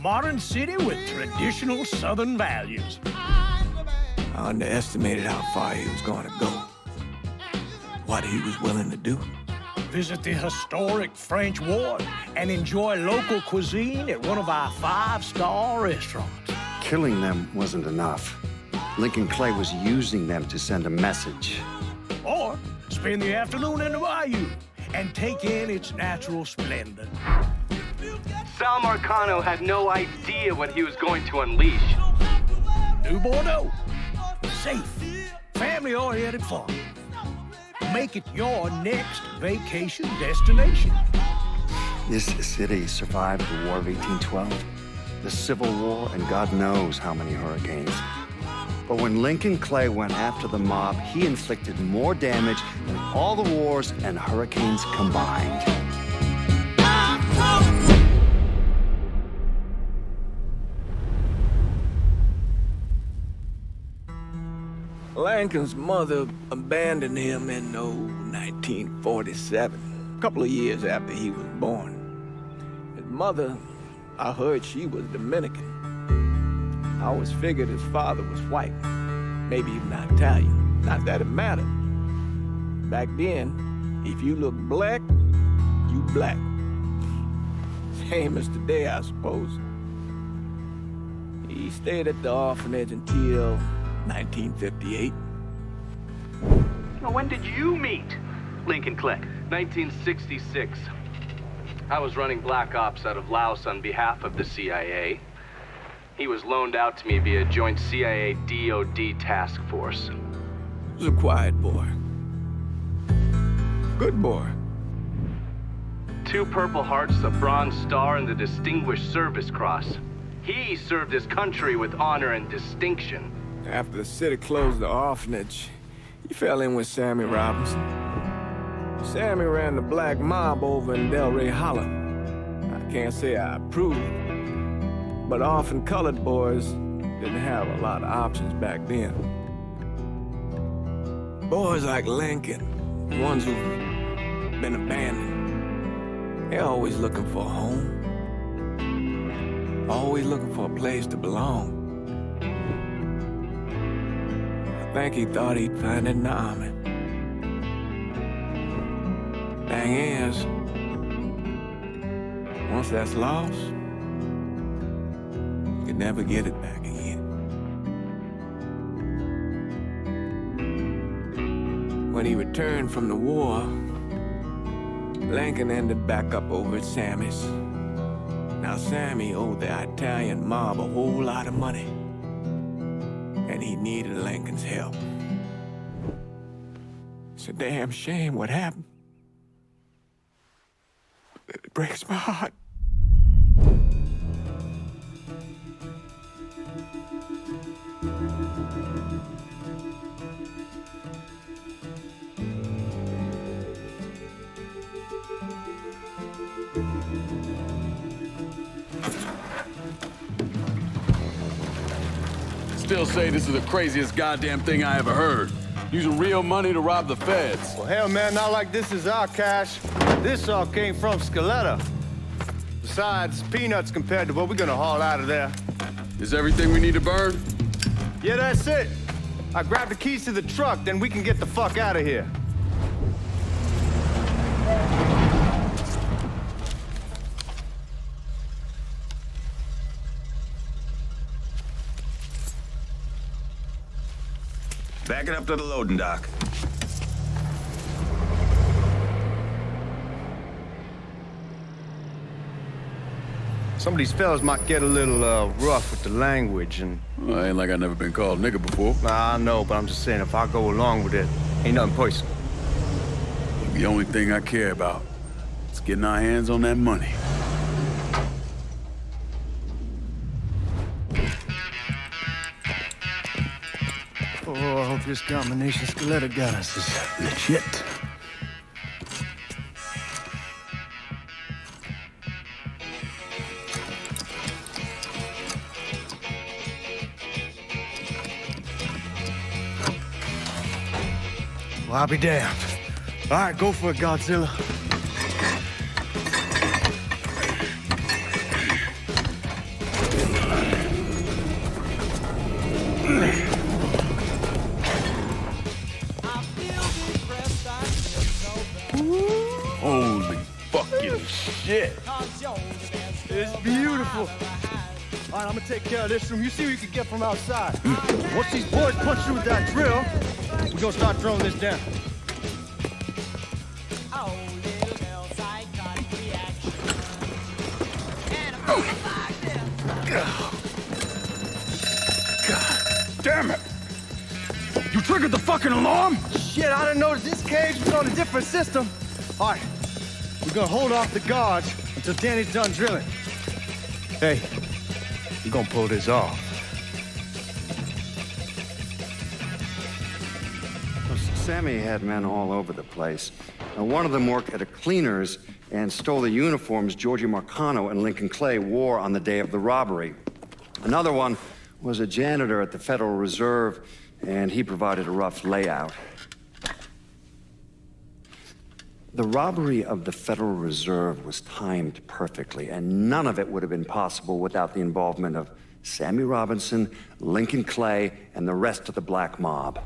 modern city with traditional Southern values. I underestimated how far he was going to go. What he was willing to do. Visit the historic French Ward and enjoy local cuisine at one of our 5-star restaurants. Killing them wasn't enough. Lincoln Clay was using them to send a message. Or spend the afternoon in the bayou and take in its natural splendor. Sal Marcano had no idea what he was going to unleash. Nью-Бордо. Safe, family-oriented fun. Make it your next vacation destination. This city survived the War of 1812, the Civil War, and God knows how many hurricanes. But when Lincoln Clay went after the mob, he inflicted more damage than all the wars and hurricanes combined. Lincoln's mother abandoned him in 1947, a couple of years after he was born. His mother, I heard she was Dominican. I always figured his father was white, maybe even Italian. Not that it mattered. Back then, if you look black, you black. Same as today, I suppose. He stayed at the orphanage until 1958. Now, when did you meet Lincoln Clay? 1966. I was running black ops out of Laos on behalf of the CIA. He was loaned out to me via joint CIA-DOD task force. He was a quiet boy. Good boy. 2 Purple Hearts, a Bronze Star, and the Distinguished Service Cross. He served his country with honor and distinction. After the city closed the orphanage, he fell in with Sammy Robinson. Sammy ran the black mob over in Delray Hollow. I can't say I approve, but orphan colored boys didn't have a lot of options back then. Boys like Lincoln, ones who've been abandoned, they're always looking for a home. Always looking for a place to belong. I think he thought he'd find it in the army. Thing is, once that's lost, you can never get it back again. When he returned from the war, Lincoln ended back up over at Sammy's. Now, Sammy owed the Italian mob a whole lot of money, and he needed Lincoln's help. It's a damn shame what happened. It breaks my heart. Still say this is the craziest goddamn thing I ever heard. Using real money to rob the feds. Well, hell, man, not like this is our cash. This all came from Scaletta. Besides, peanuts compared to what we're gonna haul out of there. Is everything we need to burn? Yeah, that's it. I grabbed the keys to the truck, then we can get the fuck out of here. Back it up to the loading dock. Some of these fellas might get a little rough with the language, and... Well, ain't like I never been called nigga before. Nah, I know, but I'm just saying, if I go along with it, ain't nothing personal. The only thing I care about is getting our hands on that money. Oh, I hope this combination Scaletta got us is legit. Well, I'll be damned. All right, go for it, Godzilla. Holy fucking shit. It's beautiful. All right, I'm gonna take care of this room. You see what you can get from outside. Once these boys punch through with that drill, we're gonna start throwing this down. God damn it! You triggered the fucking alarm? Shit, I didn't notice this cage was on a different system. All right, we're gonna hold off the guards until Danny's done drilling. Hey, we're gonna pull this off. Sammy had men all over the place. One of them worked at a cleaner's and stole the uniforms Georgie Marcano and Lincoln Clay wore on the day of the robbery. Another one was a janitor at the Federal Reserve, and he provided a rough layout. The robbery of the Federal Reserve was timed perfectly, and none of it would have been possible without the involvement of Sammy Robinson, Lincoln Clay, and the rest of the black mob.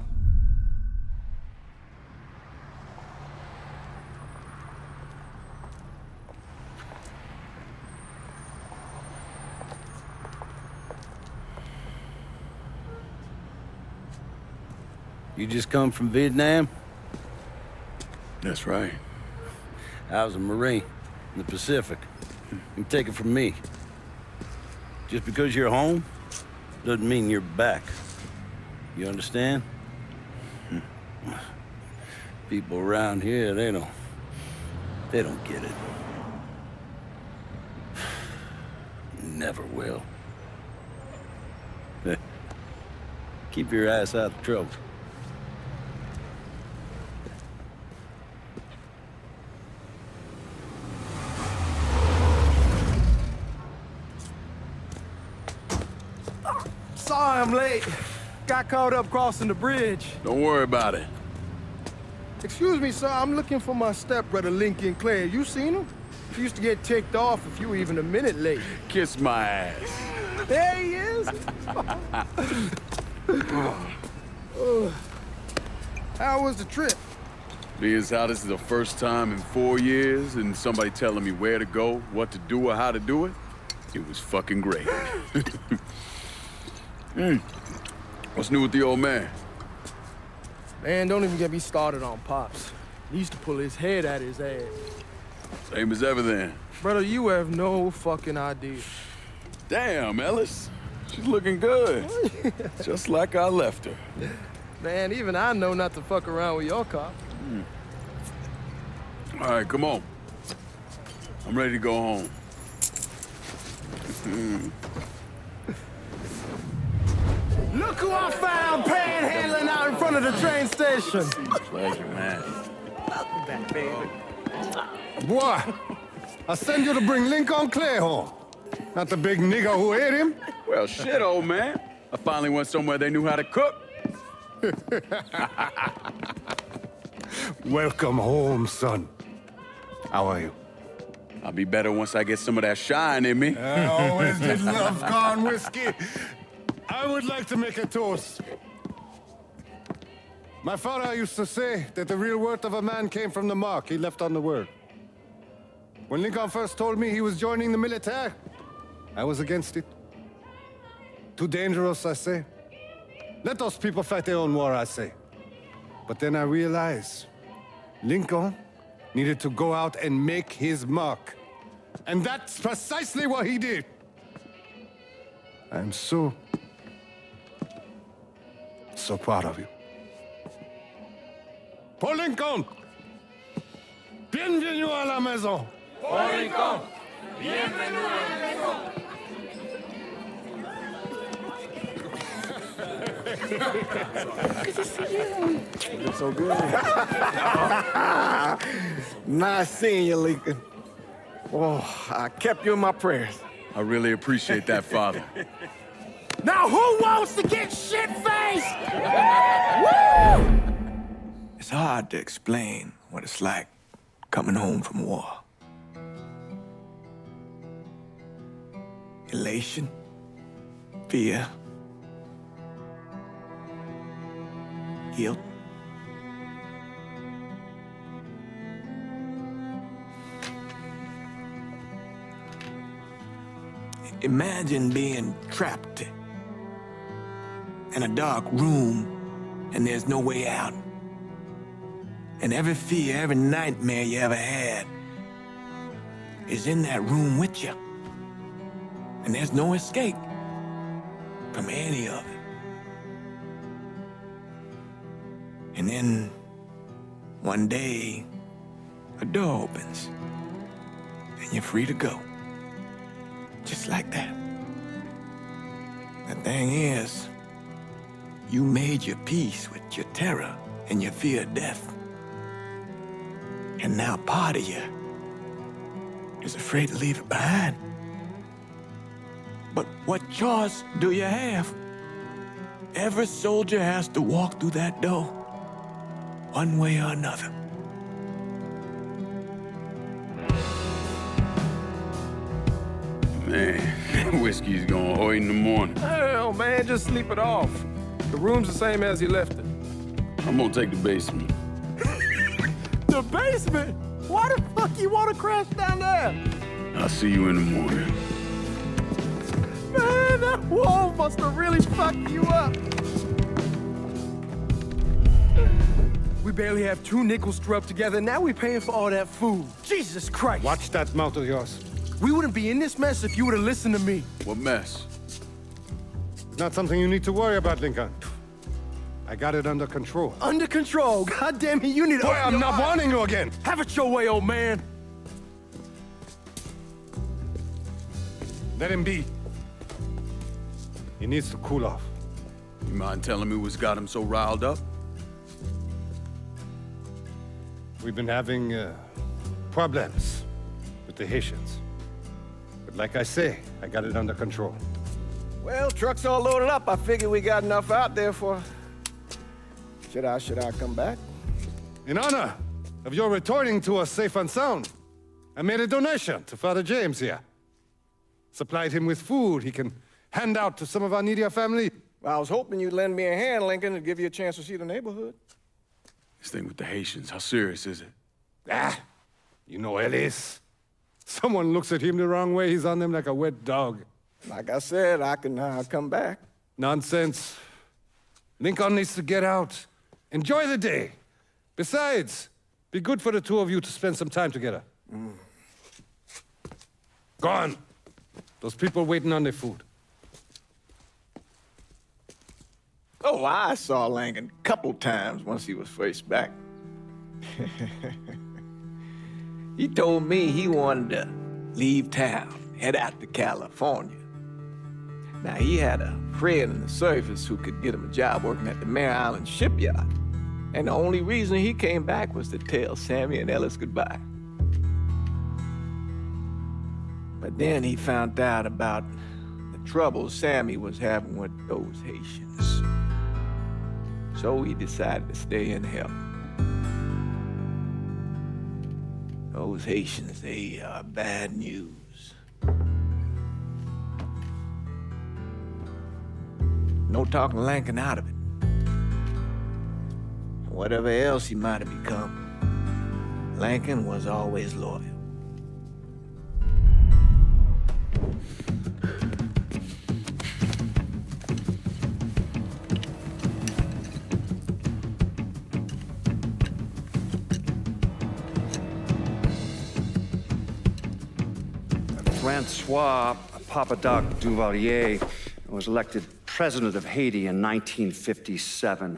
You just come from Vietnam? That's right. I was a Marine in the Pacific. You take it from me. Just because you're home doesn't mean you're back. You understand? People around here, they don't get it. Never will. Keep your ass out of trouble. Sorry I'm late. Got caught up crossing the bridge. Don't worry about it. Excuse me, sir. I'm looking for my stepbrother, Lincoln Clay. You seen him? He used to get ticked off if you were even a minute late. Kiss my ass. There he is. How was the trip? Being as how this is the first time in 4 years and somebody telling me where to go, what to do, or how to do it, it was fucking great. What's new with the old man? Man, don't even get me started on Pops. He used to pull his head out his ass. Same as ever then. Brother, you have no fucking idea. Damn, Ellis. She's looking good. Just like I left her. Man, even I know not to fuck around with your cop. All right, come on. I'm ready to go home. Look who I found panhandling out in front of the train station. Pleasure, man. Back, baby. Boy, I send you to bring Lincoln Clay home. Not the big nigga who ate him. Well, shit, old man. I finally went somewhere they knew how to cook. Welcome home, son. How are you? I'll be better once I get some of that shine in me. I always did love corn whiskey. I would like to make a toast. My father used to say that the real worth of a man came from the mark he left on the world. When Lincoln first told me he was joining the military, I was against it. Too dangerous, I say. Let those people fight their own war, I say. But then I realized Lincoln needed to go out and make his mark. And that's precisely what he did. I'm so proud of you. Paul Lincoln! Bienvenue à la maison! Paul Lincoln! Bienvenue à la maison! Good to see you. You look so good. Nice seeing you, Lincoln. Oh, I kept you in my prayers. I really appreciate that, Father. Now who wants to get shit-faced? It's hard to explain what it's like coming home from war. Elation, fear, guilt. Imagine being trapped in a dark room and there's no way out. And every fear, every nightmare you ever had is in that room with you. And there's no escape from any of it. And then one day, a door opens and you're free to go. Just like that. The thing is, you made your peace with your terror and your fear of death. And now part of you is afraid to leave it behind. But what choice do you have? Every soldier has to walk through that door, one way or another. Man, whiskey's gonna hurt in the morning. Hell, man, just sleep it off. The room's the same as you left it. I'm gonna take the basement. The basement? Why the fuck you want to crash down there? I'll see you in the morning. Man, that wall must have really fucked you up. We barely have 2 nickels to rub together. Now we're paying for all that food. Jesus Christ. Watch that mouth of yours. We wouldn't be in this mess if you would have listened to me. What mess? It's not something you need to worry about, Lincoln. I got it under control. Under control? God damn it, you need to... Boy, I'm not warning you again. Have it your way, old man. Let him be. He needs to cool off. You mind telling me what's got him so riled up? We've been having problems with the Haitians. But like I say, I got it under control. Well, truck's all loaded up. I figure we got enough out there for... Should I come back? In honor of your returning to us safe and sound, I made a donation to Father James here. Supplied him with food he can hand out to some of our needier family. Well, I was hoping you'd lend me a hand, Lincoln, and give you a chance to see the neighborhood. This thing with the Haitians, how serious is it? Ah, you know Ellis. Someone looks at him the wrong way, he's on them like a wet dog. Like I said, I can come back. Nonsense. Lincoln needs to get out. Enjoy the day. Besides, be good for the two of you to spend some time together. Go on. Those people waiting on their food. Oh, I saw Lincoln a couple times once he was first back. He told me he wanted to leave town, head out to California. Now, he had a friend in the service who could get him a job working at the Mare Island shipyard. And the only reason he came back was to tell Sammy and Ellis goodbye. But then he found out about the trouble Sammy was having with those Haitians. So he decided to stay and help. Those Haitians, they are bad news. No talking Lincoln out of it. Whatever else he might have become, Lincoln was always loyal. Francois Papadoc Duvalier was elected president of Haiti in 1957.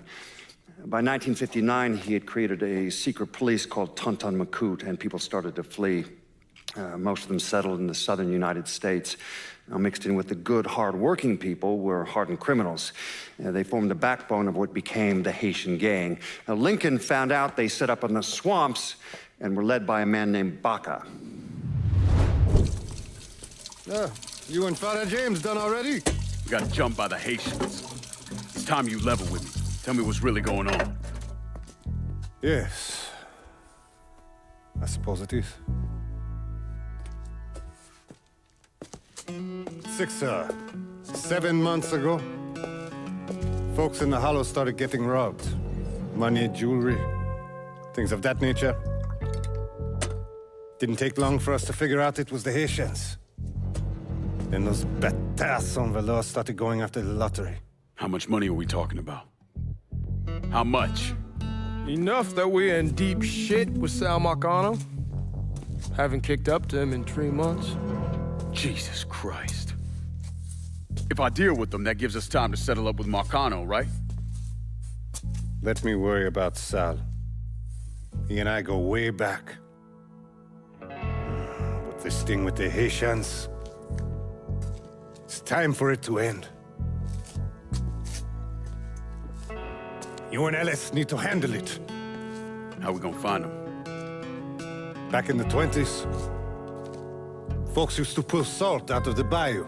By 1959, he had created a secret police called Tonton Macoute, and people started to flee. Most of them settled in the southern United States. Now, mixed in with the good, hard-working people were hardened criminals. They formed the backbone of what became the Haitian gang. Now, Lincoln found out they set up in the swamps and were led by a man named Baca. You and Father James done already? We got jumped by the Haitians. It's time you level with me. Tell me what's really going on. Yes. I suppose it is. 7 months ago, folks in the Hollow started getting robbed. Money, jewelry, things of that nature. Didn't take long for us to figure out it was the Haitians. Then those bâtards en velours started going after the lottery. How much money are we talking about? How much? Enough that we're in deep shit with Sal Marcano. Haven't kicked up to him in 3 months. Jesus Christ. If I deal with them, that gives us time to settle up with Marcano, right? Let me worry about Sal. He and I go way back. But this thing with the Haitians, it's time for it to end. You and Ellis need to handle it. How we gonna find them? Back in the 20s, folks used to pull salt out of the bayou.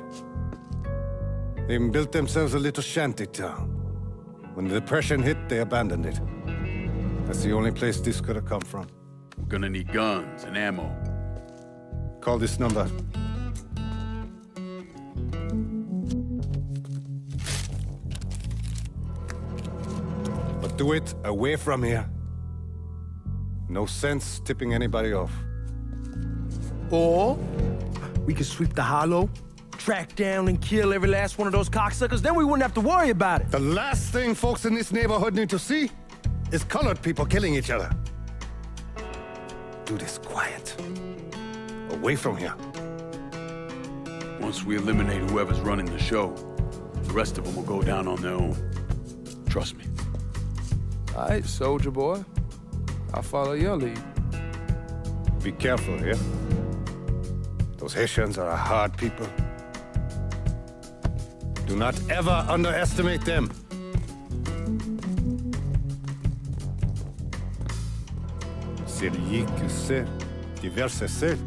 They even built themselves a little shanty town. When the Depression hit, they abandoned it. That's the only place this could have come from. We're gonna need guns and ammo. Call this number. But do it away from here. No sense tipping anybody off. Or we could sweep the hollow, track down and kill every last one of those cocksuckers, then we wouldn't have to worry about it. The last thing folks in this neighborhood need to see is colored people killing each other. Do this quiet. Away from here. Once we eliminate whoever's running the show, the rest of them will go down on their own. Trust me. All right, soldier boy. I'll follow your lead. Be careful here. Those Haitians are a hard people. Do not ever underestimate them. Celui qui sait diverser seul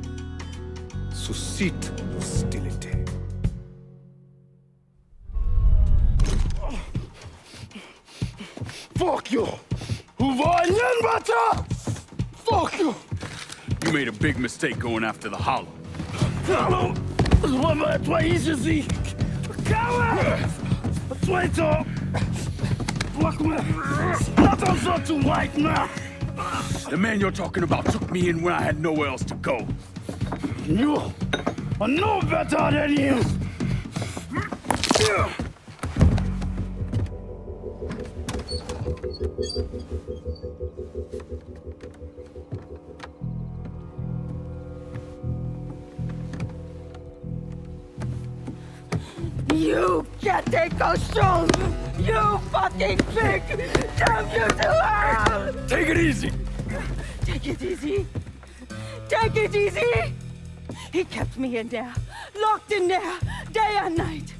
suscite l'hostilité. Fuck you! Fuck you! You made a big mistake going after the hollow. The man you're talking about took me in when I had nowhere else to go. You are no better than him. You can't take those shows! You fucking pig! Damn you to hell! Take it easy! Take it easy! Take it easy! He kept me in there, locked in there, day and night.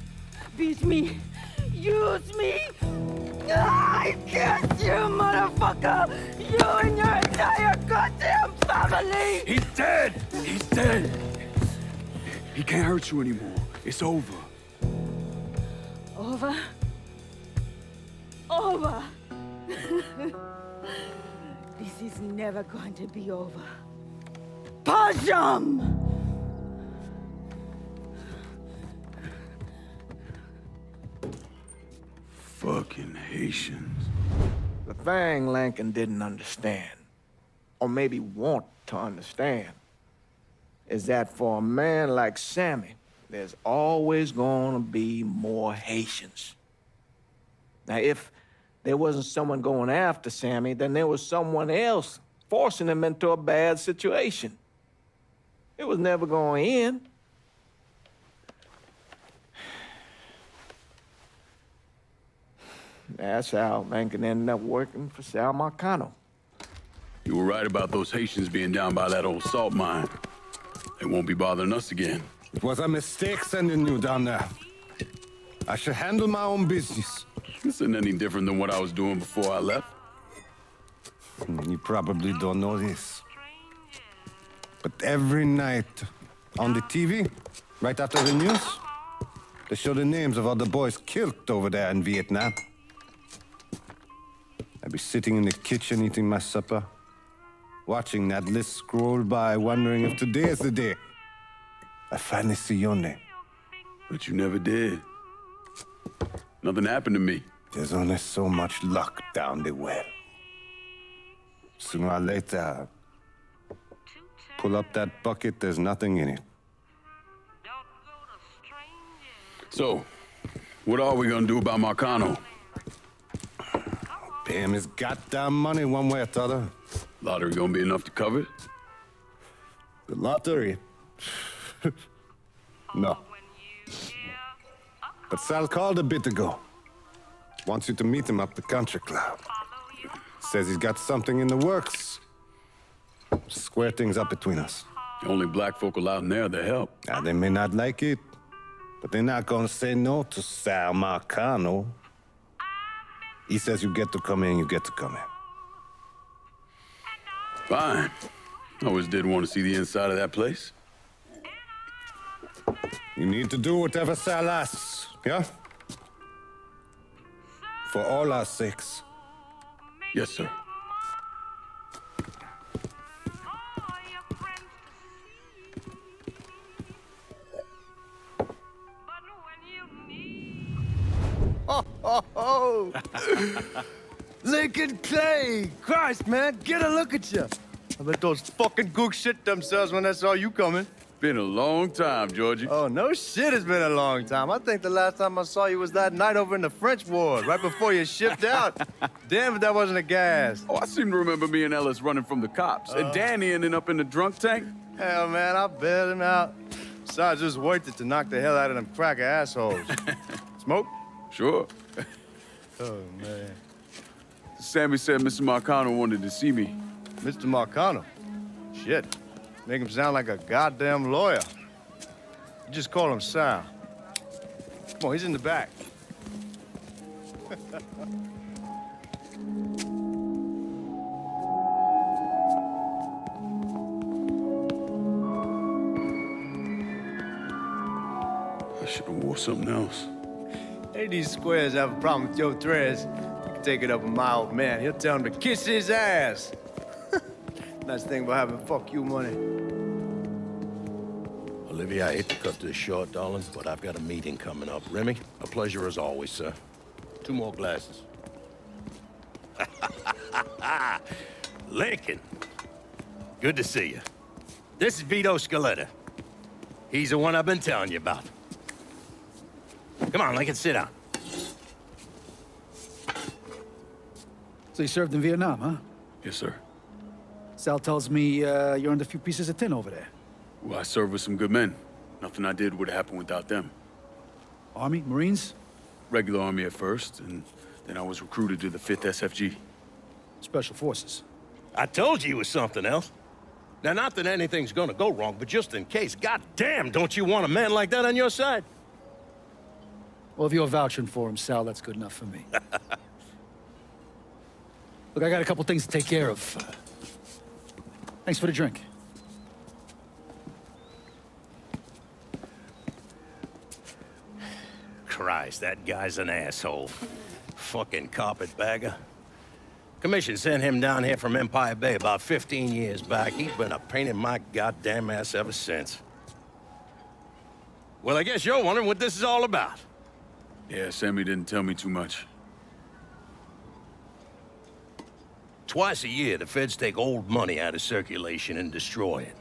Beat me, use me. I curse you, motherfucker! You and your entire goddamn family! He's dead! He's dead! He can't hurt you anymore. It's over. Over? Over! This is never going to be over. Pajam! Fucking Haitians. The thing Lincoln didn't understand, or maybe want to understand, is that for a man like Sammy, there's always gonna be more Haitians. Now, if there wasn't someone going after Sammy, then there was someone else forcing him into a bad situation. It was never going to end. That's how Lincoln ended up working for Sal Marcano. You were right about those Haitians being down by that old salt mine. They won't be bothering us again. It was a mistake sending you down there. I should handle my own business. This isn't any different than what I was doing before I left. You probably don't know this. But every night on the TV, right after the news, they show the names of all the boys killed over there in Vietnam. I'd be sitting in the kitchen eating my supper, watching that list scroll by, wondering if today is the day I finally see your name. But you never did. Nothing happened to me. There's only so much luck down the well. Sooner or later, pull up that bucket, there's nothing in it. So, what are we gonna do about Marcano? Pay him his goddamn money one way or the other. Lottery gonna be enough to cover it? The lottery? No. But Sal called a bit ago. Wants you to meet him up the country club. Says he's got something in the works. Square things up between us. The only black folk allowed in there to help. Now, they may not like it, but they're not gonna say no to Sal Marcano. He says you get to come in, you get to come in. Fine. I always did want to see the inside of that place. You need to do whatever Sal asks, yeah? For all our sakes. Yes, sir. Oh! Lincoln Clay! Christ, man, get a look at you. I bet those fucking gooks shit themselves when they saw you coming. Been a long time, Georgie. Oh, no shit, it's been a long time. I think the last time I saw you was that night over in the French ward, right before you shipped out. Damn if that wasn't a gas. Oh, I seem to remember me and Ellis running from the cops. And Danny ending up in the drunk tank. Hell, man, I bailed him out. Besides, just worth it to knock the hell out of them cracker assholes. Smoke? Sure. Oh, man. Sammy said Mr. Marcano wanted to see me. Mr. Marcano? Shit. Make him sound like a goddamn lawyer. You just call him Sal. Come on, he's in the back. I should have wore something else. Hey, these squares have a problem with your threads. You can take it up with my old man. He'll tell him to kiss his ass. Nice thing about having fuck you money. Olivia, I hate to cut this short, darling, but I've got a meeting coming up. Remy, a pleasure as always, sir. 2 more glasses. Lincoln, good to see you. This is Vito Scaletta. He's the one I've been telling you about. Come on, Lincoln, sit down. So you served in Vietnam, huh? Yes, sir. Sal tells me you earned a few pieces of tin over there. Well, I served with some good men. Nothing I did would have happened without them. Army? Marines? Regular Army at first, and then I was recruited to the 5th SFG. Special Forces. I told you it was something else. Now, not that anything's gonna go wrong, but just in case, goddamn, don't you want a man like that on your side? Well, if you're vouching for him, Sal, that's good enough for me. Look, I got a couple things to take care of. Thanks for the drink. Christ, that guy's an asshole. Fucking carpetbagger. Commission sent him down here from Empire Bay about 15 years back. He's been a pain in my goddamn ass ever since. Well, I guess you're wondering what this is all about. Yeah, Sammy didn't tell me too much. Twice a year, the feds take old money out of circulation and destroy it.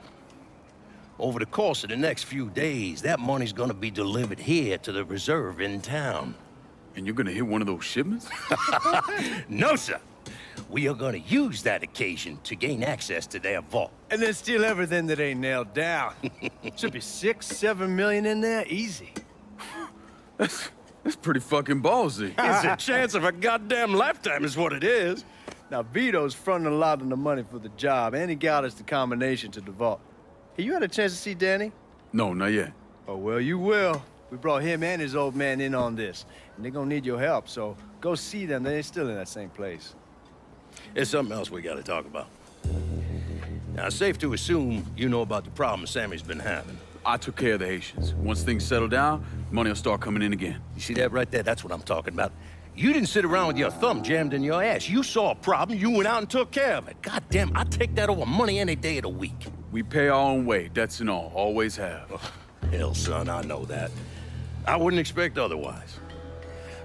Over the course of the next few days, that money's gonna be delivered here to the reserve in town. And you're gonna hit one of those shipments? No, sir. We are gonna use that occasion to gain access to their vault. And then steal everything that ain't nailed down. Should be 6, 7 million in there, easy. That's pretty fucking ballsy. It's a chance of a goddamn lifetime is what it is. Now, Vito's fronting a lot of the money for the job, and he got us the combination to the vault. Hey, you had a chance to see Danny? No, not yet. Oh, well, you will. We brought him and his old man in on this, and they're gonna need your help, so go see them. They're still in that same place. There's something else we gotta talk about. Now, it's safe to assume you know about the problem Sammy's been having. I took care of the Haitians. Once things settle down, money will start coming in again. You see that right there? That's what I'm talking about. You didn't sit around with your thumb jammed in your ass. You saw a problem, you went out and took care of it. Goddamn, I'd take that over money any day of the week. We pay our own way, debts and all. Always have. Oh, hell, son, I know that. I wouldn't expect otherwise.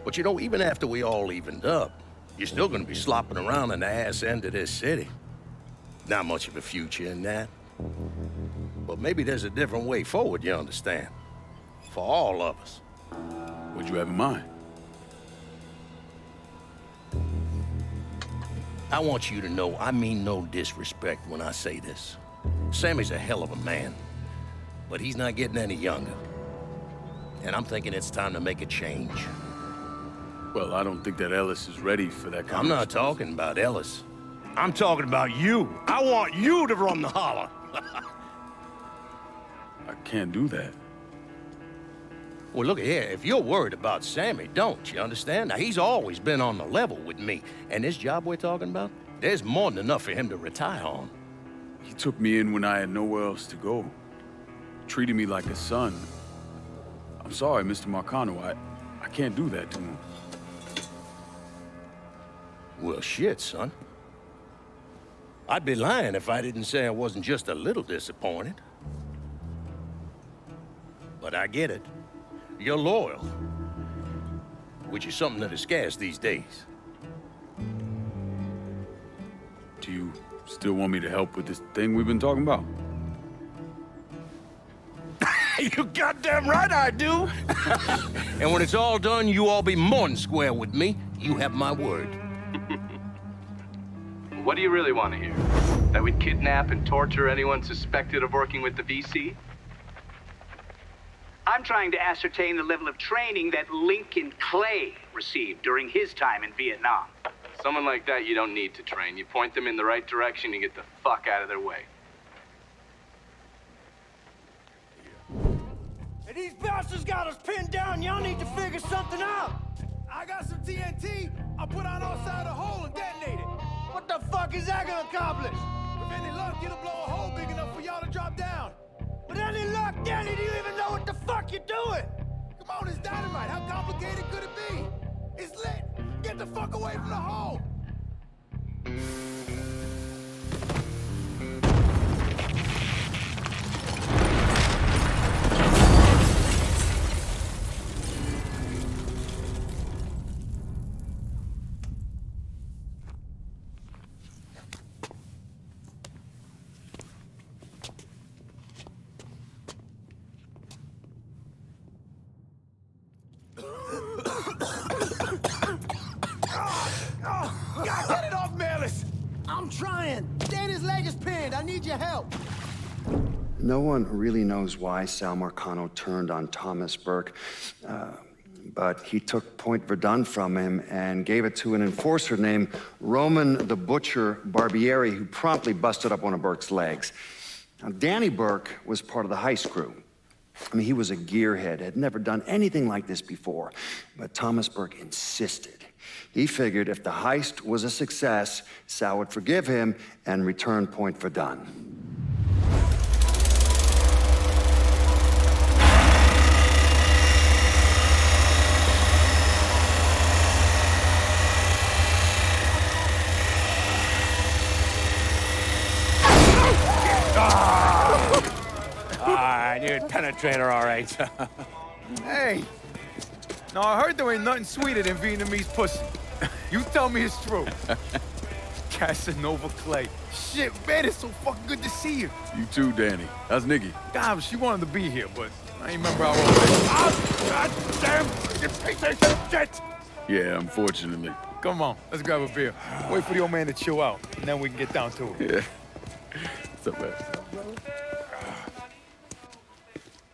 But you know, even after we all evened up, you're still gonna be slopping around in the ass end of this city. Not much of a future in that. But maybe there's a different way forward, you understand? For all of us. What'd you have in mind? I want you to know I mean no disrespect when I say this. Sammy's a hell of a man, but he's not getting any younger. And I'm thinking it's time to make a change. Well, I don't think that Ellis is ready for that kind I'm not talking about Ellis. I'm talking about you. I want you to run the holler. I can't do that. Well, look here, if you're worried about Sammy, don't, you understand? Now, he's always been on the level with me. And this job we're talking about, there's more than enough for him to retire on. He took me in when I had nowhere else to go. Treated me like a son. I'm sorry, Mr. Marcano. I can't do that to him. Well, shit, son. I'd be lying if I didn't say I wasn't just a little disappointed. But I get it. You're loyal. Which is something that is scarce these days. Do you still want me to help with this thing we've been talking about? You goddamn right I do! And when it's all done, you all be more than square with me. You have my word. What do you really want to hear? That we'd kidnap and torture anyone suspected of working with the VC? I'm trying to ascertain the level of training that Lincoln Clay received during his time in Vietnam. Someone like that you don't need to train. You point them in the right direction and get the fuck out of their way. Hey, these bastards got us pinned down. Y'all need to figure something out. I got some TNT. I'll put on outside the hole and detonate it. What the fuck is that gonna accomplish? With any luck, it'll blow a hole big enough for y'all to drop down. With any luck, Danny, do you even know what the fuck you're doing? Come on, it's dynamite. How complicated could it be? It's lit. Get the fuck away from the hole. Get it off, Melis! I'm trying. Danny's leg is pinned. I need your help. No one really knows why Sal Marcano turned on Thomas Burke, but he took Point Verdun from him and gave it to an enforcer named Roman the Butcher Barbieri, who promptly busted up one of Burke's legs. Now, Danny Burke was part of the heist crew. I mean, he was a gearhead, had never done anything like this before, but Thomas Burke insisted. He figured if the heist was a success, Sal would forgive him and return Point Verdun. I knew it'd penetrate her all right. Hey, now I heard there ain't nothing sweeter than Vietnamese pussy. You tell me it's true. Casanova Clay. Shit, man, it's so fucking good to see you. You too, Danny. How's Nikki? God, she wanted to be here, but I ain't remember how old it is. Oh, God damn, you piece of shit! Yeah, unfortunately. Come on, let's grab a beer. Wait for the old man to chill out, and then we can get down to it. Yeah. What's up, man?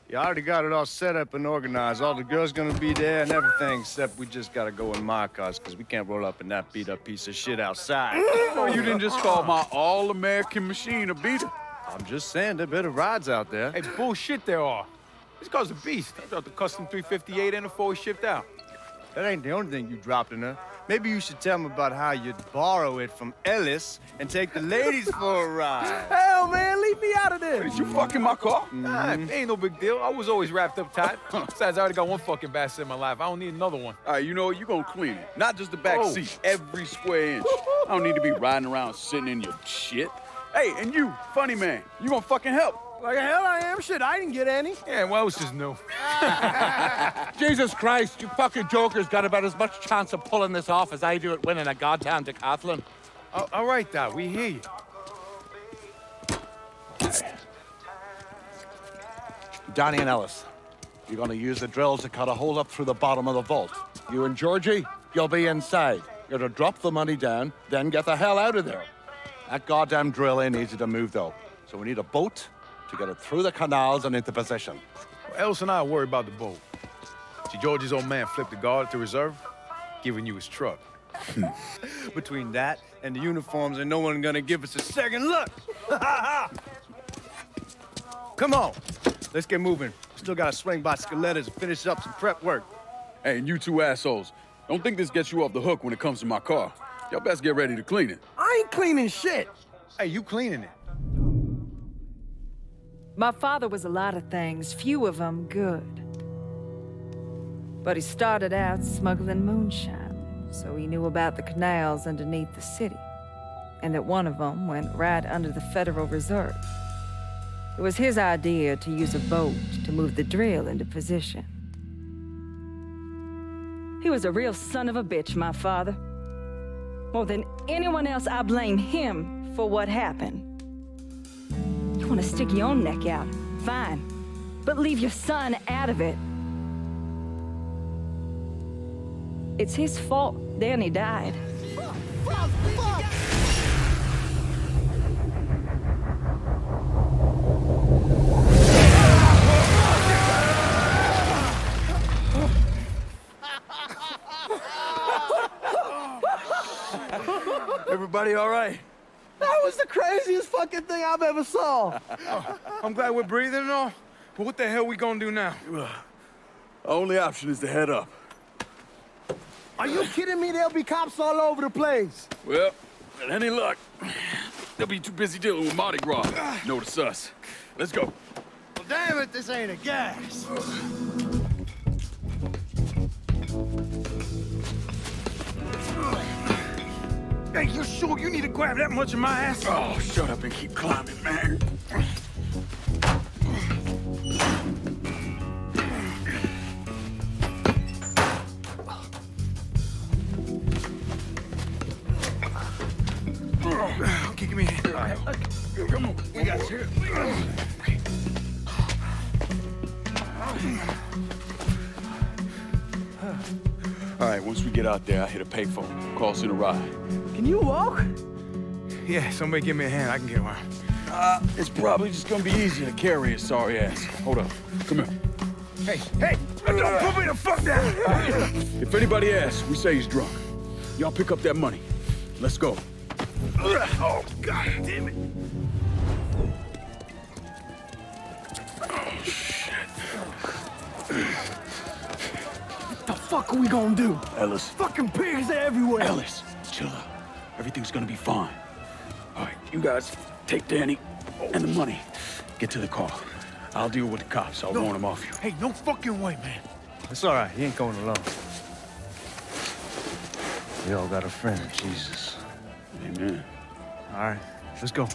Yeah, I already got it all set up and organized. All the girls gonna be there and everything, except we just gotta go in my cars, because we can't roll up in that beat-up piece of shit outside. Oh, you didn't just call my all-American machine a beater. I'm just saying, there are better rides out there. Hey, bullshit there are. This car's a beast. I dropped the custom 358 in before we shipped out. That ain't the only thing you dropped in her. Maybe you should tell me about how you'd borrow it from Ellis and take the ladies for a ride. Hell, man, leave me out of this. Did you fucking my car? Nah, it ain't no big deal. I was always wrapped up tight. Besides, I already got one fucking bastard in my life. I don't need another one. All right, you know what? You're gonna clean it. Not just the back seat, every square inch. I don't need to be riding around sitting in your shit. Hey, and you, funny man, you gonna fucking help. Like the hell I am. Shit, I didn't get any. Yeah, what else is new? Jesus Christ, you fucking jokers got about as much chance of pulling this off as I do at winning a goddamn decathlon. All right, Doc, we hear you. Danny and Ellis. You're gonna use the drill to cut a hole up through the bottom of the vault. You and Georgie, you'll be inside. You're to drop the money down, then get the hell out of there. That goddamn drill ain't easy to move, though. So we need a boat to get it through the canals and into position. Well, Ellis and I worry about the boat. See, Georgie's old man flipped the guard at the reserve, giving you his truck. Between that and the uniforms, and no one gonna give us a second look. Come on, let's get moving. Still gotta swing by Scaletta's and finish up some prep work. Hey, and you two assholes, don't think this gets you off the hook when it comes to my car. Y'all best get ready to clean it. I ain't cleaning shit. Hey, you cleaning it. My father was a lot of things, few of them good. But he started out smuggling moonshine, so he knew about the canals underneath the city, and that one of them went right under the Federal Reserve. It was his idea to use a boat to move the drill into position. He was a real son of a bitch, my father. More than anyone else, I blame him for what happened. You want to stick your own neck out, fine, but leave your son out of it. It's his fault Danny died. Fuck! Everybody all right? That was the craziest fucking thing I've ever saw. I'm glad we're breathing and all, but what the hell we gonna do now? Only option is to head up. Are you kidding me? There'll be cops all over the place. Well, with any luck, they'll be too busy dealing with Mardi Gras. Notice us. Let's go. Well, damn it, this ain't a gas. Hey, you sure you need to grab that much of my ass? Oh, shut up and keep climbing, man. Okay, give me a hand. All right. Come on, we got you. All right, once we get out there, I hit a payphone. Call us in a ride. Can you walk? Yeah, somebody give me a hand. I can get around. It's probably just gonna be easier to carry his sorry ass. Hold up. Come here. Hey, don't put me the fuck down! If anybody asks, we say he's drunk. Y'all pick up that money. Let's go. Oh, God damn it. Oh, shit. What the fuck are we gonna do? Ellis. Fucking pigs everywhere. Ellis, chill out. Everything's gonna be fine. All right, you guys take Danny and the money. Get to the car. I'll deal with the cops. I'll warn them off you. Hey, no fucking way, man. It's all right. He ain't going alone. We all got a friend, Jesus. Amen. All right, let's go.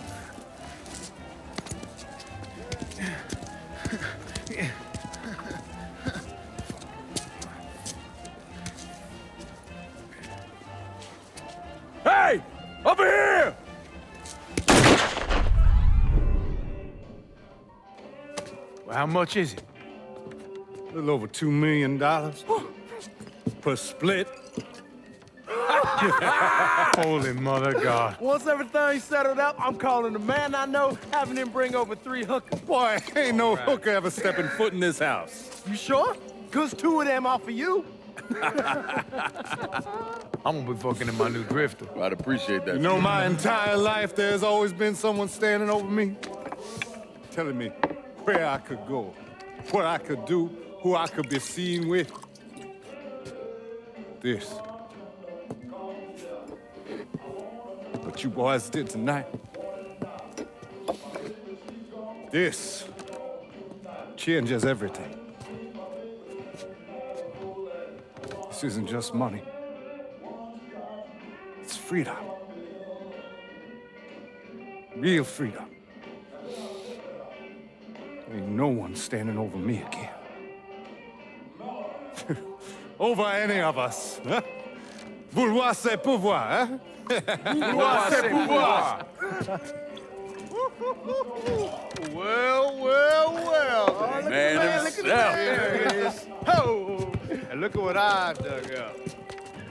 Hey! Over here! Well, how much is it? A little over $2 million per split. Holy mother God. Once everything's settled up, I'm calling the man I know, having him bring over 3 hookers. Boy, ain't no hooker ever stepping foot in this house. You sure? 'Cause 2 of them are for you. I'm gonna be fucking in my new drifter. I'd appreciate that. You know, my entire life, there's always been someone standing over me, telling me where I could go, what I could do, who I could be seen with. This. What you boys did tonight. This changes everything. This isn't just money. It's freedom. Real freedom. Ain't no one standing over me again. Over any of us, huh? Vouloir c'est pouvoir, huh? Vouloir c'est pouvoir. Well, well, well. Oh, man himself. There it is. Oh, and look at what I dug up.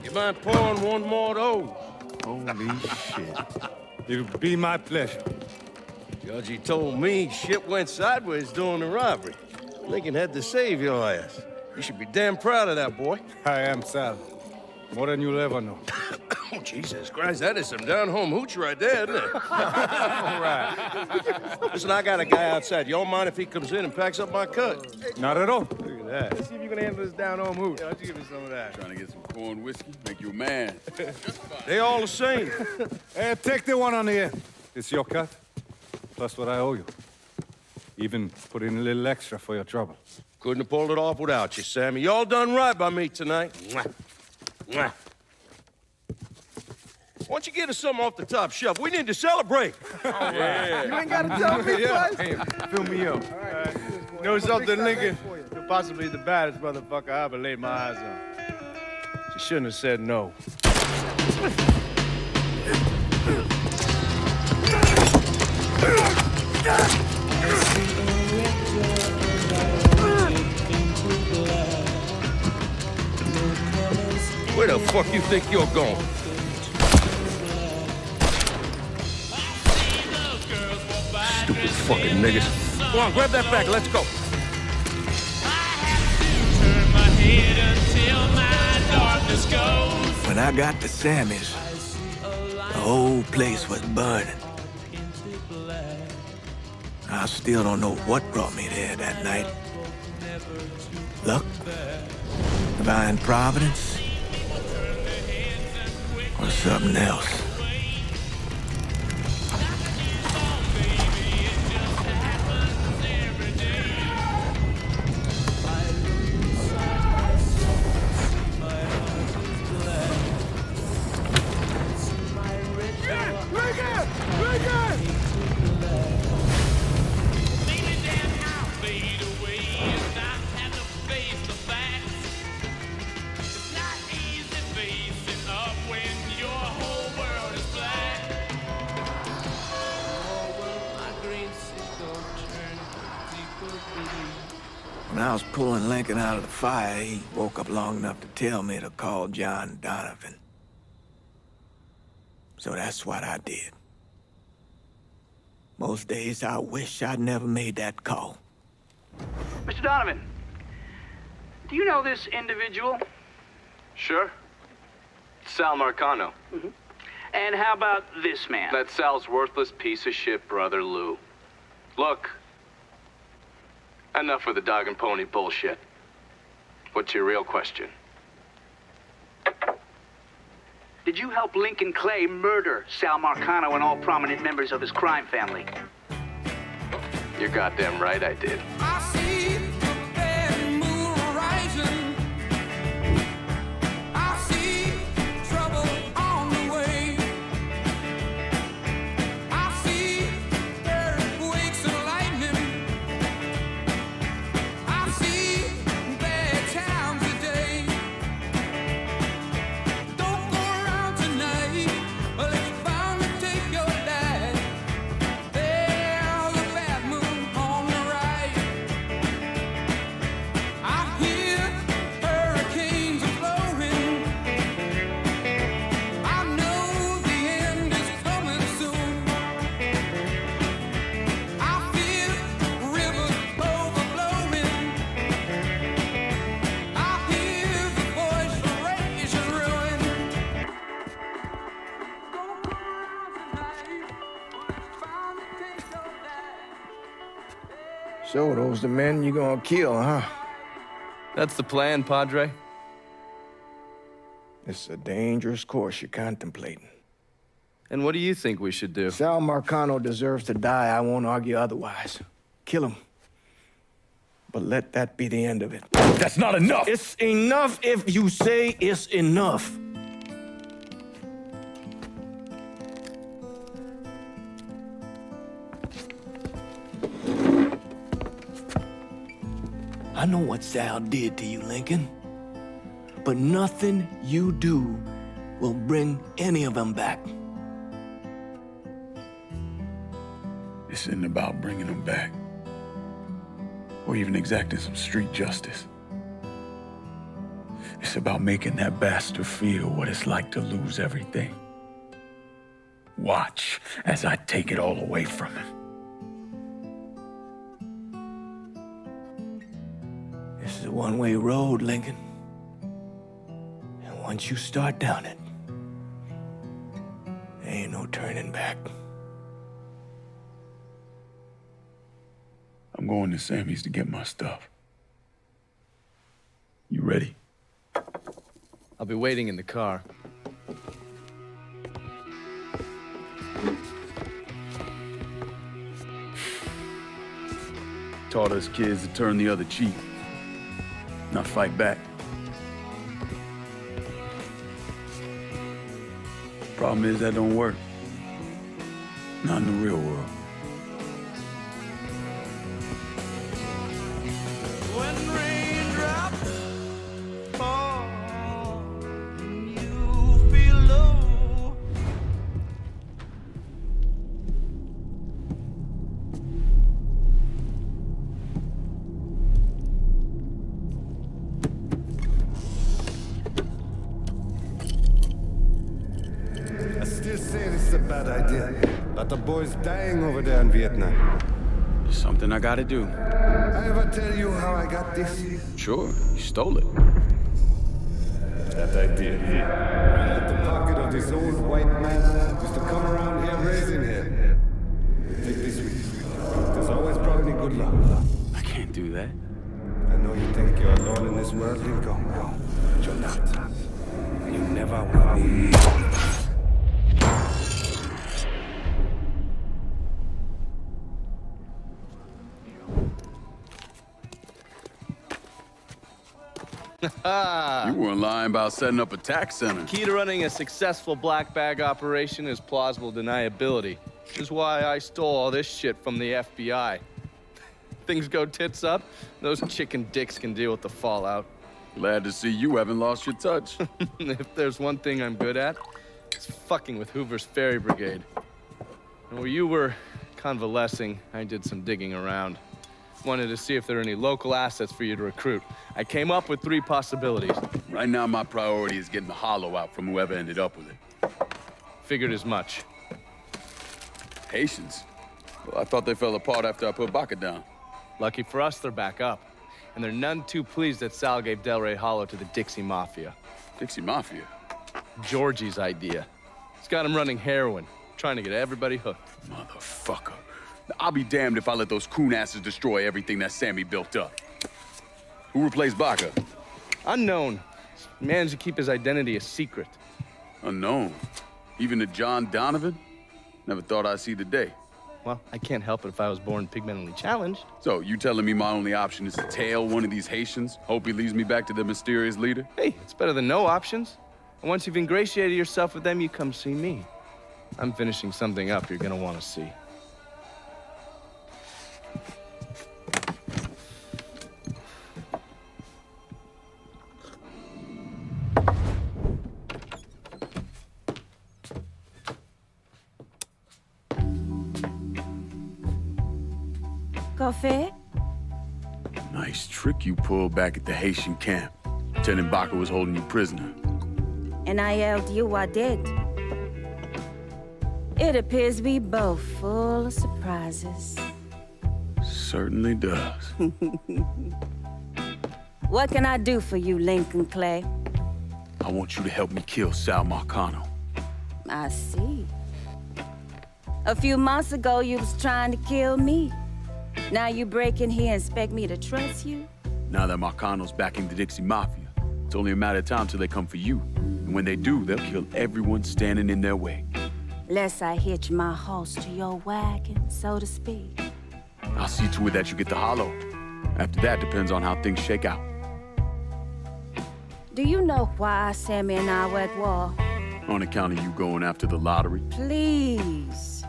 You mind pouring one more of those? Holy shit. It'll be my pleasure. Judge, told me shit went sideways during the robbery. Lincoln had to save your ass. You should be damn proud of that, boy. I am, Sal. More than you'll ever know. Oh, Jesus Christ, that is some down-home hooch right there, isn't it? All right. Listen, I got a guy outside. You don't mind if he comes in and packs up my cut? Not at all. Look at that. Let's see if you can handle this down-home hoot. Why don't you give me some of that? Trying to get some corn whiskey, make you a man. They all the same. Hey, take the one on the end. It's your cut, plus what I owe you. Even put in a little extra for your trouble. Couldn't have pulled it off without you, Sammy. You all done right by me tonight. Mwah. Mwah. Why don't you get us something off the top shelf? We need to celebrate. Yeah. You ain't got to tell me twice. Hey, fill me up. All right. You know something, Lincoln? You're possibly the baddest motherfucker I ever laid my eyes on. You shouldn't have said no. Where the fuck you think you're going? Stupid fucking niggas. Go on, grab that bag, let's go. When I got to Sammy's, the whole place was burning. I still don't know what brought me there that night. Luck? Divine providence? Or something else? When I was pulling Lincoln out of the fire, he woke up long enough to tell me to call John Donovan. So that's what I did. Most days I wish I'd never made that call. Mr. Donovan, do you know this individual? Sure. Sal Marcano. Mm-hmm. And how about this man? That's Sal's worthless piece of shit brother, Lou. Look, enough with the dog and pony bullshit. What's your real question? Did you help Lincoln Clay murder Sal Marcano and all prominent members of his crime family? You're goddamn right I did. So those the men you gonna kill, huh? That's the plan, Padre. It's a dangerous course you're contemplating. And what do you think we should do? Sal Marcano deserves to die. I won't argue otherwise. Kill him. But let that be the end of it. That's not enough! It's enough if you say it's enough. I know what Sal did to you, Lincoln. But nothing you do will bring any of them back. This This isn't about bringing them back, or even exacting some street justice. It's about making that bastard feel what it's like to lose everything. Watch as I take it all away from him. This is a one-way road, Lincoln. And once you start down it, there ain't no turning back. I'm going to Sammy's to get my stuff. You ready? I'll be waiting in the car. Taught us kids to turn the other cheek, not fight back. Problem is that don't work. Not in the real world. The boys dying over there in Vietnam. Something I gotta do. I ever tell you how I got this? Sure, you stole it. That I did. Right at the pocket of this old white man used to come around here raising hell. Take this with you. It's always brought me good luck. I can't do that. I know you think you're alone in this world, Lincoln, but you're not. You never will be. You weren't lying about setting up a tax center. Key to running a successful black bag operation is plausible deniability, which is why I stole all this shit from the FBI. Things go tits up, those chicken dicks can deal with the fallout. Glad to see you haven't lost your touch. If there's one thing I'm good at, it's fucking with Hoover's Ferry Brigade. And while you were convalescing, I did some digging around. Wanted to see if there are any local assets for you to recruit. I came up with 3 possibilities. Right now, my priority is getting the hollow out from whoever ended up with it. Figured as much. Haitians? Well, I thought they fell apart after I put Baca down. Lucky for us, they're back up. And they're none too pleased that Sal gave Delray Hollow to the Dixie Mafia. Dixie Mafia? Georgie's idea. He's got him running heroin, trying to get everybody hooked. Motherfucker. I'll be damned if I let those coon asses destroy everything that Sammy built up. Who replaced Baca? Unknown. He managed to keep his identity a secret. Unknown? Even to John Donovan? Never thought I'd see the day. Well, I can't help it if I was born pigmentally challenged. So, you telling me my only option is to tail one of these Haitians? Hope he leads me back to the mysterious leader? Hey, it's better than no options. And once you've ingratiated yourself with them, you come see me. I'm finishing something up you're gonna want to see. Coffee? Nice trick you pulled back at the Haitian camp. Pretending Baca was holding you prisoner. And I yelled you I did. It appears we both full of surprises. Certainly does. What can I do for you, Lincoln Clay? I want you to help me kill Sal Marcano. I see. A few months ago, you was trying to kill me. Now you break in here and expect me to trust you? Now that Marcano's backing the Dixie Mafia, it's only a matter of time till they come for you. And when they do, they'll kill everyone standing in their way. Lest I hitch my horse to your wagon, so to speak. I'll see to it that you get the hollow. After that, depends on how things shake out. Do you know why Sammy and I were at war? On account of you going after the lottery? Please.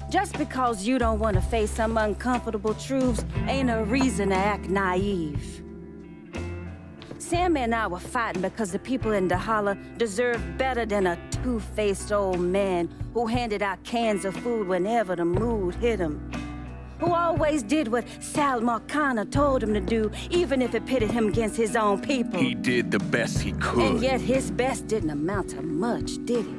Just because you don't want to face some uncomfortable truths ain't a reason to act naive. Sammy and I were fighting because the people in Dahala deserved better than a two-faced old man who handed out cans of food whenever the mood hit him. Who always did what Sal Marcana told him to do, even if it pitted him against his own people. He did the best he could. And yet his best didn't amount to much, did it?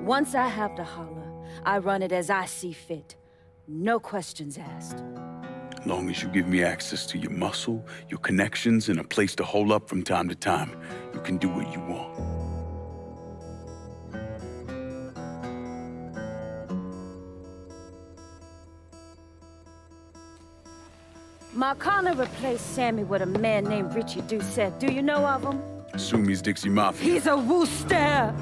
Once I have Dahala, I run it as I see fit. No questions asked. As long as you give me access to your muscle, your connections, and a place to hole up from time to time, you can do what you want. Marcana replaced Sammy with a man named Richie Doucette. Do you know of him? Assume he's Dixie Mafia. He's a wooster.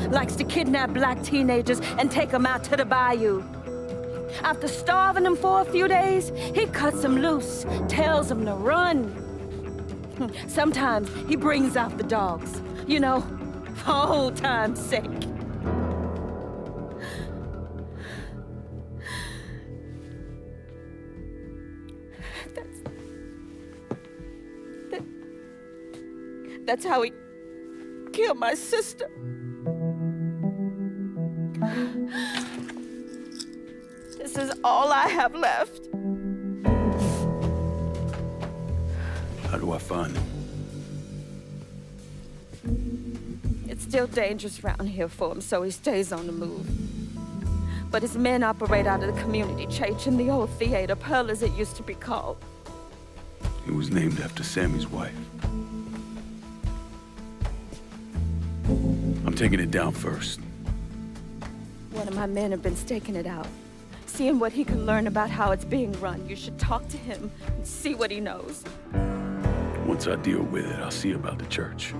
Likes to kidnap black teenagers and take them out to the bayou. After starving them for a few days, he cuts them loose, tells them to run. Sometimes he brings out the dogs, you know, for old time's sake. That's how he killed my sister. This is all I have left. How do I find him? It's still dangerous around here for him, so he stays on the move. But his men operate out of the community church in the old theater, Pearl as it used to be called. It was named after Sammy's wife. I'm taking it down first. One of my men have been staking it out, seeing what he can learn about how it's being run. You should talk to him and see what he knows. Once I deal with it, I'll see about the church.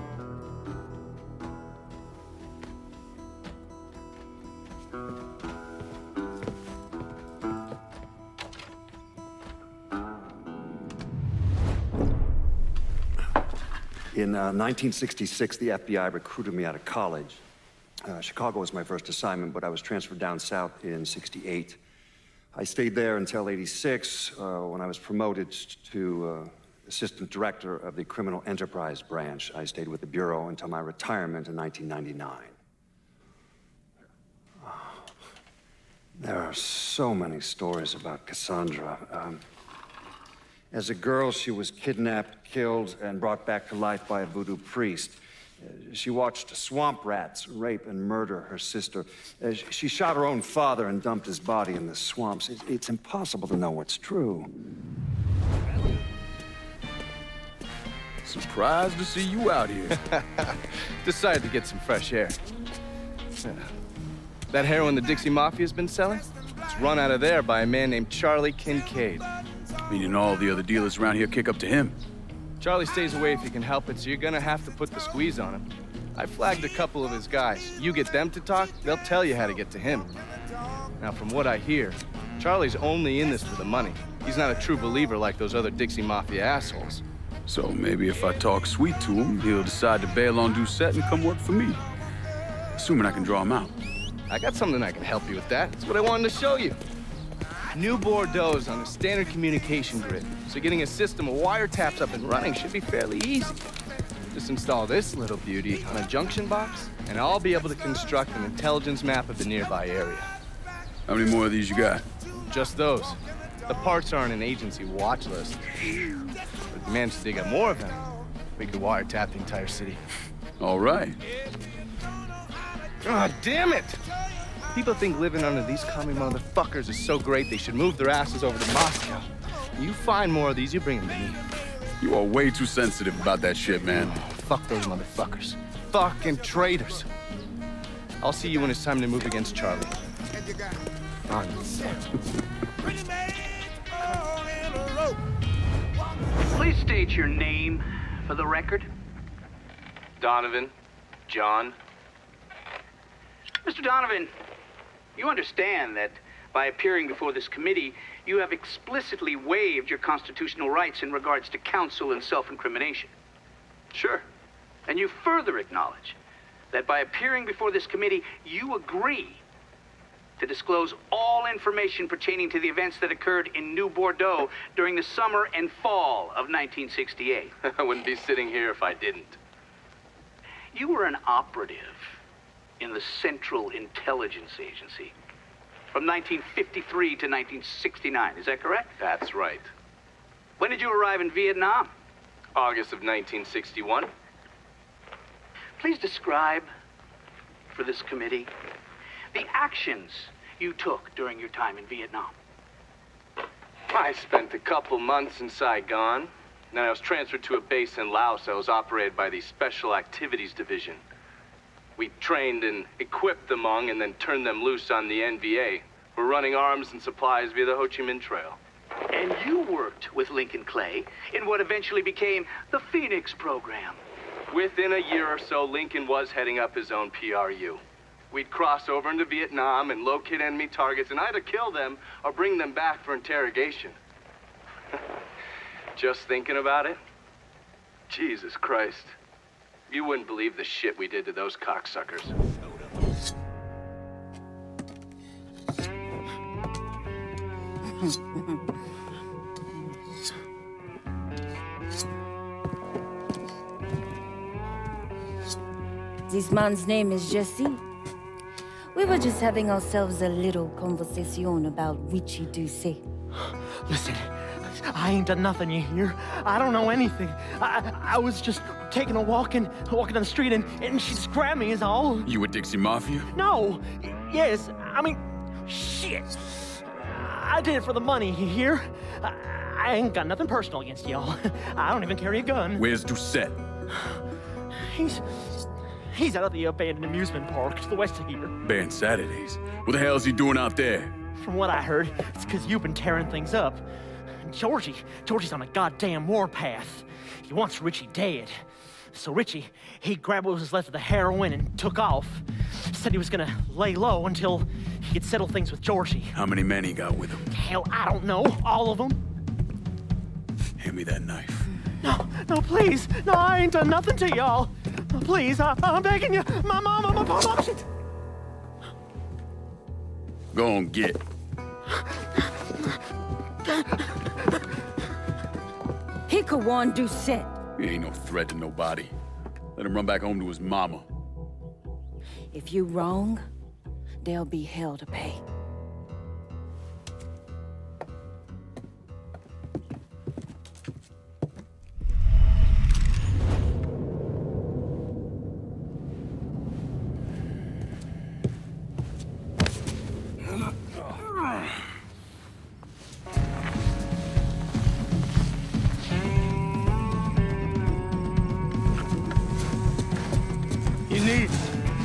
In 1966, the FBI recruited me out of college. Chicago was my first assignment, but I was transferred down south in '68. I stayed there until '86, when I was promoted to assistant director of the criminal enterprise branch. I stayed with the Bureau until my retirement in 1999. There are so many stories about Cassandra. As a girl, she was kidnapped, killed, and brought back to life by a voodoo priest. She watched swamp rats rape and murder her sister. She shot her own father and dumped his body in the swamps. It's impossible to know what's true. Surprised to see you out here. Decided to get some fresh air. That heroin the Dixie Mafia's been selling? It's run out of there by a man named Charlie Kincaid. Meaning all the other dealers around here kick up to him. Charlie stays away if he can help it, so you're gonna have to put the squeeze on him. I flagged a couple of his guys. You get them to talk, they'll tell you how to get to him. Now, from what I hear, Charlie's only in this for the money. He's not a true believer like those other Dixie Mafia assholes. So maybe if I talk sweet to him, he'll decide to bail on Doucette and come work for me. Assuming I can draw him out. I got something I can help you with that. That's what I wanted to show you. Nью-Бордо's on a standard communication grid, so getting a system of wiretaps up and running should be fairly easy. Just install this little beauty on a junction box, and I'll be able to construct an intelligence map of the nearby area. How many more of these you got? Just those. The parts are on an agency watch list. But if we manage to dig up more of them, we could wiretap the entire city. All right. God damn it! People think living under these commie motherfuckers is so great they should move their asses over to Moscow. You find more of these, you bring them to me. You are way too sensitive about that shit, man. Oh, fuck those motherfuckers. Fucking traitors. I'll see you when it's time to move against Charlie. Please state your name for the record. Donovan. John. Mr. Donovan, you understand that by appearing before this committee, you have explicitly waived your constitutional rights in regards to counsel and self-incrimination. Sure. And you further acknowledge that by appearing before this committee, you agree to disclose all information pertaining to the events that occurred in New-Bordeaux during the summer and fall of 1968. I wouldn't be sitting here if I didn't. You were an operative in the Central Intelligence Agency from 1953 to 1969. Is that correct? That's right. When did you arrive in Vietnam? August of 1961. Please describe for this committee the actions you took during your time in Vietnam. I spent a couple months in Saigon. Then I was transferred to a base in Laos that was operated by the Special Activities Division. We trained and equipped the Hmong and then turned them loose on the NVA. We're running arms and supplies via the Ho Chi Minh Trail. And you worked with Lincoln Clay in what eventually became the Phoenix program. Within a year or so, Lincoln was heading up his own PRU. We'd cross over into Vietnam and locate enemy targets and either kill them or bring them back for interrogation. Just thinking about it? Jesus Christ. You wouldn't believe the shit we did to those cocksuckers. This man's name is Jesse. We were just having ourselves a little conversation about Richie Doucet. Listen, I ain't done nothing, you hear? I don't know anything. I was just taking a walking down the street and she just grabbed me is all. You with Dixie Mafia? No. Yes, I mean, shit. I did it for the money, you hear? I ain't got nothing personal against y'all. I don't even carry a gun. Where's Doucet? He's out of the abandoned amusement park to the west of here. Banned Saturdays. What the hell is he doing out there? From what I heard, it's because you've been tearing things up. Georgie's on a goddamn warpath. He wants Richie dead. So Richie, he grabbed what was left of the heroin and took off. Said he was gonna lay low until he could settle things with Georgie. How many men he got with him? Hell, I don't know. All of them. Hand me that knife. No, please. No, I ain't done nothing to y'all. No, please, I'm begging you. My mom, shit. Go on, get. He could warn Doucet. He ain't no threat to nobody. Let him run back home to his mama. If you wrong, there'll be hell to pay.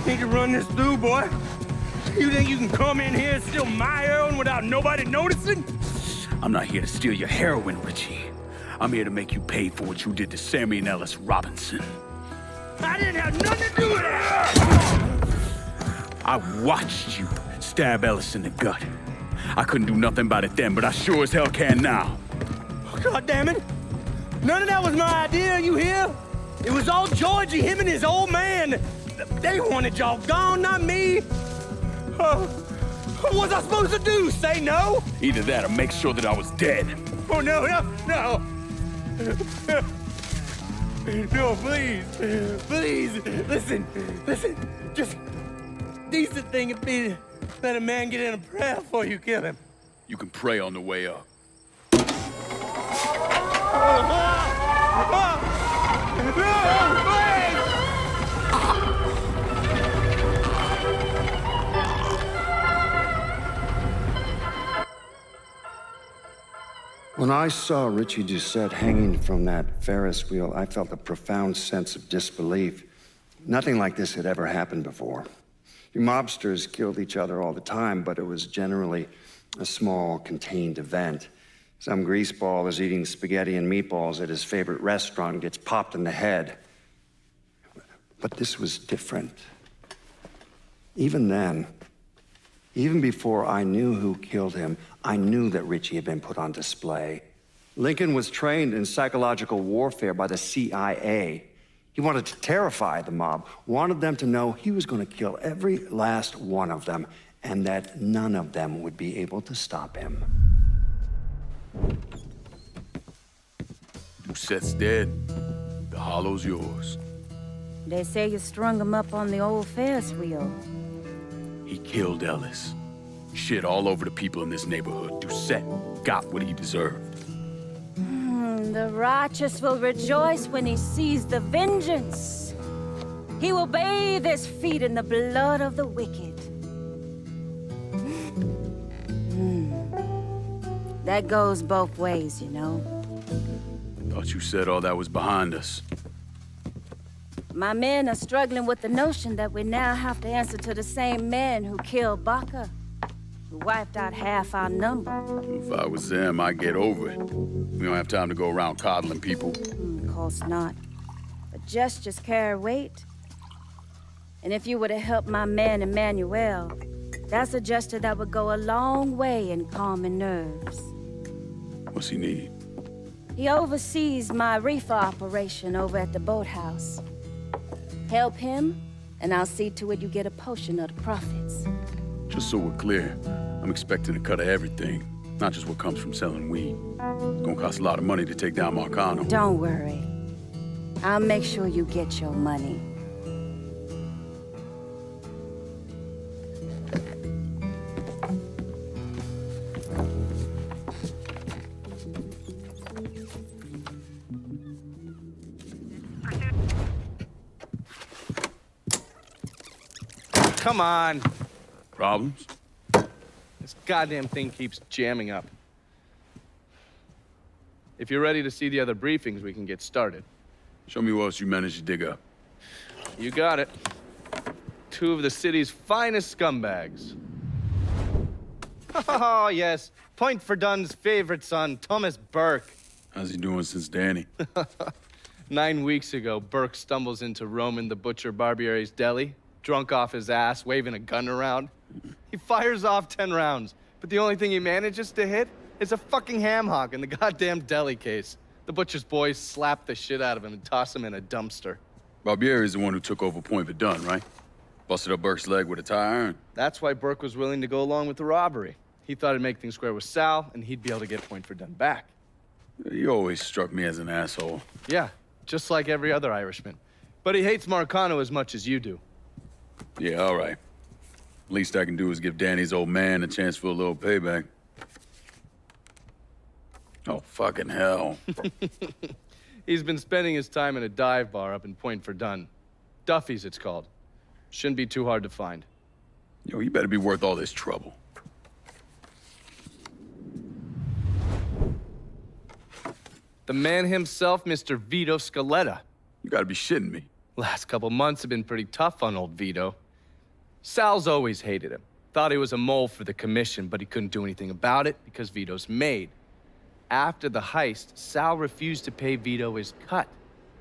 Need to run this through, boy. You think you can come in here and steal my heroin without nobody noticing? I'm not here to steal your heroin, Richie. I'm here to make you pay for what you did to Sammy and Ellis Robinson. I didn't have nothing to do with that! I watched you stab Ellis in the gut. I couldn't do nothing about it then, but I sure as hell can now. God damn it! None of that was my idea, you hear? It was all Georgie, him and his old man. They wanted y'all gone, not me. What was I supposed to do? Say no? Either that or make sure that I was dead. Oh, no. No, please. Listen. Just decent thing would be to let a man get in a prayer before you kill him. You can pray on the way up. When I saw Richie Doucet hanging from that Ferris wheel, I felt a profound sense of disbelief. Nothing like this had ever happened before. You mobsters killed each other all the time, but it was generally a small, contained event. Some greaseball is eating spaghetti and meatballs at his favorite restaurant and gets popped in the head. But this was different. Even then, even before I knew who killed him, I knew that Richie had been put on display. Lincoln was trained in psychological warfare by the CIA. He wanted to terrify the mob, wanted them to know he was going to kill every last one of them, and that none of them would be able to stop him. Doucette's dead. The hollow's yours. They say you strung him up on the old Ferris wheel. He killed Ellis. Shit all over the people in this neighborhood. Doucette got what he deserved. The righteous will rejoice when he sees the vengeance. He will bathe his feet in the blood of the wicked. That goes both ways, you know. Thought you said all that was behind us. My men are struggling with the notion that we now have to answer to the same men who killed Baca, who wiped out half our number. If I was them, I'd get over it. We don't have time to go around coddling people. Of course not. But gestures carry weight. And if you were to help my man Emmanuel, that's a gesture that would go a long way in calming nerves. What's he need? He oversees my reefer operation over at the boathouse. Help him, and I'll see to it you get a portion of the profits. Just so we're clear, I'm expecting a cut of everything, not just what comes from selling weed. It's gonna cost a lot of money to take down Marcano. Don't worry. I'll make sure you get your money. Come on. Problems? This goddamn thing keeps jamming up. If you're ready to see the other briefings, we can get started. Show me what else you managed to dig up. You got it. 2 of the city's finest scumbags. Oh, yes. Point for Dunn's favorite son, Thomas Burke. How's he doing since Danny? 9 weeks ago, Burke stumbles into Roman the Butcher Barbiere's deli, drunk off his ass, waving a gun around. He fires off 10 rounds, but the only thing he manages to hit is a fucking ham hock in the goddamn deli case. The butcher's boys slap the shit out of him and toss him in a dumpster. Barbiere's the one who took over Point Verdun, right? Busted up Burke's leg with a tire iron. That's why Burke was willing to go along with the robbery. He thought it'd make things square with Sal, and he'd be able to get Point Verdun back. You always struck me as an asshole. Yeah, just like every other Irishman. But he hates Marcano as much as you do. Yeah, all right. Least I can do is give Danny's old man a chance for a little payback. Oh, fucking hell. He's been spending his time in a dive bar up in Point Verdun. Duffy's, it's called. Shouldn't be too hard to find. Yo, you better be worth all this trouble. The man himself, Mr. Vito Scaletta. You gotta be shitting me. Last couple months have been pretty tough on old Vito. Sal's always hated him. Thought he was a mole for the commission, but he couldn't do anything about it because Vito's made. After the heist, Sal refused to pay Vito his cut,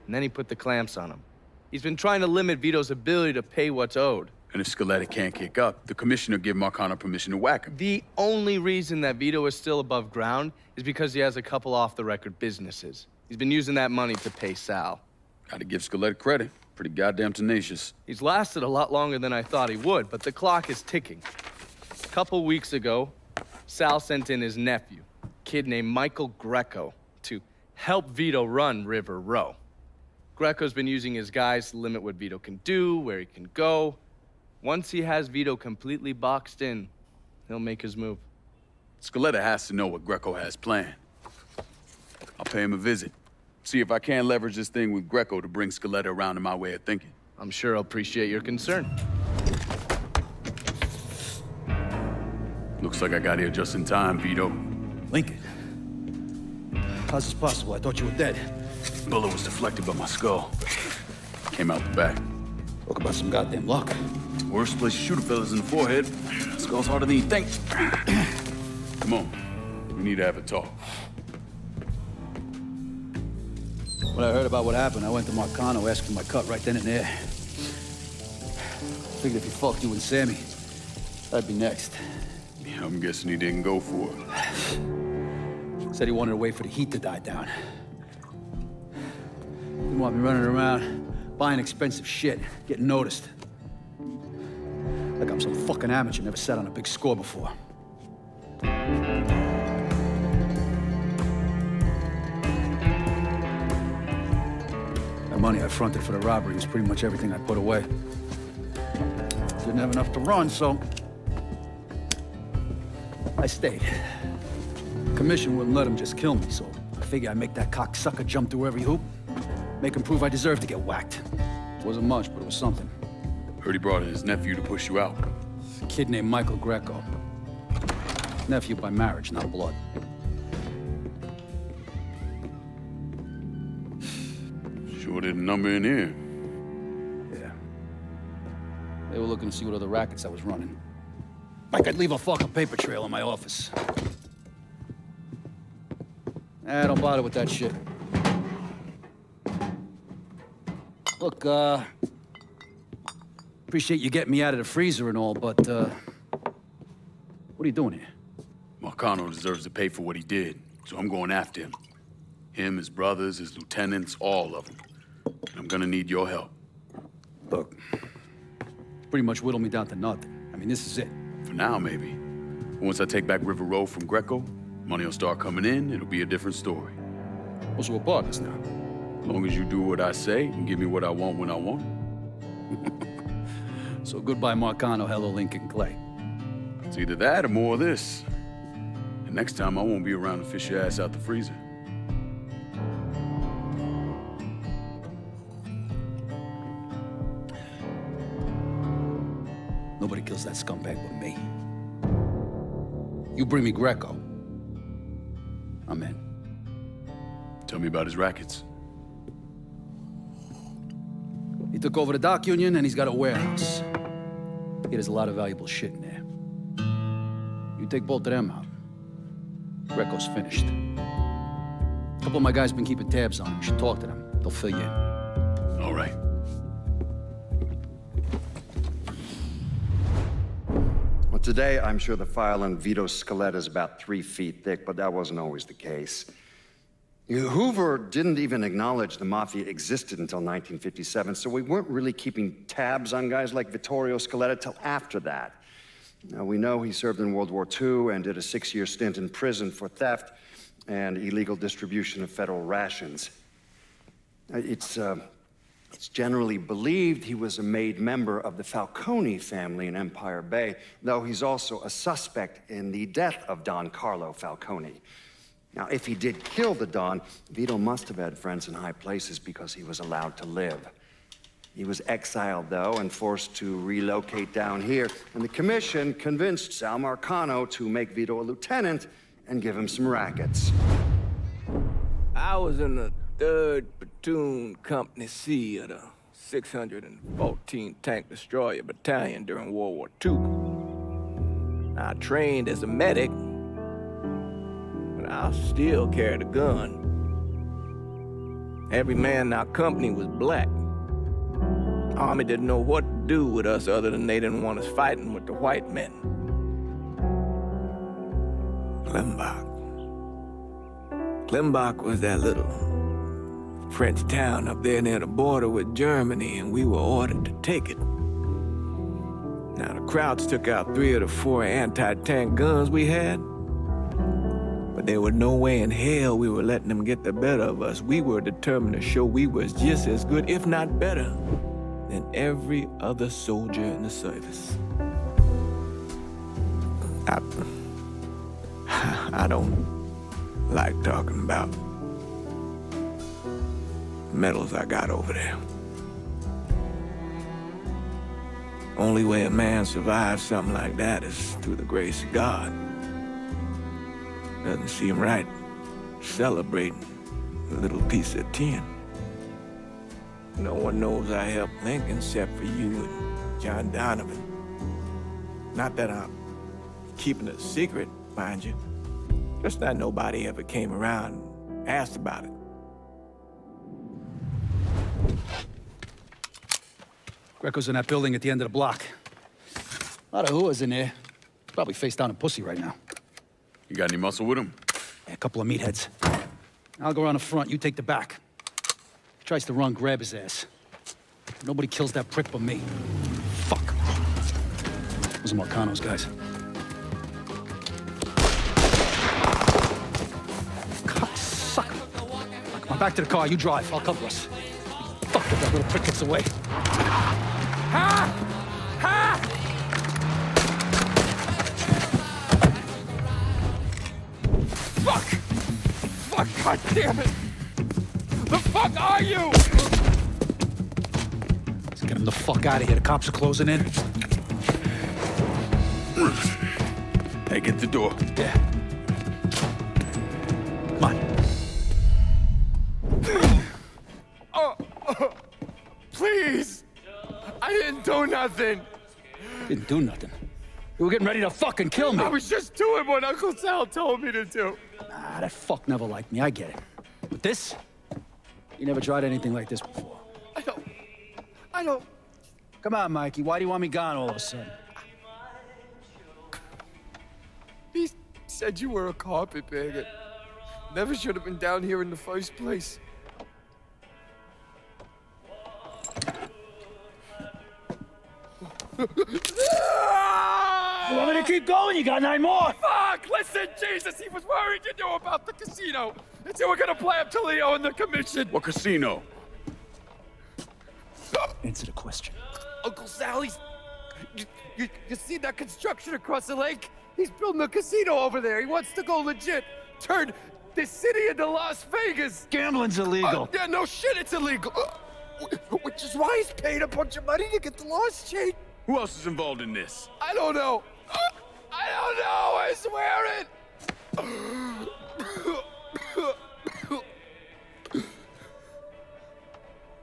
and then he put the clamps on him. He's been trying to limit Vito's ability to pay what's owed. And if Scaletta can't kick up, the commissioner give Marcano permission to whack him. The only reason that Vito is still above ground is because he has a couple off-the-record businesses. He's been using that money to pay Sal. Gotta give Scaletta credit. Pretty goddamn tenacious. He's lasted a lot longer than I thought he would, but the clock is ticking. A couple weeks ago, Sal sent in his nephew, a kid named Michael Greco, to help Vito run River Row. Greco's been using his guys to limit what Vito can do, where he can go. Once he has Vito completely boxed in, he'll make his move. Scaletta has to know what Greco has planned. I'll pay him a visit. See if I can't leverage this thing with Greco to bring Scaletta around to my way of thinking. I'm sure he'll appreciate your concern. Looks like I got here just in time, Vito. Lincoln. How's this possible? I thought you were dead. Bullet was deflected by my skull. Came out the back. Talk about some goddamn luck. Worst place to shoot a fella's in the forehead. Skull's harder than you think. Come on. We need to have a talk. When I heard about what happened, I went to Marcano, asked for my cut right then and there. Figured if he fucked you and Sammy, I'd be next. Yeah, I'm guessing he didn't go for it. Said he wanted to wait for the heat to die down. Didn't want me running around, buying expensive shit, getting noticed. Like I'm some fucking amateur, never sat on a big score before. The money I fronted for the robbery was pretty much everything I put away. Didn't have enough to run, so I stayed. Commission wouldn't let him just kill me, so I figure I'd make that cocksucker jump through every hoop. Make him prove I deserve to get whacked. Wasn't much, but it was something. Heard he brought in his nephew to push you out. A kid named Michael Greco. Nephew by marriage, not blood. Sure did a number in here. Yeah. They were looking to see what other rackets I was running. Like I'd leave a fucking paper trail in my office. Don't bother with that shit. Look, appreciate you getting me out of the freezer and all, but, what are you doing here? Marcano deserves to pay for what he did, so I'm going after him. Him, his brothers, his lieutenants, all of them. And I'm gonna need your help. Look, pretty much whittled me down to nothing. I mean, this is it. For now, maybe. Once I take back River Road from Greco, money will start coming in, it'll be a different story. Also, we're partners now. As long as you do what I say and give me what I want when I want it. So goodbye, Marcano, hello, Lincoln Clay. It's either that or more of this. And next time, I won't be around to fish your ass out the freezer. Nobody kills that scumbag but me. You bring me Greco, I'm in. Tell me about his rackets. He took over the dock union and he's got a warehouse. There's a lot of valuable shit in there. You take both of them out, Greco's finished. A couple of my guys been keeping tabs on him. You should talk to them. They'll fill you in. All right. Well, today, I'm sure the file on Vito's skeleton is about 3 feet thick, but that wasn't always the case. Hoover didn't even acknowledge the Mafia existed until 1957, so we weren't really keeping tabs on guys like Vittorio Scaletta till after that. Now, we know he served in World War II and did a 6-year stint in prison for theft and illegal distribution of federal rations. It's generally believed he was a made member of the Falcone family in Empire Bay, though he's also a suspect in the death of Don Carlo Falcone. Now, if he did kill the Don, Vito must have had friends in high places because he was allowed to live. He was exiled, though, and forced to relocate down here, and the commission convinced Sal Marcano to make Vito a lieutenant and give him some rackets. I was in the 3rd Platoon Company C of the 614 Tank Destroyer Battalion during World War II. I trained as a medic, but I still carried a gun. Every man in our company was black. The Army didn't know what to do with us other than they didn't want us fighting with the white men. Klimbach was that little French town up there near the border with Germany, and we were ordered to take it. Now, the Krauts took out 3 of the 4 anti-tank guns we had, but there was no way in hell we were letting them get the better of us. We were determined to show we was just as good, if not better, than every other soldier in the service. I don't like talking about medals I got over there. Only way a man survives something like that is through the grace of God. Doesn't seem right celebrating a little piece of tin. No one knows I helped Lincoln except for you and John Donovan. Not that I'm keeping it a secret, mind you. Just that nobody ever came around and asked about it. Greco's in that building at the end of the block. A lot of hooas in there. Probably face down in pussy right now. You got any muscle with him? Yeah, a couple of meatheads. I'll go around the front, you take the back. If he tries to run, grab his ass. Nobody kills that prick but me. Fuck. Those are Marcano's guys. Cocksucker. Come on, back to the car. You drive. I'll cover us. Fuck if that little prick gets away. Ha! Ha! Fuck! Fuck, god damn it! The fuck are you? Let's get him the fuck out of here. The cops are closing in. Hey, get the door. Yeah. Come on. Please! I didn't do nothing! Didn't do nothing. You were getting ready to fucking kill me. I was just doing what Uncle Sal told me to do. Nah, that fuck never liked me. I get it. But this? You never tried anything like this before. I don't... Come on, Mikey. Why do you want me gone all of a sudden? He said you were a carpetbagger. Never should have been down here in the first place. You want me to keep going? You got 9 more. Fuck! Listen, Jesus, he was worried you knew about the casino. And so we're gonna play up to Leo and the commission. What casino? Answer the question. Uncle Sally's... You see that construction across the lake? He's building a casino over there. He wants to go legit. Turn this city into Las Vegas. Gambling's illegal. Yeah, no shit, it's illegal. Which is why he's paid a bunch of money to get the laws changed. Who else is involved in this? I don't know. I don't know, I swear it.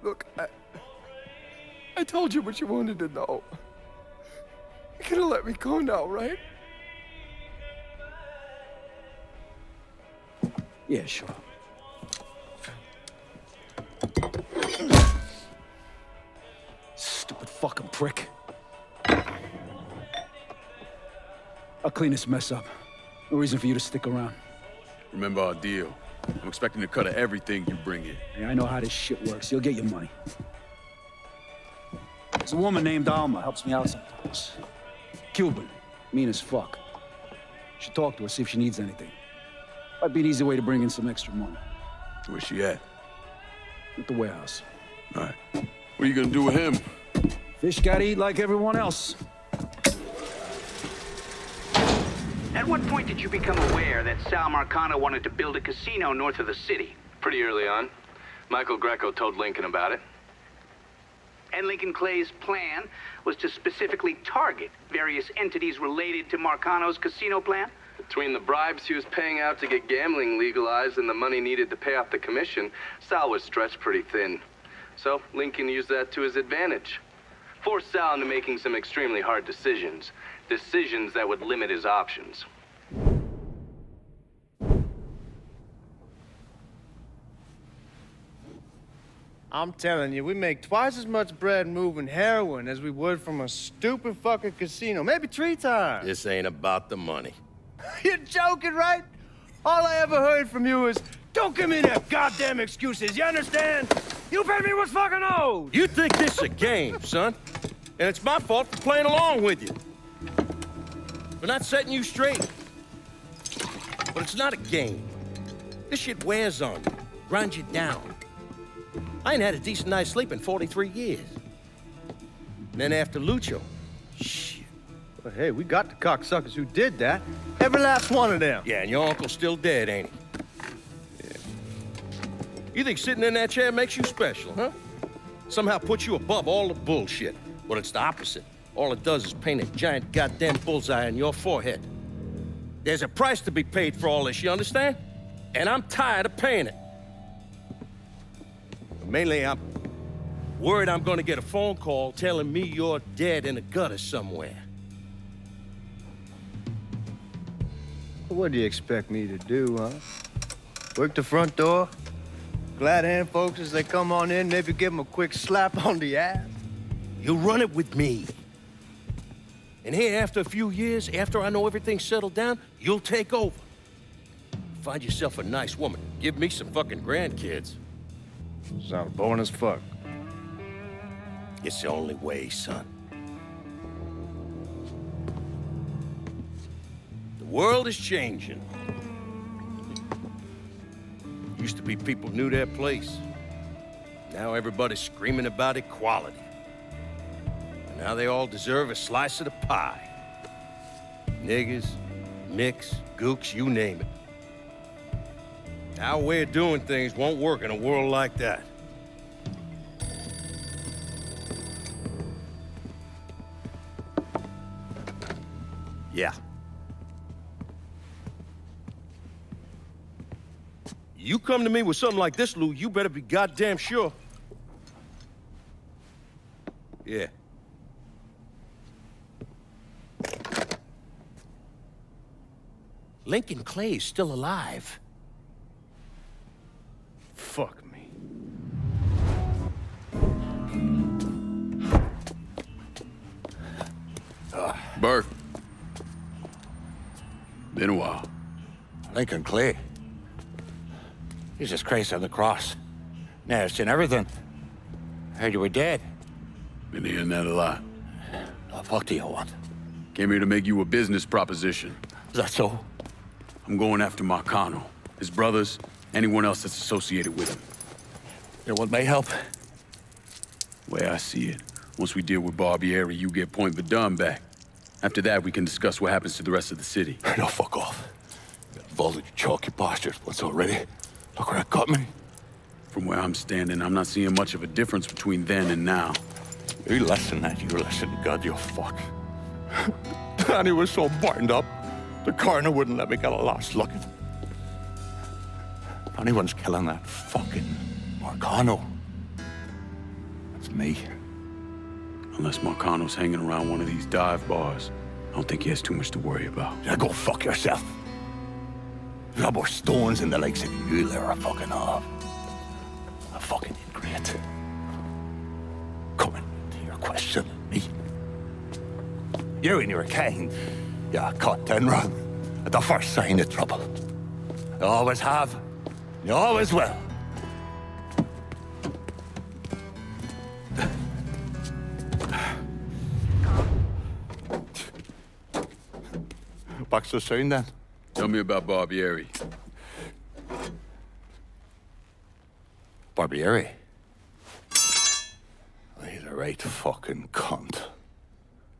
Look, I told you what you wanted to know. You could have let me go now, right? Yeah, sure. Stupid fucking prick. I'll clean this mess up. No reason for you to stick around. Remember our deal. I'm expecting a cut of everything you bring in. Yeah, I know how this shit works. You'll get your money. There's a woman named Alma, helps me out sometimes. Cuban, mean as fuck. Should talk to her, see if she needs anything. Might be an easy way to bring in some extra money. Where's she at? At the warehouse. All right. What are you gonna do with him? Fish gotta eat like everyone else. At what point did you become aware that Sal Marcano wanted to build a casino north of the city? Pretty early on. Michael Greco told Lincoln about it. And Lincoln Clay's plan was to specifically target various entities related to Marcano's casino plan? Between the bribes he was paying out to get gambling legalized and the money needed to pay off the commission, Sal was stretched pretty thin. So Lincoln used that to his advantage. Forced Sal into making some extremely hard decisions. Decisions that would limit his options. I'm telling you, we make twice as much bread moving heroin as we would from a stupid fucking casino. Maybe 3 times. This ain't about the money. You're joking, right? All I ever heard from you is, don't give me that goddamn excuses, you understand? You pay me what's fucking owed! You think this is a game, son? And it's my fault for playing along with you. For not setting you straight. But it's not a game. This shit wears on you, grinds you down. I ain't had a decent night's sleep in 43 years. And then after Lucho, shit. Well, hey, we got the cocksuckers who did that. Every last one of them. Yeah, and your uncle's still dead, ain't he? Yeah. You think sitting in that chair makes you special, huh? Somehow puts you above all the bullshit. But it's the opposite. All it does is paint a giant goddamn bullseye on your forehead. There's a price to be paid for all this, you understand? And I'm tired of paying it. But mainly, I'm worried I'm gonna get a phone call telling me you're dead in a gutter somewhere. What do you expect me to do, huh? Work the front door? Glad hand folks as they come on in, maybe give them a quick slap on the ass? You run it with me. And here, after a few years, after I know everything's settled down, you'll take over. Find yourself a nice woman. Give me some fucking grandkids. Sounds boring as fuck. It's the only way, son. World is changing. Used to be people knew their place. Now everybody's screaming about equality. And now they all deserve a slice of the pie. Niggas, nicks, gooks, you name it. Our way of doing things won't work in a world like that. Yeah. You come to me with something like this, Lou, you better be goddamn sure. Yeah. Lincoln Clay's still alive. Fuck me. Burke. Been a while. Lincoln Clay. Jesus Christ on the cross. Now I've seen everything. Heard you were dead. Been hearing that a lot. What the fuck do you want? Came here to make you a business proposition. Is that so? I'm going after Marcano, his brothers, anyone else that's associated with him. You want my help? Way I see it, once we deal with Barbieri, you get Point Verdun back. After that, we can discuss what happens to the rest of the city. No, fuck off. You're involved with your chalky bastards once already. Look where it got me. From where I'm standing, I'm not seeing much of a difference between then and now. You listen, and you listen, God, you fuck. Danny was so burned up, the coroner wouldn't let me get a last look at him. If anyone's killing that fucking Marcano, that's me. Unless Marcano's hanging around one of these dive bars, I don't think he has too much to worry about. Yeah, go fuck yourself. There's got more stones in the likes of you there are fucking off. A fucking ingrate. Coming to your question, me. You and your kind, you cut and run at the first sign of trouble. You always have, you always will. Back so soon then? Tell me about Barbieri. Barbieri? He's a right fucking cunt.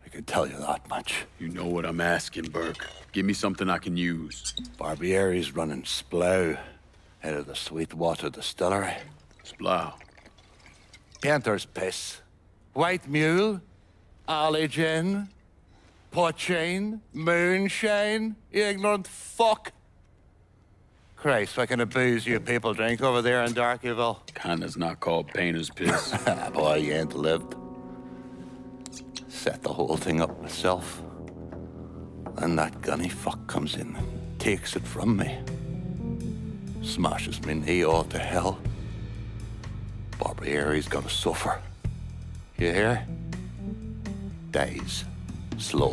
I can tell you that much. You know what I'm asking, Burke. Give me something I can use. Barbieri's running Splow out of the Sweetwater Distillery. Splow? Painter's piss. White mule. Alley gin. Poachine, moonshine, you ignorant fuck. Christ, what kind of booze you people drink over there in Darkyville? Kinda's not called painter's piss. Boy, you ain't lived. Set the whole thing up myself. And that gunny fuck comes in and takes it from me. Smashes me knee all to hell. Barbieri's gonna suffer. You hear? Dies. Slow.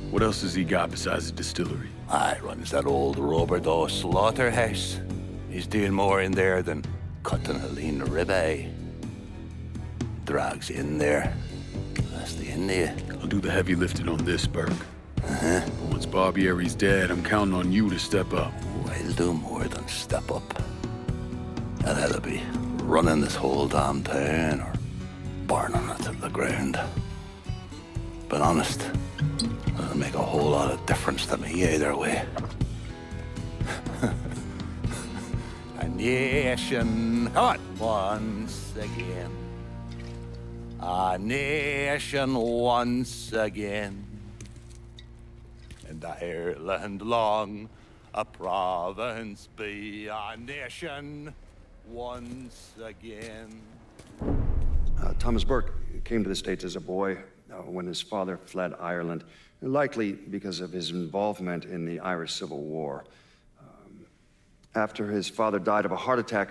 What else has he got besides the distillery? I runs that old Roberto slaughterhouse. He's doing more in there than cutting a lean ribeye. Drags in there. That's the India. I'll do the heavy lifting on this, Burke. But once Barbieri's dead, I'm counting on you to step up. I'll do more than step up. I'll either be running this whole damn town or burning it to the ground. But honest, it'll make a whole lot of difference to me either way. A nation, come on, once again. A nation once again. And Ireland long, a province be a nation once again. Thomas Burke came to the States as a boy when his father fled Ireland, likely because of his involvement in the Irish Civil War. After his father died of a heart attack,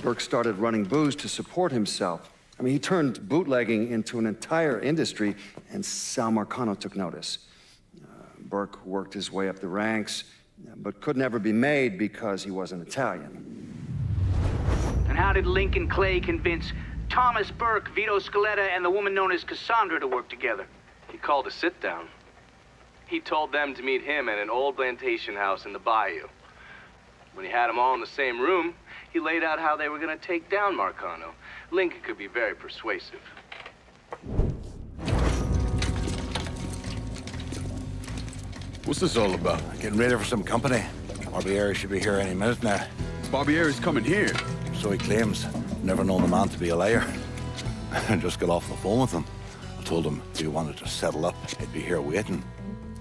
Burke started running booze to support himself. I mean, he turned bootlegging into an entire industry, and Sal Marcano took notice. Burke worked his way up the ranks, but could never be made because he wasn't Italian. And how did Lincoln Clay convince Thomas Burke, Vito Scaletta, and the woman known as Cassandra to work together? He called a sit-down. He told them to meet him at an old plantation house in the bayou. When he had them all in the same room, he laid out how they were going to take down Marcano. Lincoln could be very persuasive. What's this all about? Getting ready for some company. Barbieri should be here any minute now. Barbieri's coming here. So he claims. Never known the man to be a liar. I just got off the phone with him. I told him if he wanted to settle up, he'd be here waiting.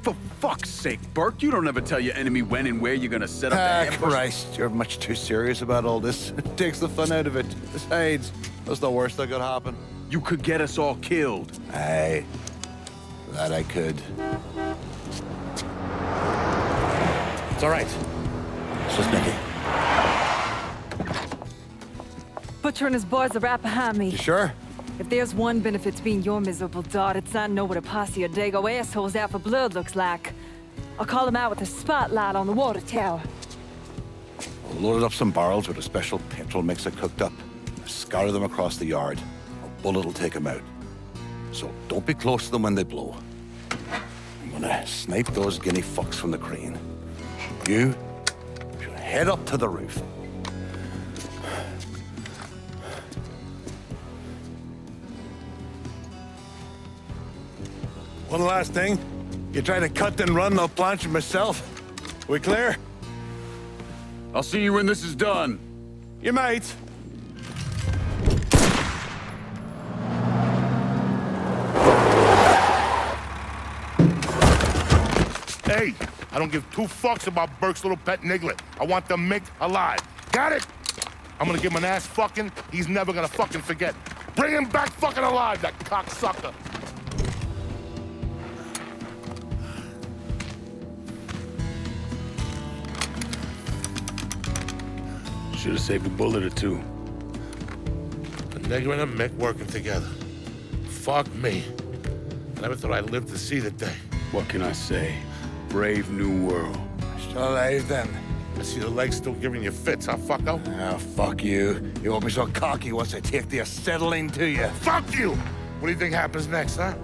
For fuck's sake, Burke, you don't ever tell your enemy when and where you're gonna set up the ambush. Christ, you're much too serious about all this. It takes the fun out of it. Besides, that's the worst that could happen. You could get us all killed. Aye, that I could. It's all right. It's just Nicky. Butcher and his boys are right behind me. You sure? If there's one benefit to being your miserable dot, it's I know what a posse of Dago assholes out for blood looks like. I'll call them out with a spotlight on the water tower. We'll load up some barrels with a special petrol mixer cooked up. Scatter them across the yard. A bullet will take them out. So don't be close to them when they blow. I'm gonna snipe those guinea fucks from the crane. You should head up to the roof. One last thing. You try to cut and run, I'll planch myself. We clear? I'll see you when this is done. You might. Hey, I don't give two fucks about Burke's little pet Niglet. I want the Mick alive. Got it? I'm gonna give him an ass fucking he's never gonna fucking forget. Bring him back fucking alive, that cocksucker. Should have saved a bullet or two. The nigger and a Mick working together. Fuck me. I never thought I'd live to see the day. What can I say? Brave new world. Still alive then. I see the legs still giving you fits, huh, fucko? Ah, fuck you. You won't be so cocky once I take the acetylene to you. Fuck you! What do you think happens next, huh?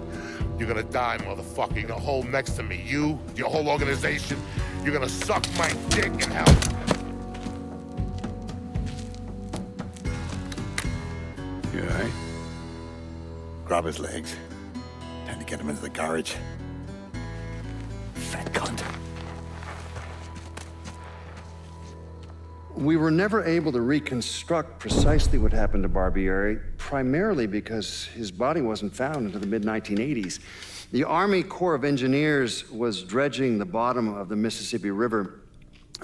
You're gonna die, motherfucker. You're gonna hold next to me. You, your whole organization, you're gonna suck my dick in hell. You all right? Grab his legs. Time to get him into the garage. Fat cunt. We were never able to reconstruct precisely what happened to Barbieri, primarily because his body wasn't found until the mid-1980s. The Army Corps of Engineers was dredging the bottom of the Mississippi River,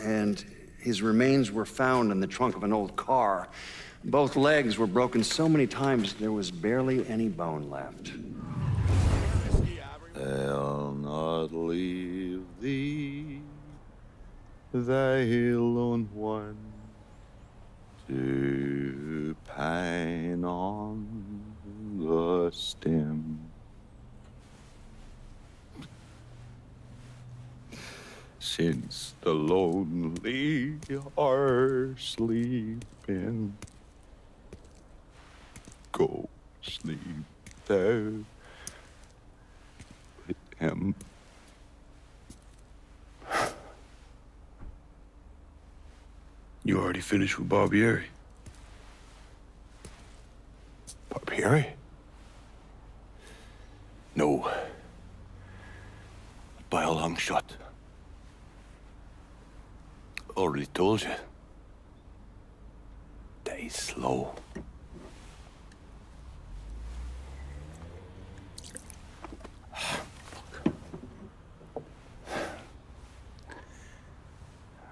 and his remains were found in the trunk of an old car. Both legs were broken so many times there was barely any bone left. I'll not leave thee, thy lone one, to pine on the stem. Since the lonely are sleeping, go sleep thou with him. You already finished with Barbieri? Barbieri? No. By a long shot. Already told you. Die slow.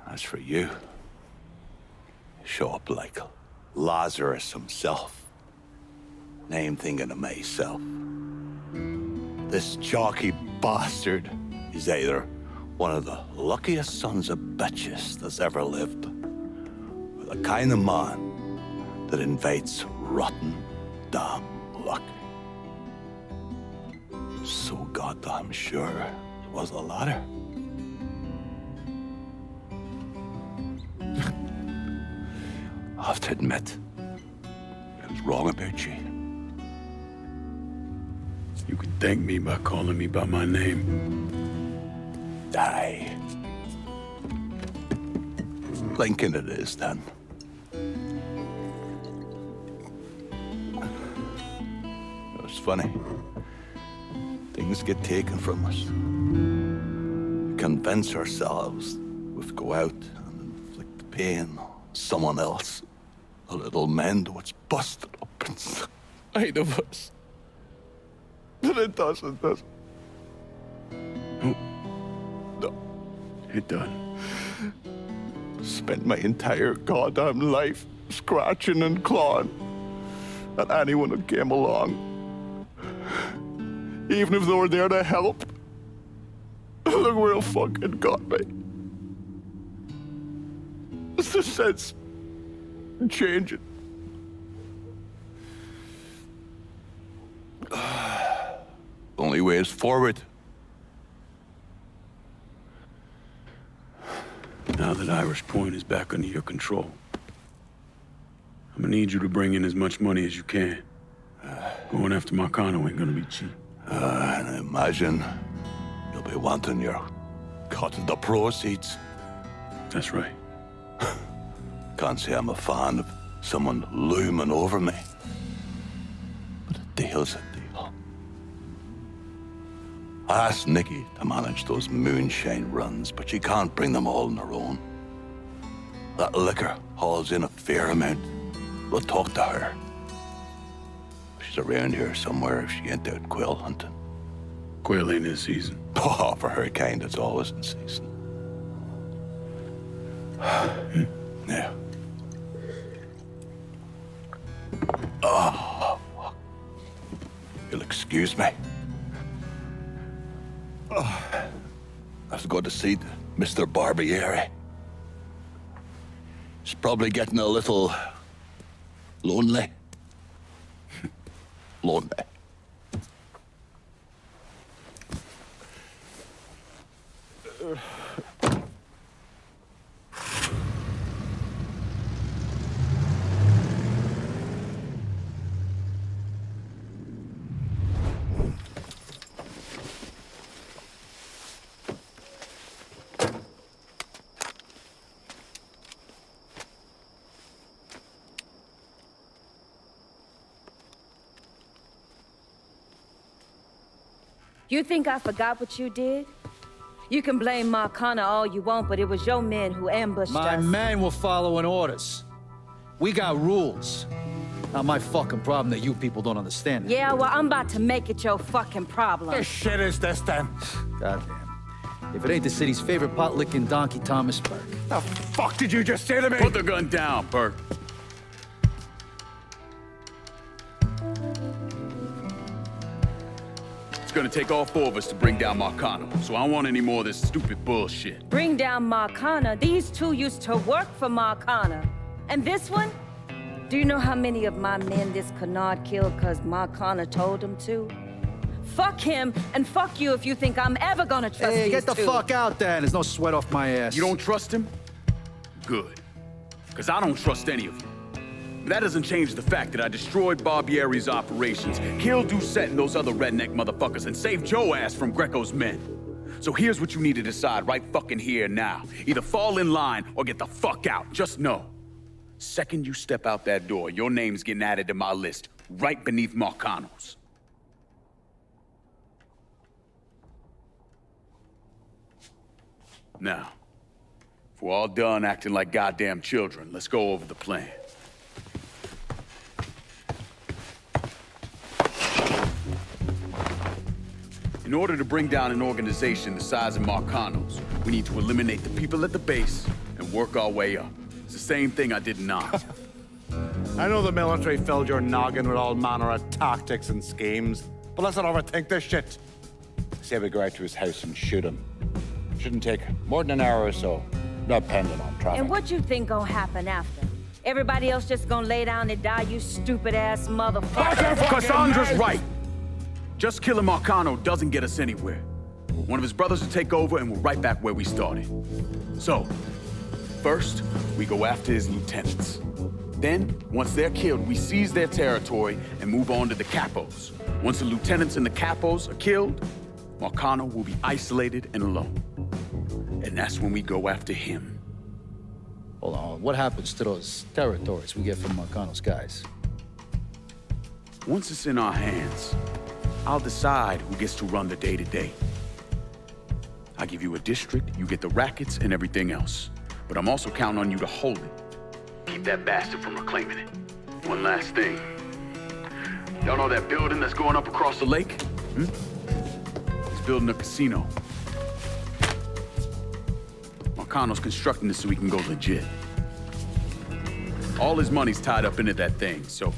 As for you, show up like Lazarus himself. Name thinking of myself. This jockey bastard is either one of the luckiest sons of bitches that's ever lived, or the kind of man that invites rotten damn luck. So goddamn sure it was the latter. I have to admit, I was wrong about you. You can thank me by calling me by my name. die. Lincoln it is, then. It's funny. Things get taken from us. We convince ourselves we've go out and inflict the pain on someone else. A little mend what's busted up inside of us. But it doesn't, does it? No. It doesn't. Spent my entire goddamn life scratching and clawing at anyone that came along. Even if they were there to help. Look where it fucking got me. It's the sense changing. Only way is forward. Now that Irish Point is back under your control, I'm gonna need you to bring in as much money as you can. Going after Marcano ain't gonna be cheap. And I imagine you'll be wanting your cut of the proceeds. That's right. Can't say I'm a fan of someone looming over me. But a deal's a deal. I asked Nikki to manage those moonshine runs, but she can't bring them all on her own. That liquor hauls in a fair amount. We'll talk to her. She's around here somewhere if she ain't out quail hunting. Quail ain't in season. Oh, for her kind, it's always in season. Yeah. Oh, you'll excuse me. Oh, I was going to see Mr. Barbieri. He's probably getting a little lonely. Lonely. You think I forgot what you did? You can blame Marcano all you want, but it was your men who ambushed us. My men were following orders. We got rules. Not my fucking problem that you people don't understand. Yeah, well, I'm about to make it your fucking problem. What shit is this, then? Goddamn. If it ain't the city's favorite pot-licking donkey, Thomas Burke. The fuck did you just say to me? Put the gun down, Burke. It's gonna take all four of us to bring down Marcano, so I don't want any more of this stupid bullshit. Bring down Marcano? These two used to work for Marcano. And this one? Do you know how many of my men this canard killed because Marcano told him to? Fuck him, and fuck you if you think I'm ever gonna trust these two. Hey, get the fuck out then. There's no sweat off my ass. You don't trust him? Good. Because I don't trust any of you. But that doesn't change the fact that I destroyed Barbieri's operations, killed Doucette and those other redneck motherfuckers, and saved Joe ass from Greco's men. So here's what you need to decide right fucking here now. Either fall in line or get the fuck out. Just know. Second you step out that door, your name's getting added to my list, right beneath Marcano's. Now, if we're all done acting like goddamn children, let's go over the plan. In order to bring down an organization the size of Marcano's, we need to eliminate the people at the base and work our way up. It's the same thing I did in Nine. I know the military filled your noggin with all manner of tactics and schemes, but let's not overthink this shit. Say we go out to his house and shoot him. Shouldn't take more than an hour or so, depending on traffic. And what you think gonna happen after? Everybody else just gonna lay down and die, you stupid-ass motherfucker? Cassandra's right. Just killing Marcano doesn't get us anywhere. One of his brothers will take over and we're right back where we started. So, first, we go after his lieutenants. Then, once they're killed, we seize their territory and move on to the capos. Once the lieutenants and the capos are killed, Marcano will be isolated and alone. And that's when we go after him. Hold on, what happens to those territories we get from Marcano's guys? Once it's in our hands, I'll decide who gets to run the day-to-day. I give you a district, you get the rackets and everything else. But I'm also counting on you to hold it. Keep that bastard from reclaiming it. One last thing. Y'all know that building that's going up across the lake? He's building a casino. Marcano's constructing this so he can go legit. All his money's tied up into that thing, so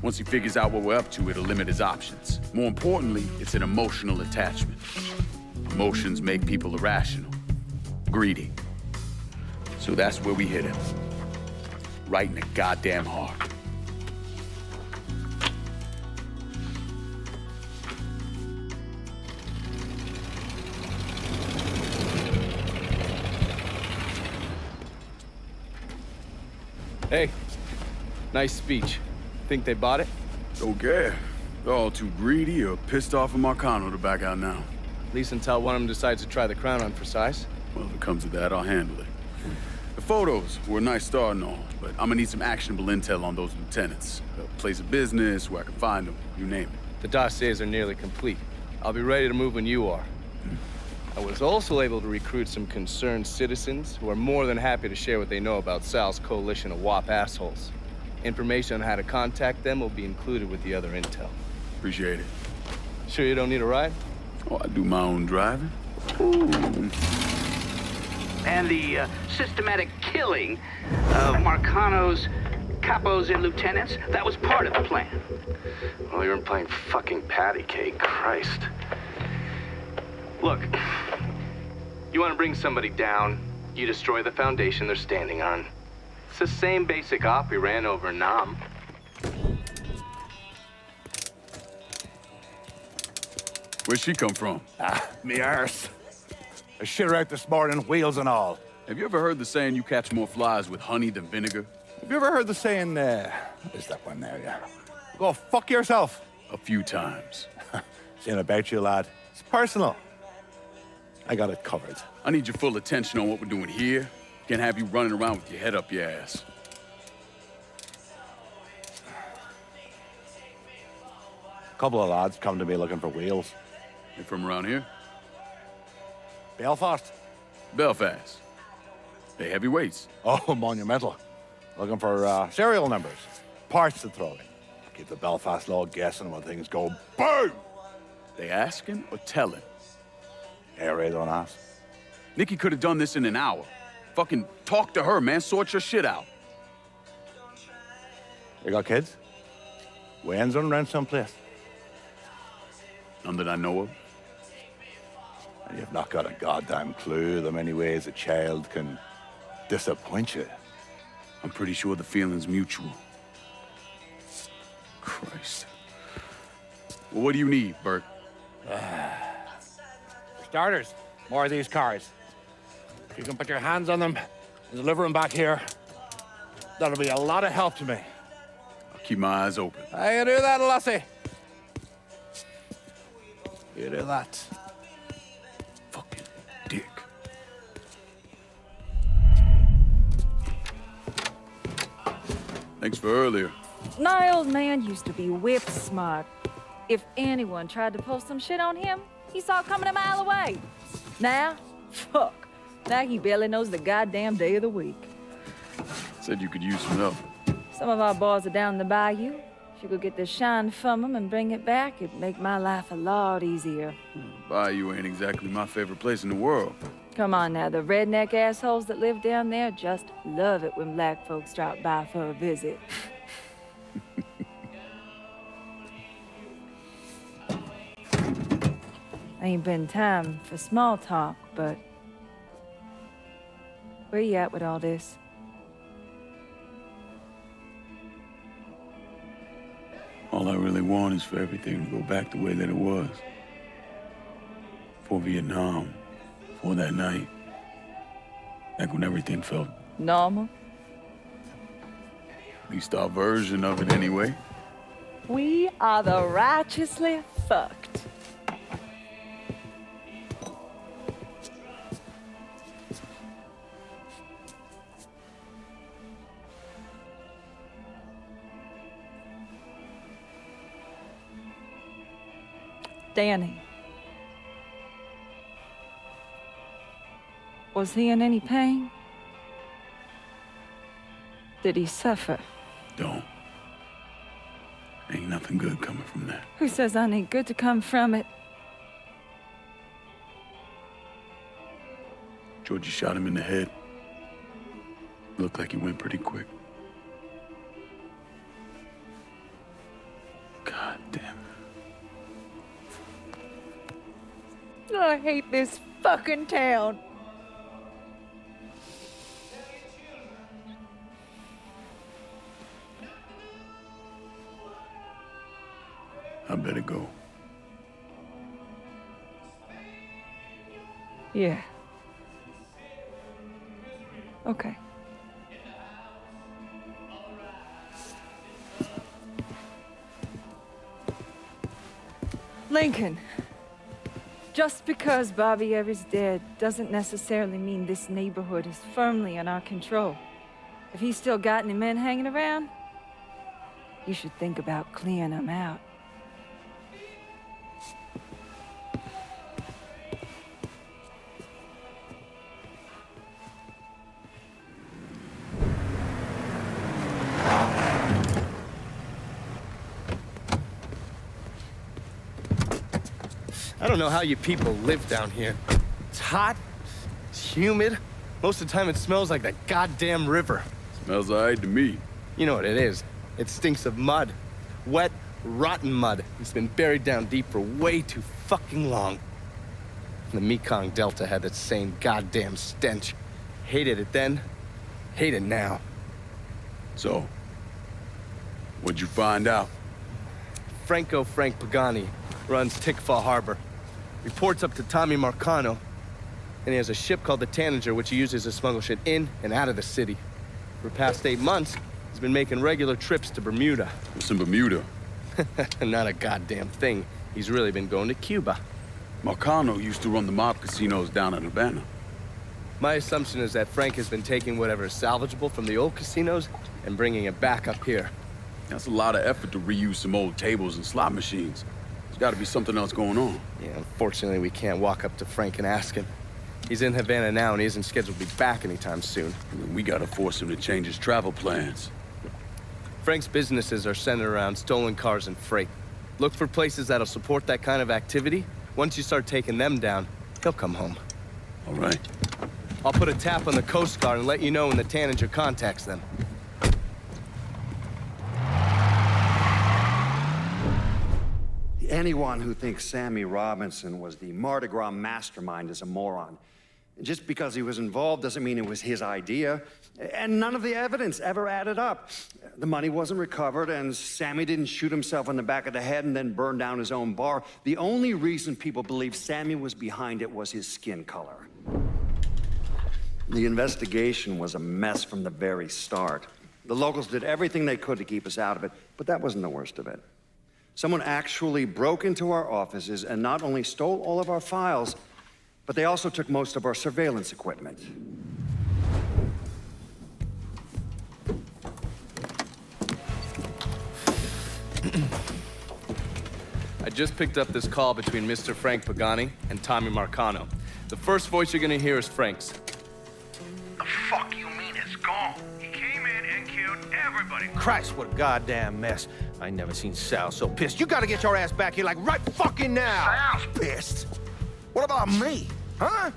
once he figures out what we're up to, it'll limit his options. More importantly, it's an emotional attachment. Emotions make people irrational, greedy. So that's where we hit him. Right in the goddamn heart. Hey, nice speech. Think they bought it? Okay. They're all too greedy or pissed off of Marcano to back out now. At least until one of them decides to try the crown on for size. Well, if it comes to that, I'll handle it. The photos were a nice start and all, but I'm gonna need some actionable intel on those lieutenants. A place of business, where I can find them, you name it. The dossiers are nearly complete. I'll be ready to move when you are. I was also able to recruit some concerned citizens who are more than happy to share what they know about Sal's coalition of WAP assholes. Information on how to contact them will be included with the other intel. Appreciate it. Sure you don't need a ride? Oh, I do my own driving. And the systematic killing of Marcano's capos and lieutenants, that was part of the plan. Well, you're playing fucking patty cake, Christ. Look, you want to bring somebody down, you destroy the foundation they're standing on. It's the same basic op we ran over Nam. Where'd she come from? Me arse. I shit her out this morning, wheels and all. Have you ever heard the saying you catch more flies with honey than vinegar? Have you ever heard the saying, is that one there, yeah? Go fuck yourself. A few times. Saying about you, lad. It's personal. I got it covered. I need your full attention on what we're doing here. Can't have you running around with your head up your ass. A couple of lads come to me looking for wheels. You from around here? Belfast. Belfast. They heavyweights. Oh, monumental. Looking for serial numbers. Parts to throw in. Keep the Belfast law guessing when things go boom! They asking or telling? Yeah, Ray, don't ask. Nikki could have done this in an hour. Fucking talk to her, man. Sort your shit out. You got kids? Wayne's on around someplace? None that I know of. And you've not got a goddamn clue the many ways a child can disappoint you. I'm pretty sure the feeling's mutual. Christ. Well, what do you need, Bert? Starters, more of these cars. If you can put your hands on them and deliver them back here, that'll be a lot of help to me. I'll keep my eyes open. I can do that, Lassie. You do that. Fucking dick. Thanks for earlier. My old man used to be whip smart. If anyone tried to pull some shit on him, he saw it coming a mile away. Now, fuck. Now he barely knows the goddamn day of the week. Said you could use some help. Some of our boys are down the bayou. If you could get the shine from them and bring it back, it'd make my life a lot easier. Bayou ain't exactly my favorite place in the world. Come on now, the redneck assholes that live down there just love it when black folks drop by for a visit. Ain't been time for small talk, but where you at with all this? All I really want is for everything to go back the way that it was. For Vietnam, for that night. Back when everything felt... normal? At least our version of it anyway. We are the righteously fucked. Danny. Was he in any pain? Did he suffer? Don't. Ain't nothing good coming from that. Who says I need good to come from it? Georgie shot him in the head. Looked like he went pretty quick. God damn it. I hate this fucking town. I better go. Yeah. Okay. Lincoln, just because Barbieri's dead doesn't necessarily mean this neighborhood is firmly in our control. If he's still got any men hanging around, you should think about clearing them out. I don't know how you people live down here. It's hot, it's humid. Most of the time it smells like that goddamn river. Smells all right to me. You know what it is. It stinks of mud. Wet, rotten mud. It's been buried down deep for way too fucking long. The Mekong Delta had that same goddamn stench. Hated it then, hate it now. So, what'd you find out? Frank Pagani runs Tikva Harbor. Reports up to Tommy Marcano, and he has a ship called the Tanager, which he uses to smuggle shit in and out of the city. For the past 8 months, he's been making regular trips to Bermuda. What's in Bermuda? Not a goddamn thing. He's really been going to Cuba. Marcano used to run the mob casinos down in Havana. My assumption is that Frank has been taking whatever is salvageable from the old casinos and bringing it back up here. That's a lot of effort to reuse some old tables and slot machines. There's got to be something else going on. Yeah, unfortunately, we can't walk up to Frank and ask him. He's in Havana now, and he isn't scheduled to be back anytime soon. We got to force him to change his travel plans. Frank's businesses are centered around stolen cars and freight. Look for places that'll support that kind of activity. Once you start taking them down, he'll come home. All right. I'll put a tap on the Coast Guard and let you know when the Tanager contacts them. Anyone who thinks Sammy Robinson was the Mardi Gras mastermind is a moron. Just because he was involved doesn't mean it was his idea. And none of the evidence ever added up. The money wasn't recovered, and Sammy didn't shoot himself in the back of the head and then burn down his own bar. The only reason people believe Sammy was behind it was his skin color. The investigation was a mess from the very start. The locals did everything they could to keep us out of it, but that wasn't the worst of it. Someone actually broke into our offices and not only stole all of our files, but they also took most of our surveillance equipment. I just picked up this call between Mr. Frank Pagani and Tommy Marcano. The first voice you're gonna hear is Frank's. The fuck you mean it's gone? He came in and killed everybody. Christ, what a goddamn mess. I ain't never seen Sal so pissed. You gotta get your ass back here like right fucking now. Sal's pissed? What about me? Huh?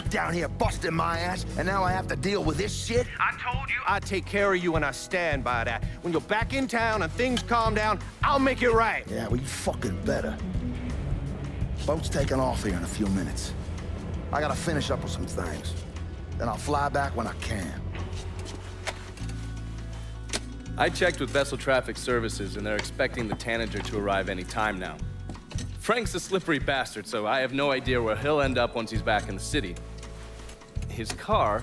Down here busting my ass, and now I have to deal with this shit? I told you I'd take care of you, and I stand by that. When you're back in town and things calm down, I'll make it right. Yeah, well, you fucking better. Boat's taking off here in a few minutes. I gotta finish up with some things. Then I'll fly back when I can. I checked with Vessel Traffic Services, and they're expecting the Tanager to arrive any time now. Frank's a slippery bastard, so I have no idea where he'll end up once he's back in the city. His car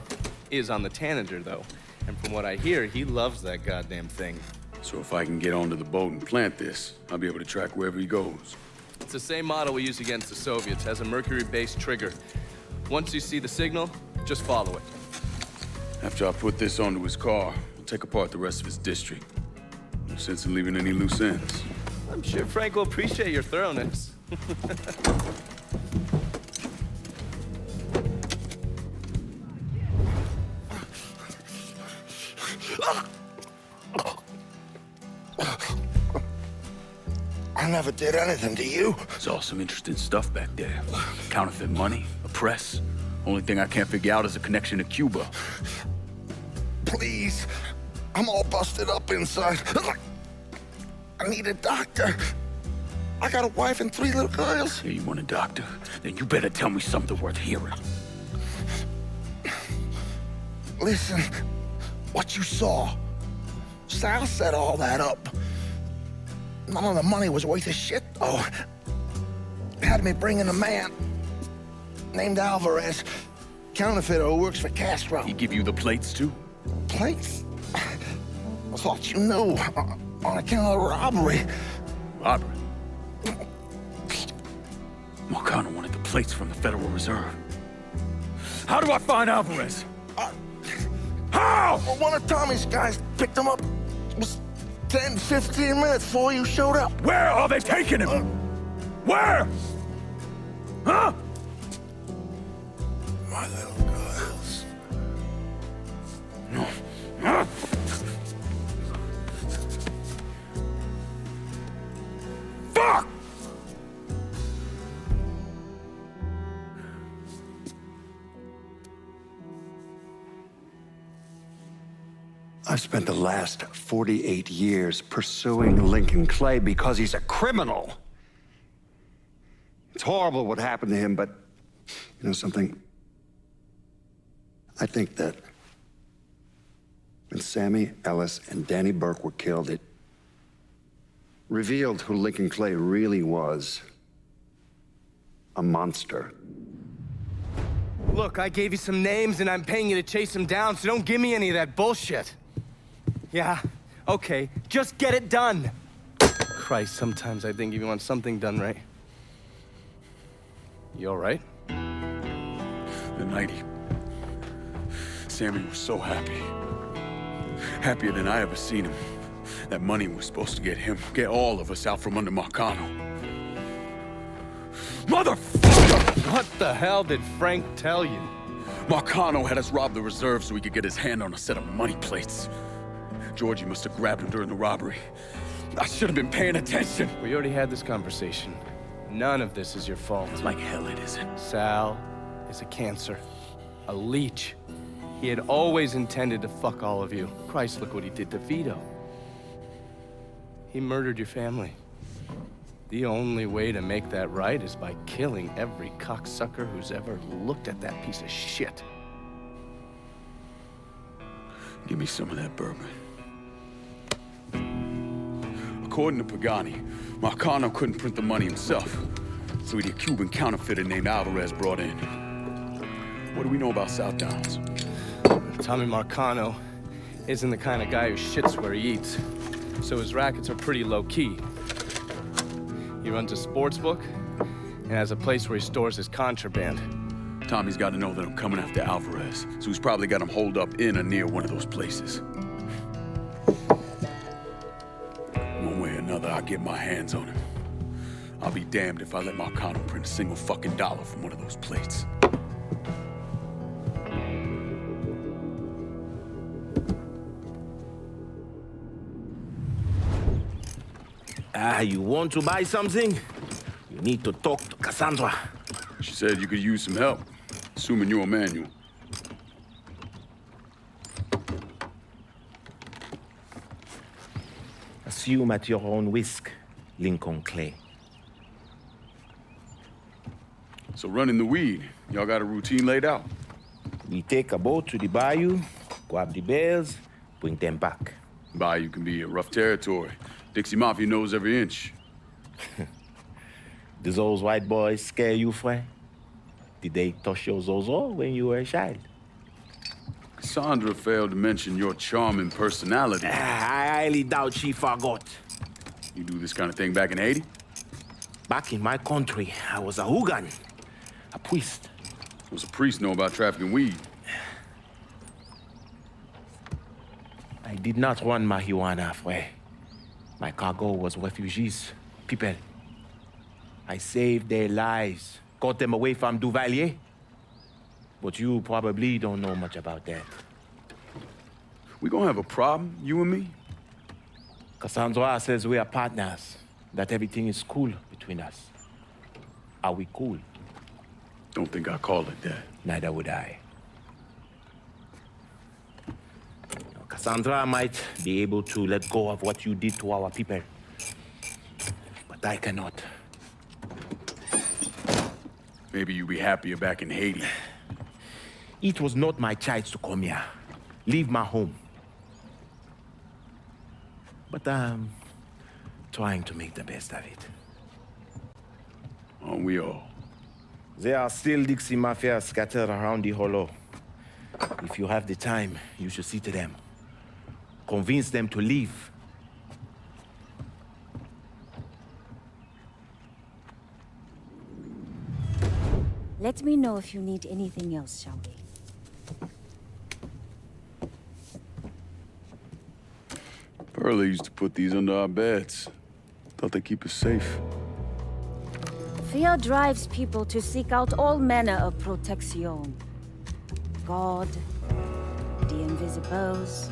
is on the Tanager, though, and from what I hear, he loves that goddamn thing. So if I can get onto the boat and plant this, I'll be able to track wherever he goes. It's the same model we use against the Soviets. Has a mercury-based trigger. Once you see the signal, just follow it. After I put this onto his car, I'll take apart the rest of his district. No sense in leaving any loose ends. I'm sure Frank will appreciate your thoroughness. I never did anything to you. Saw some interesting stuff back there. Counterfeit money, a press. Only thing I can't figure out is a connection to Cuba. Please. I'm all busted up inside. I need a doctor. I got a wife and 3 little girls. Yeah, you want a doctor? Then you better tell me something worth hearing. Listen, what you saw. Sal set all that up. None of the money was worth a shit, though. Had me bring in a man named Alvarez, counterfeiter who works for Castro. He give you the plates, too? Plates? I thought you knew. On account of robbery. Robbery? Marcano wanted the plates from the Federal Reserve. How do I find Alvarez? How? Well, one of Tommy's guys picked him up. It was 10, 15 minutes before you showed up. Where are they taking him? Where? Huh? My little girls. No. Huh? Fuck! I've spent the last 48 years pursuing Lincoln Clay because he's a criminal. It's horrible what happened to him, but you know something? I think that when Sammy Ellis and Danny Burke were killed, it revealed who Lincoln Clay really was. A monster. Look, I gave you some names and I'm paying you to chase them down, so don't give me any of that bullshit. Yeah, okay, just get it done. Christ, sometimes I think if you want something done right. You all right? The night Sammy was so happy. Happier than I ever seen him. That money was supposed to get him, get all of us out from under Marcano. Motherfucker! What the hell did Frank tell you? Marcano had us rob the reserve so he could get his hand on a set of money plates. Georgie must have grabbed him during the robbery. I should have been paying attention. We already had this conversation. None of this is your fault. Like hell it isn't. Sal is a cancer. A leech. He had always intended to fuck all of you. Christ, look what he did to Vito. He murdered your family. The only way to make that right is by killing every cocksucker who's ever looked at that piece of shit. Give me some of that bourbon. According to Pagani, Marcano couldn't print the money himself, so he had a Cuban counterfeiter named Alvarez brought in. What do we know about South Downs? Tommy Marcano isn't the kind of guy who shits where he eats, so his rackets are pretty low-key. He runs a sports book and has a place where he stores his contraband. Tommy's got to know that I'm coming after Alvarez, so he's probably got him holed up in or near one of those places. One way or another, I'll get my hands on him. I'll be damned if I let Marcano print a single fucking dollar from one of those plates. You want to buy something? You need to talk to Cassandra. She said you could use some help, assuming you're Emmanuel. Assume at your own risk, Lincoln Clay. So running the weed, y'all got a routine laid out? We take a boat to the bayou, grab the bears, bring them back. Bayou can be a rough territory. Dixie Mafia knows every inch. Do those white boys scare you, Frank? Did they touch your zozo when you were a child? Cassandra failed to mention your charming personality. I highly doubt she forgot. You do this kind of thing back in Haiti? Back in my country, I was a hooligan, a priest. What's a priest know about trafficking weed? I did not run marijuana, Frank. My cargo was refugees, people. I saved their lives, got them away from Duvalier. But you probably don't know much about that. We gonna have a problem, you and me? Cassandra says we are partners, that everything is cool between us. Are we cool? Don't think I call it that. Neither would I. Cassandra might be able to let go of what you did to our people. But I cannot. Maybe you'd be happier back in Haiti. It was not my choice to come here. Leave my home. But I'm trying to make the best of it. Aren't we all? There are still Dixie Mafia scattered around the hollow. If you have the time, you should see to them. Convince them to leave. Let me know if you need anything else, shall we? Pearlie used to put these under our beds. Thought they keep us safe. Fear drives people to seek out all manner of protection. God, the invisibles,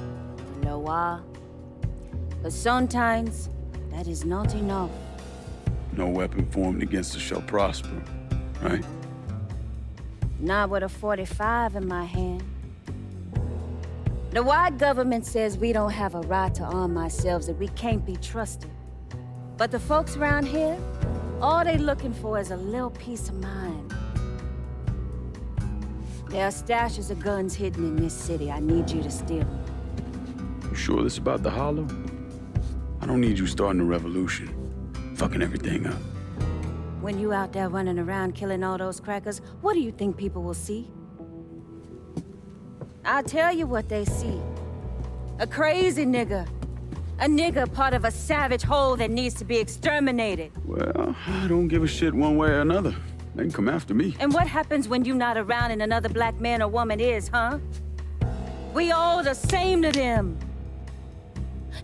the Loa. But sometimes, that is not enough. No weapon formed against us shall prosper, right? Not with a 45 in my hand. The white government says we don't have a right to arm ourselves, that we can't be trusted. But the folks around here, all they looking for is a little peace of mind. There are stashes of guns hidden in this city. I need you to steal them. You sure this about the Hollow? I don't need you starting a revolution, fucking everything up. When you out there running around killing all those crackers, what do you think people will see? I'll tell you what they see. A crazy nigga. A nigga part of a savage whole that needs to be exterminated. Well, I don't give a shit one way or another. They can come after me. And what happens when you're not around and another black man or woman is, huh? We all the same to them.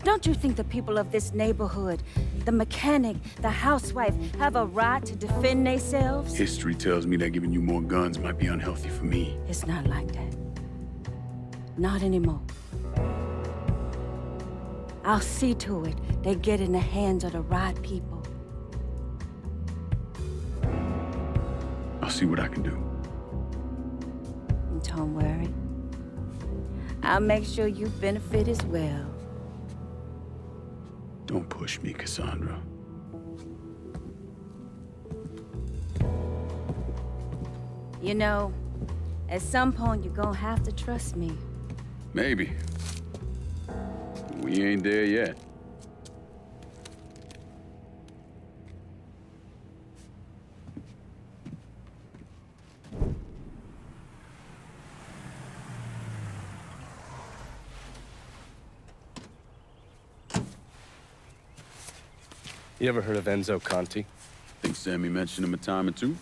Don't you think the people of this neighborhood, the mechanic, the housewife, have a right to defend themselves? History tells me that giving you more guns might be unhealthy for me. It's not like that. Not anymore. I'll see to it they get in the hands of the right people. I'll see what I can do. Don't worry. I'll make sure you benefit as well. Don't push me, Cassandra. You know, at some point you're gonna have to trust me. Maybe. We ain't there yet. You ever heard of Enzo Conti? Think Sammy mentioned him a time or two?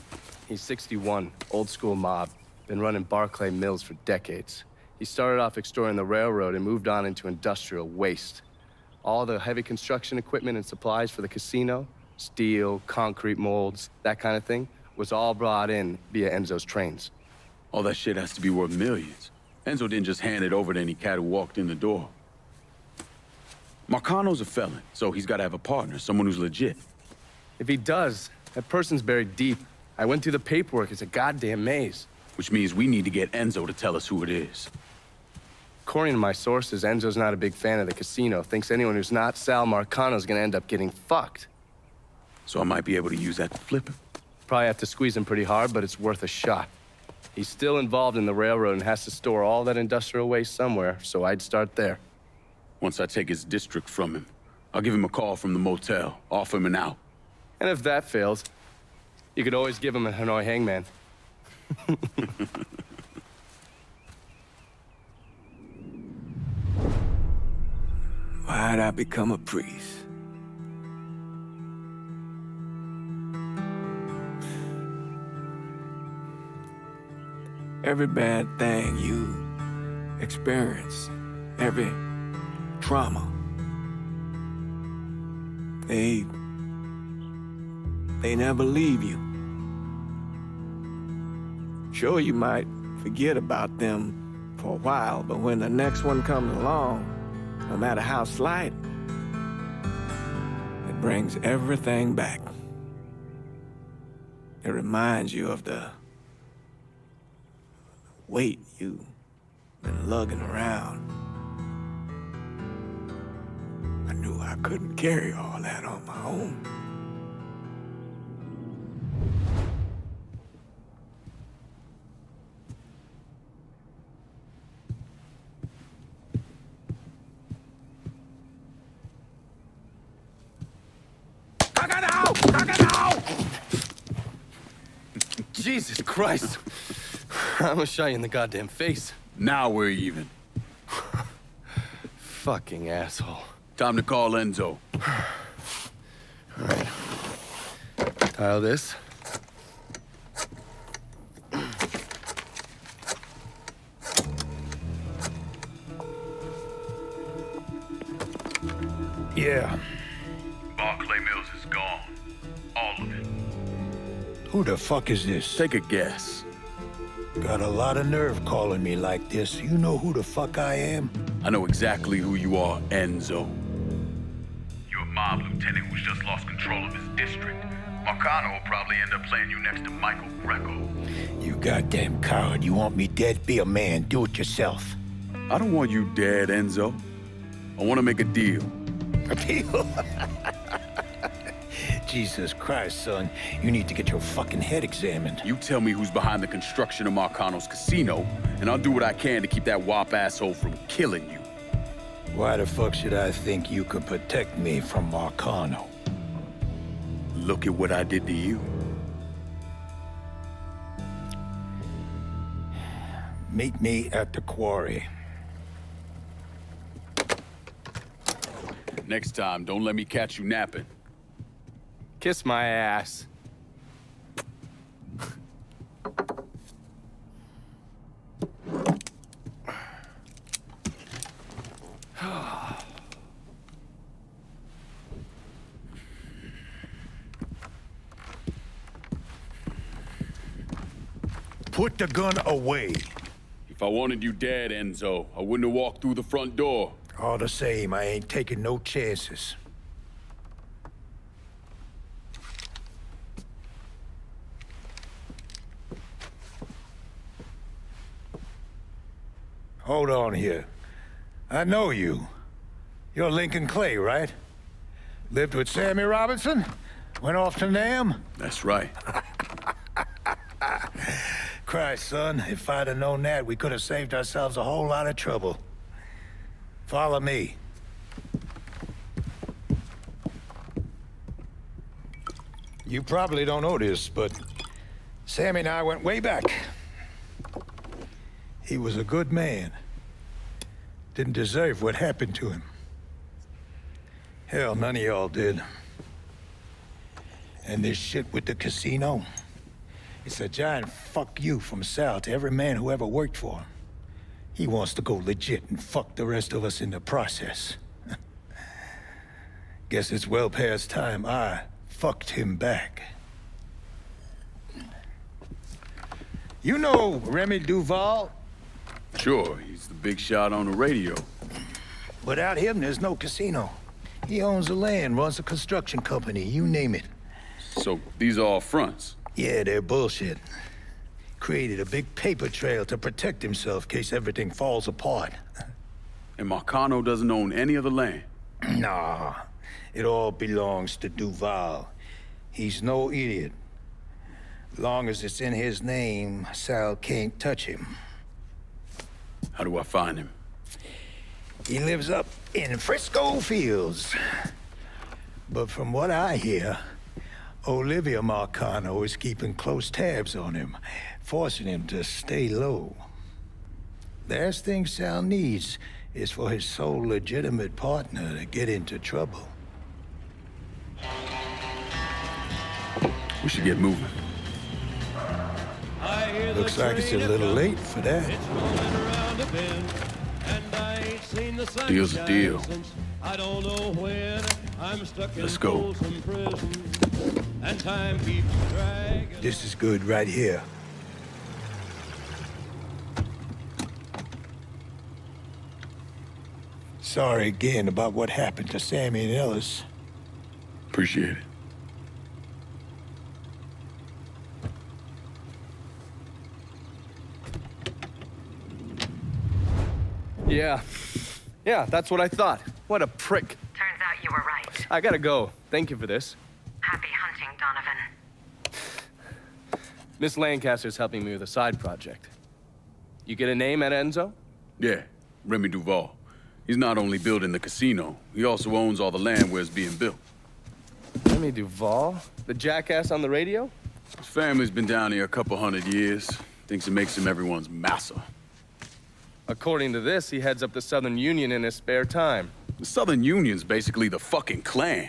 He's 61, old school mob. Been running Barclay Mills for decades. He started off extorting the railroad and moved on into industrial waste. All the heavy construction equipment and supplies for the casino, steel, concrete molds, that kind of thing, was all brought in via Enzo's trains. All that shit has to be worth millions. Enzo didn't just hand it over to any cat who walked in the door. Marcano's a felon, so he's got to have a partner, someone who's legit. If he does, that person's buried deep. I went through the paperwork. It's a goddamn maze. Which means we need to get Enzo to tell us who it is. According to my sources, Enzo's not a big fan of the casino. Thinks anyone who's not Sal Marcano's gonna end up getting fucked. So I might be able to use that to flip him. Probably have to squeeze him pretty hard, but it's worth a shot. He's still involved in the railroad and has to store all that industrial waste somewhere, so I'd start there. Once I take his district from him, I'll give him a call from the motel, offer him an out. And if that fails, you could always give him a Hanoi hangman. Why'd I become a priest? Every bad thing you experience, every trauma, They never leave you. Sure, you might forget about them for a while, but when the next one comes along, no matter how slight, it brings everything back. It reminds you of the weight you've been lugging around. I knew I couldn't carry all that on my own. Jesus Christ. I almost shot you in the goddamn face. Now we're even. Fucking asshole. Time to call Enzo. All right. Dial this. Yeah. Barclay Mills is gone. All of it. Who the fuck is this? Take a guess. Got a lot of nerve calling me like this. You know who the fuck I am? I know exactly who you are, Enzo. You're a mob lieutenant who's just lost control of his district. Marcano will probably end up playing you next to Michael Greco. You goddamn coward. You want me dead? Be a man. Do it yourself. I don't want you dead, Enzo. I want to make a deal. A deal? Jesus Christ, son. You need to get your fucking head examined. You tell me who's behind the construction of Marcano's casino, and I'll do what I can to keep that wop asshole from killing you. Why the fuck should I think you could protect me from Marcano? Look at what I did to you. Meet me at the quarry. Next time, don't let me catch you napping. Kiss my ass. Put the gun away. If I wanted you dead, Enzo, I wouldn't have walked through the front door. All the same, I ain't taking no chances. Hold on here. I know you. You're Lincoln Clay, right? Lived with Sammy Robinson? Went off to Nam? That's right. Christ, son, if I'd have known that, we could have saved ourselves a whole lot of trouble. Follow me. You probably don't know this, but Sammy and I went way back. He was a good man. Didn't deserve what happened to him. Hell, none of y'all did. And this shit with the casino, it's a giant fuck you from Sal to every man who ever worked for him. He wants to go legit and fuck the rest of us in the process. Guess it's well past time I fucked him back. You know Remy Duval? Sure, he's the big shot on the radio. Without him, there's no casino. He owns the land, runs a construction company, you name it. So these are all fronts? Yeah, they're bullshit. Created a big paper trail to protect himself in case everything falls apart. And Marcano doesn't own any of the land? Nah, it all belongs to Duval. He's no idiot. Long as it's in his name, Sal can't touch him. How do I find him? He lives up in Frisco Fields. But from what I hear, Olivia Marcano is keeping close tabs on him, forcing him to stay low. Last thing Sal needs is for his sole legitimate partner to get into trouble. We should get moving. Looks like it's a little late for that. Deal's a deal. I don't know when. Let's go. This is good right here. Sorry again about what happened to Sammy and Ellis. Appreciate it. Yeah, that's what I thought. What a prick. Turns out you were right. I gotta go. Thank you for this. Happy hunting, Donovan. Miss Lancaster's helping me with a side project. You get a name at Enzo? Yeah, Remy Duval. He's not only building the casino, he also owns all the land where it's being built. Remy Duval? The jackass on the radio? His family's been down here a couple 100 years. Thinks it makes him everyone's massa. According to this, he heads up the Southern Union in his spare time. The Southern Union's basically the fucking Klan.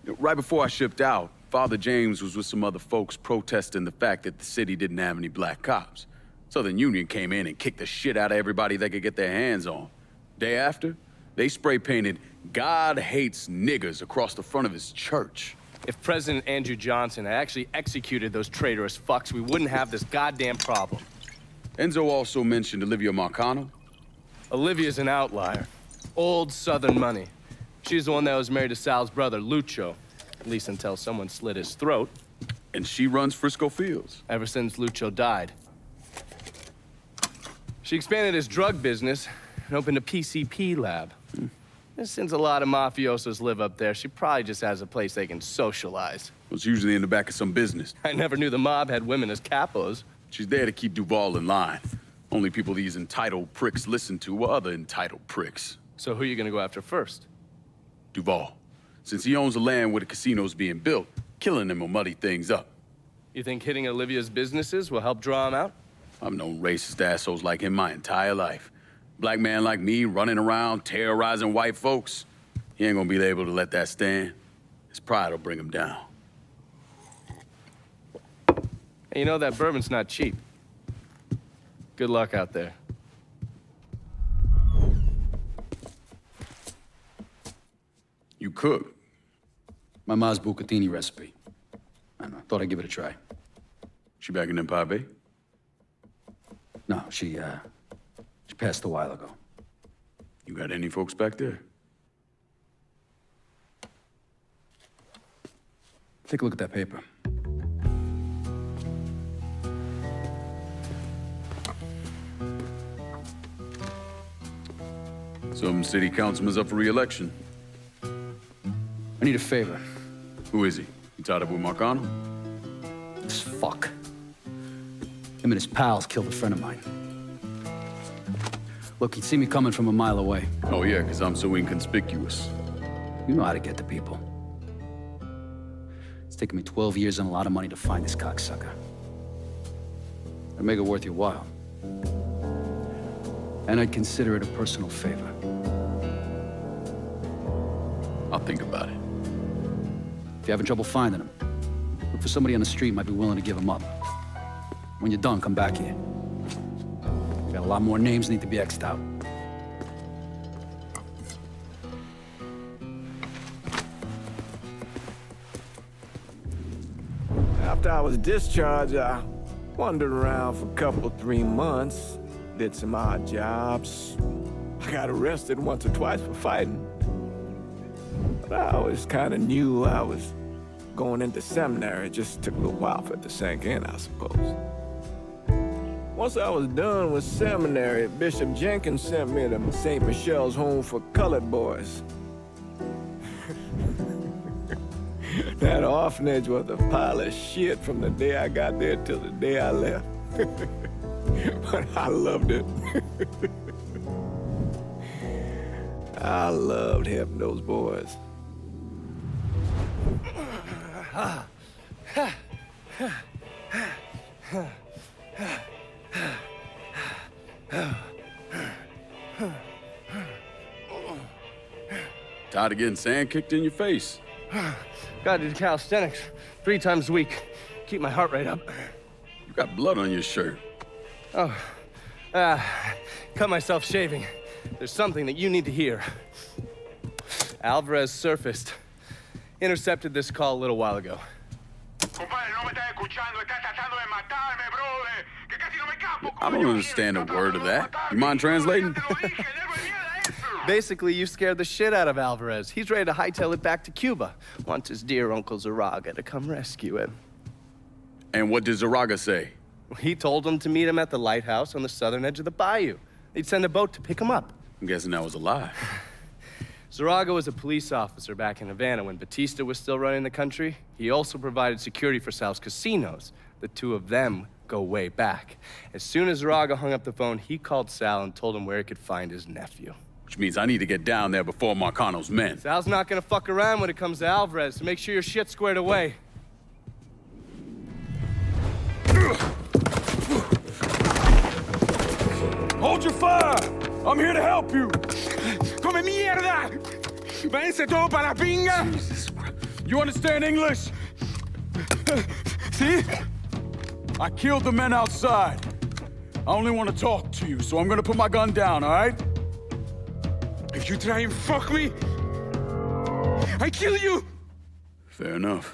Right before I shipped out, Father James was with some other folks protesting the fact that the city didn't have any black cops. Southern Union came in and kicked the shit out of everybody they could get their hands on. Day after, they spray painted "God hates niggers" across the front of his church. If President Andrew Johnson had actually executed those traitorous fucks, we wouldn't have this goddamn problem. Enzo also mentioned Olivia Marcano. Olivia's an outlier. Old Southern money. She's the one that was married to Sal's brother, Lucho. At least until someone slit his throat. And she runs Frisco Fields. Ever since Lucho died. She expanded his drug business and opened a PCP lab. And since a lot of mafiosos live up there, she probably just has a place they can socialize. It's usually in the back of some business. I never knew the mob had women as capos. She's there to keep Duval in line. Only people these entitled pricks listen to are other entitled pricks. So who are you gonna go after first? Duval. Since he owns the land where the casino's being built, killing him will muddy things up. You think hitting Olivia's businesses will help draw him out? I've known racist assholes like him my entire life. Black man like me running around terrorizing white folks. He ain't gonna be able to let that stand. His pride will bring him down. Hey, you know that bourbon's not cheap. Good luck out there. You cook? My ma's bucatini recipe. I don't know, thought I'd give it a try. She back in Empire Bay? No, she passed a while ago. You got any folks back there? Take a look at that paper. Some city councilman's up for re-election. I need a favor. Who is he? You tied up with Marcano? This fuck. Him and his pals killed a friend of mine. Look, he'd see me coming from a mile away. Oh yeah, because I'm so inconspicuous. You know how to get to people. It's taken me 12 years and a lot of money to find this cocksucker. I'd make it worth your while. And I'd consider it a personal favor. I'll think about it. If you're having trouble finding him, look for somebody on the street who might be willing to give him up. When you're done, come back here. We got a lot more names need to be X'd out. After I was discharged, I wandered around for a couple, 3 months, did some odd jobs. I got arrested once or twice for fighting. But I always kind of knew I was going into seminary. It just took a little while for it to sink in, I suppose. Once I was done with seminary, Bishop Jenkins sent me to St. Michelle's Home for Colored Boys. That orphanage was a pile of shit from the day I got there till the day I left. But I loved it. I loved helping those boys. Tired of getting sand kicked in your face. Gotta do calisthenics 3 times a week. Keep my heart rate up. You got blood on your shirt. Oh, cut myself shaving. There's something that you need to hear. Alvarez surfaced. Intercepted this call a little while ago. I don't understand a word of that. You mind translating? Basically, you scared the shit out of Alvarez. He's ready to hightail it back to Cuba. Wants his dear Uncle Zaraga to come rescue him. And what did Zaraga say? He told him to meet him at the lighthouse on the southern edge of the bayou. He'd send a boat to pick him up. I'm guessing that was a lie. Zaraga was a police officer back in Havana when Batista was still running the country. He also provided security for Sal's casinos. The two of them go way back. As soon as Zaraga hung up the phone, he called Sal and told him where he could find his nephew. Which means I need to get down there before Marcano's men. Sal's not gonna fuck around when it comes to Alvarez, so make sure your shit's squared away. Hold your fire! I'm here to help you! Come mierda! Váyanse todo para la pinga! You understand English? See? I killed the men outside. I only want to talk to you, so I'm gonna put my gun down, all right? If you try and fuck me, I kill you! Fair enough.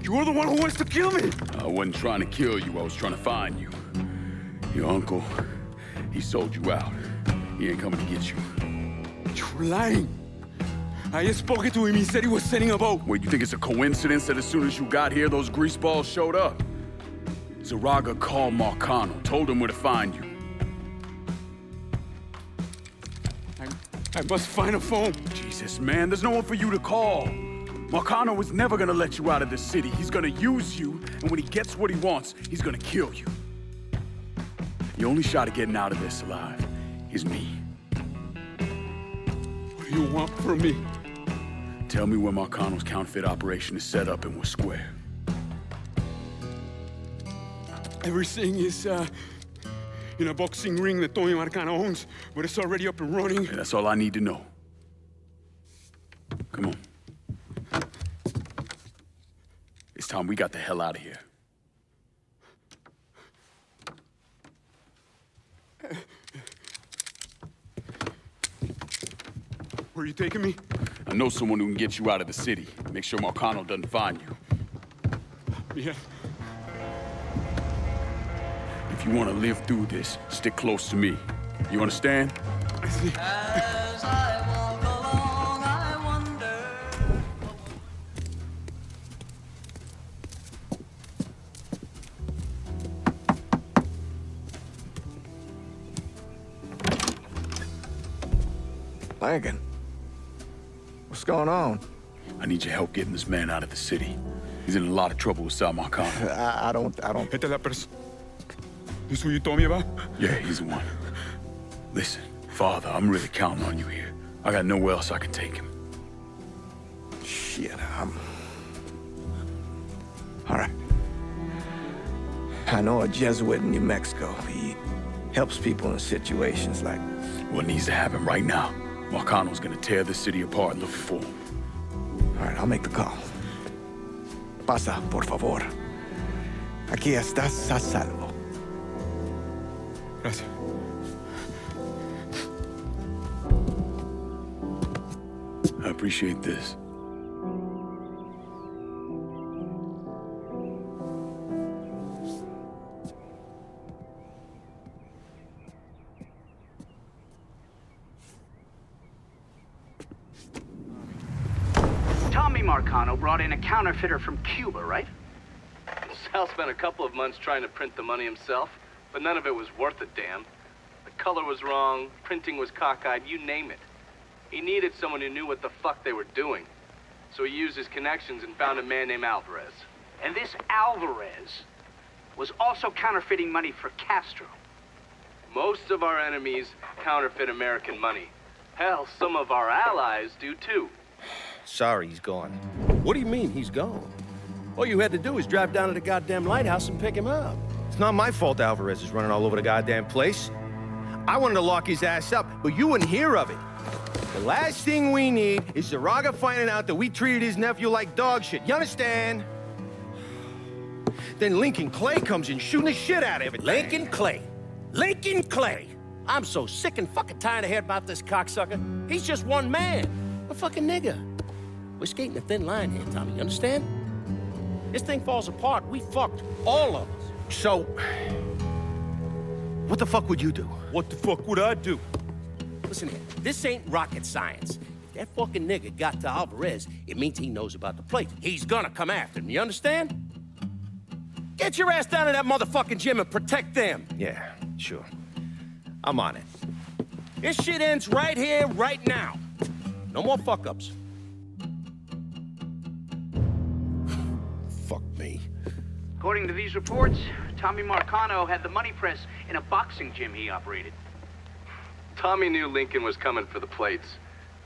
You're the one who wants to kill me! I wasn't trying to kill you, I was trying to find you. Your uncle, he sold you out. He ain't coming to get you. You're lying! I just spoke to him, he said he was sending a boat. Wait, you think it's a coincidence that as soon as you got here, those greaseballs showed up? Zaraga called Marcano, told him where to find you. I must find a phone. Jesus, man, there's no one for you to call. Marcano was never gonna let you out of the city. He's gonna use you, and when he gets what he wants, he's gonna kill you. The only shot at getting out of this alive is me. What do you want from me? Tell me where Marcano's counterfeit operation is set up and we're square. Everything is, in a boxing ring that Tony Marcano owns, but it's already up and running. Yeah, that's all I need to know. Come on. It's time we got the hell out of here. Where are you taking me? I know someone who can get you out of the city. Make sure Marcano doesn't find you. Yeah. If you want to live through this, stick close to me. You understand? I see. As I walk along, I wonder. Lincoln, what's going on? I need your help getting this man out of the city. He's in a lot of trouble with Sal Marcano. I don't... This who you told me about? Yeah, he's the one. Listen, Father, I'm really counting on you here. I got nowhere else I can take him. Shit, all right. I know a Jesuit in New Mexico. He helps people in situations like... What needs to happen right now? Marcano's gonna tear the city apart looking for him. All right, I'll make the call. Pasa, por favor. Aquí estás a salvo. Gracias. I appreciate this. Tommy Marcano brought in a counterfeiter from Cuba, right? Sal spent a couple of months trying to print the money himself, but none of it was worth a damn. The color was wrong, printing was cockeyed, you name it. He needed someone who knew what the fuck they were doing. So he used his connections and found a man named Alvarez. And this Alvarez was also counterfeiting money for Castro. Most of our enemies counterfeit American money. Hell, some of our allies do too. Sorry, he's gone. What do you mean, he's gone? All you had to do was drive down to the goddamn lighthouse and pick him up. It's not my fault Alvarez is running all over the goddamn place. I wanted to lock his ass up, but you wouldn't hear of it. The last thing we need is Zaraga finding out that we treated his nephew like dog shit. You understand? Then Lincoln Clay comes in shooting the shit out of it. Lincoln Clay. Lincoln Clay. I'm so sick and fucking tired of hearing about this cocksucker. He's just one man. A fucking nigga. We're skating a thin line here, Tommy, you understand? This thing falls apart, we fucked. All of us. So, what the fuck would you do? What the fuck would I do? Listen here, this ain't rocket science. If that fucking nigga got to Alvarez, it means he knows about the place. He's gonna come after him, you understand? Get your ass down to that motherfucking gym and protect them. Yeah, sure. I'm on it. This shit ends right here, right now. No more fuck-ups. Fuck me. According to these reports, Tommy Marcano had the money press in a boxing gym he operated. Tommy knew Lincoln was coming for the plates,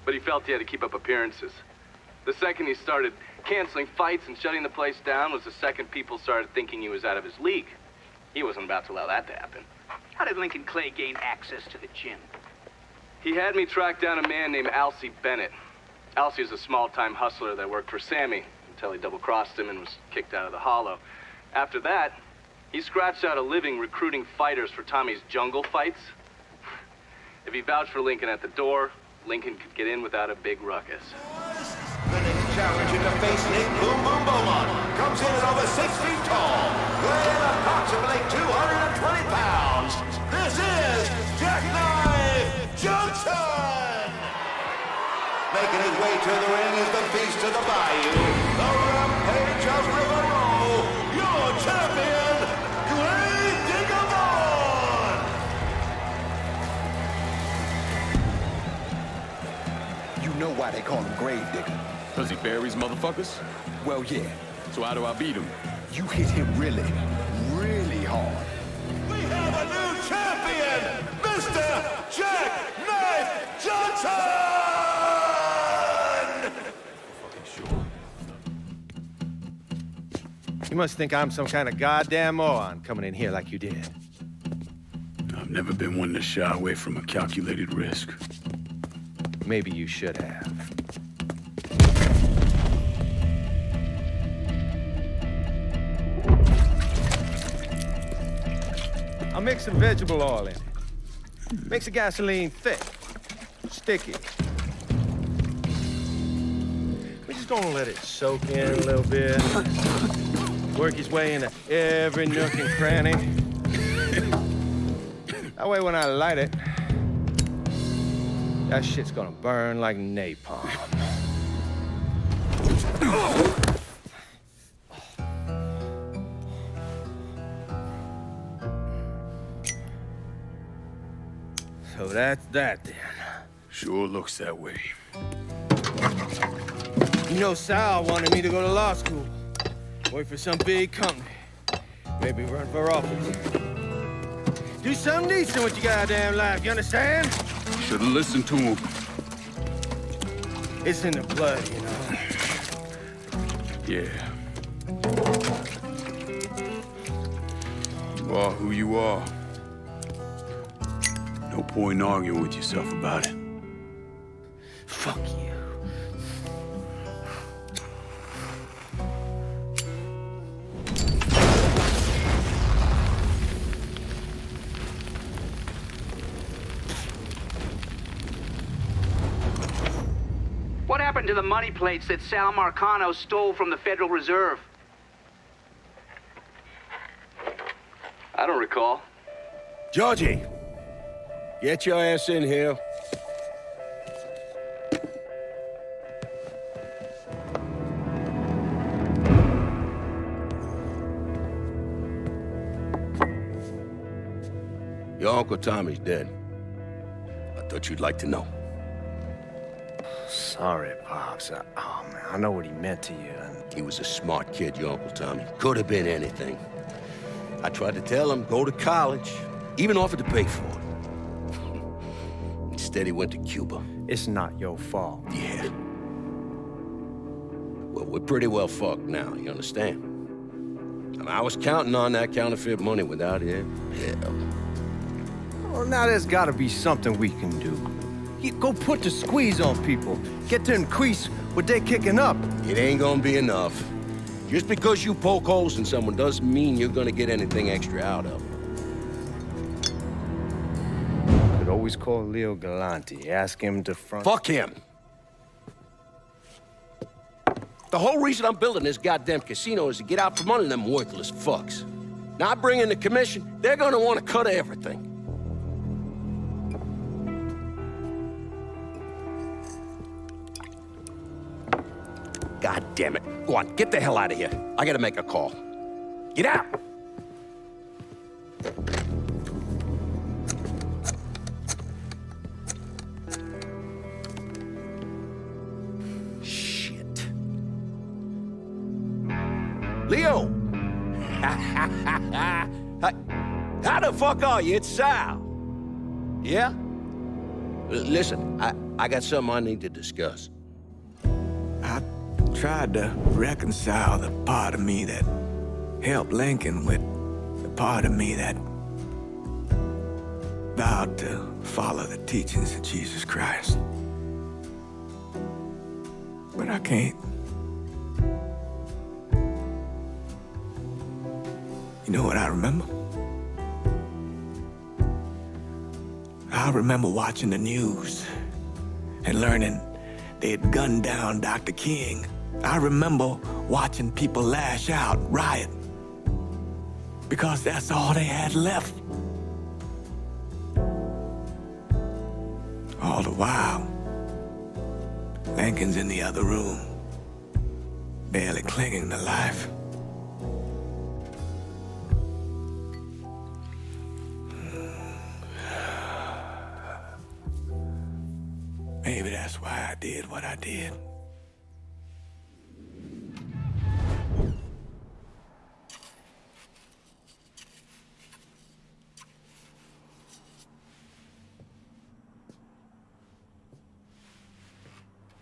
but he felt he had to keep up appearances. The second he started canceling fights and shutting the place down was the second people started thinking he was out of his league. He wasn't about to allow that to happen. How did Lincoln Clay gain access to the gym? He had me track down a man named Alcee Bennett. Alcee is a small-time hustler that worked for Sammy until he double-crossed him and was kicked out of the Hollow. After that, he scratched out a living recruiting fighters for Tommy's jungle fights. If he vouched for Lincoln at the door, Lincoln could get in without a big ruckus. The next challenger to face Nick Boom Boom Beaumont comes in at over 6 feet tall, weighing approximately 220 pounds. This is Jackknife Johnson! Making his way to the ring is the Beast of the Bayou, the Rampage of River Row, your champion, Grave Digger Vaughn! You know why they call him Grave Digger? Because he buries motherfuckers? Well, yeah. So how do I beat him? You hit him really, really hard. We have a new champion, Mr. Jackknife Johnson! You must think I'm some kind of goddamn moron coming in here like you did. I've never been one to shy away from a calculated risk. Maybe you should have. I'll mix some vegetable oil in it. Makes the gasoline thick, sticky. We're just gonna let it soak in a little bit. Work his way into every nook and cranny. That way when I light it, that shit's gonna burn like napalm. So that's that then. Sure looks that way. You know, Sal wanted me to go to law school. Work for some big company. Maybe run for office. Do something decent with your goddamn life, you understand? Should've listened to him. It's in the blood, you know. Yeah. You are who you are. No point in arguing with yourself about it. Fuck you. What happened to the money plates that Sal Marcano stole from the Federal Reserve? I don't recall. Georgie, get your ass in here. Your Uncle Tommy's dead. I thought you'd like to know. Sorry, Pops. Oh, man, I know what he meant to you. He was a smart kid, your Uncle Tommy. Could have been anything. I tried to tell him, go to college. Even offered to pay for it. Instead, he went to Cuba. It's not your fault. Yeah. Well, we're pretty well fucked now, you understand? I mean, I was counting on that counterfeit money without it. Hell. Well, now there's gotta be something we can do. Go put the squeeze on people. Get to increase what they're kicking up. It ain't gonna be enough. Just because you poke holes in someone doesn't mean you're gonna get anything extra out of them. Could always call Leo Galante, ask him to front... Fuck him! The whole reason I'm building this goddamn casino is to get out from under them worthless fucks. Now I bring in the commission, they're gonna want to cut everything. God damn it. Go on, get the hell out of here. I gotta make a call. Get out! Shit. Leo! How the fuck are you? It's Sal. Yeah? Listen, I got something I need to discuss. I tried to reconcile the part of me that helped Lincoln with the part of me that vowed to follow the teachings of Jesus Christ. But I can't. You know what I remember? I remember watching the news and learning they'd gunned down Dr. King. I remember watching people lash out, riot, because that's all they had left. All the while, Lincoln's in the other room, barely clinging to life. Maybe that's why I did what I did.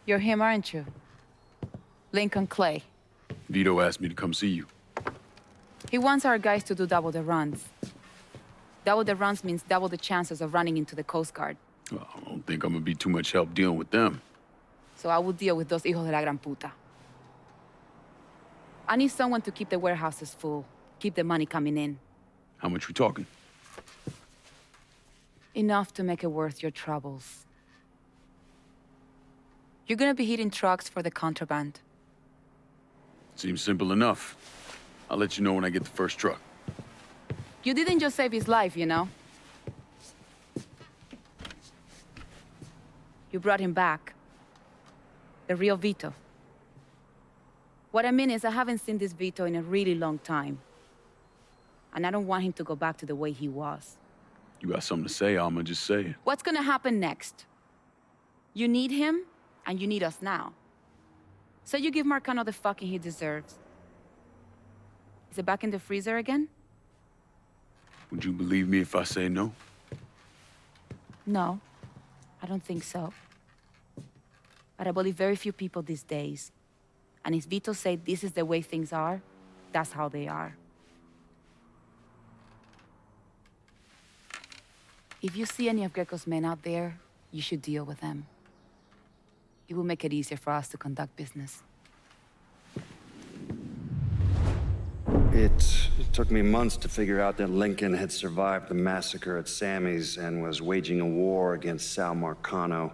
You're him, aren't you? Lyncoln Clay. Vito asked me to come see you. He wants our guys to do double the runs. Double the runs means double the chances of running into the Coast Guard. Well, I don't think I'm gonna be too much help dealing with them. So I will deal with those hijos de la gran puta. I need someone to keep the warehouses full, keep the money coming in. How much we talking? Enough to make it worth your troubles. You're gonna be hitting trucks for the contraband. Seems simple enough. I'll let you know when I get the first truck. You didn't just save his life, you know? You brought him back. The real Vito. What I mean is, I haven't seen this Vito in a really long time. And I don't want him to go back to the way he was. You got something to say, I'ma just say it. What's gonna happen next? You need him, and you need us now. So you give Marcano the fucking he deserves. Is it back in the freezer again? Would you believe me if I say no? No, I don't think so. But I believe very few people these days. And if Vito said this is the way things are, that's how they are. If you see any of Greco's men out there, you should deal with them. It will make it easier for us to conduct business. It took me months to figure out that Lincoln had survived the massacre at Sammy's and was waging a war against Sal Marcano.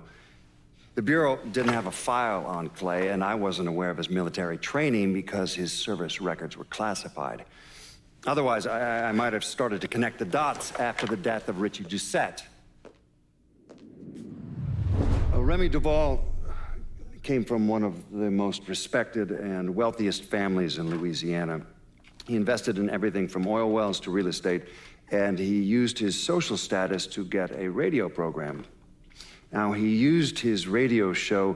The Bureau didn't have a file on Clay, and I wasn't aware of his military training because his service records were classified. Otherwise, I might have started to connect the dots after the death of Richie Doucette. Remy Duval came from one of the most respected and wealthiest families in Louisiana. He invested in everything from oil wells to real estate, and he used his social status to get a radio program. Now, he used his radio show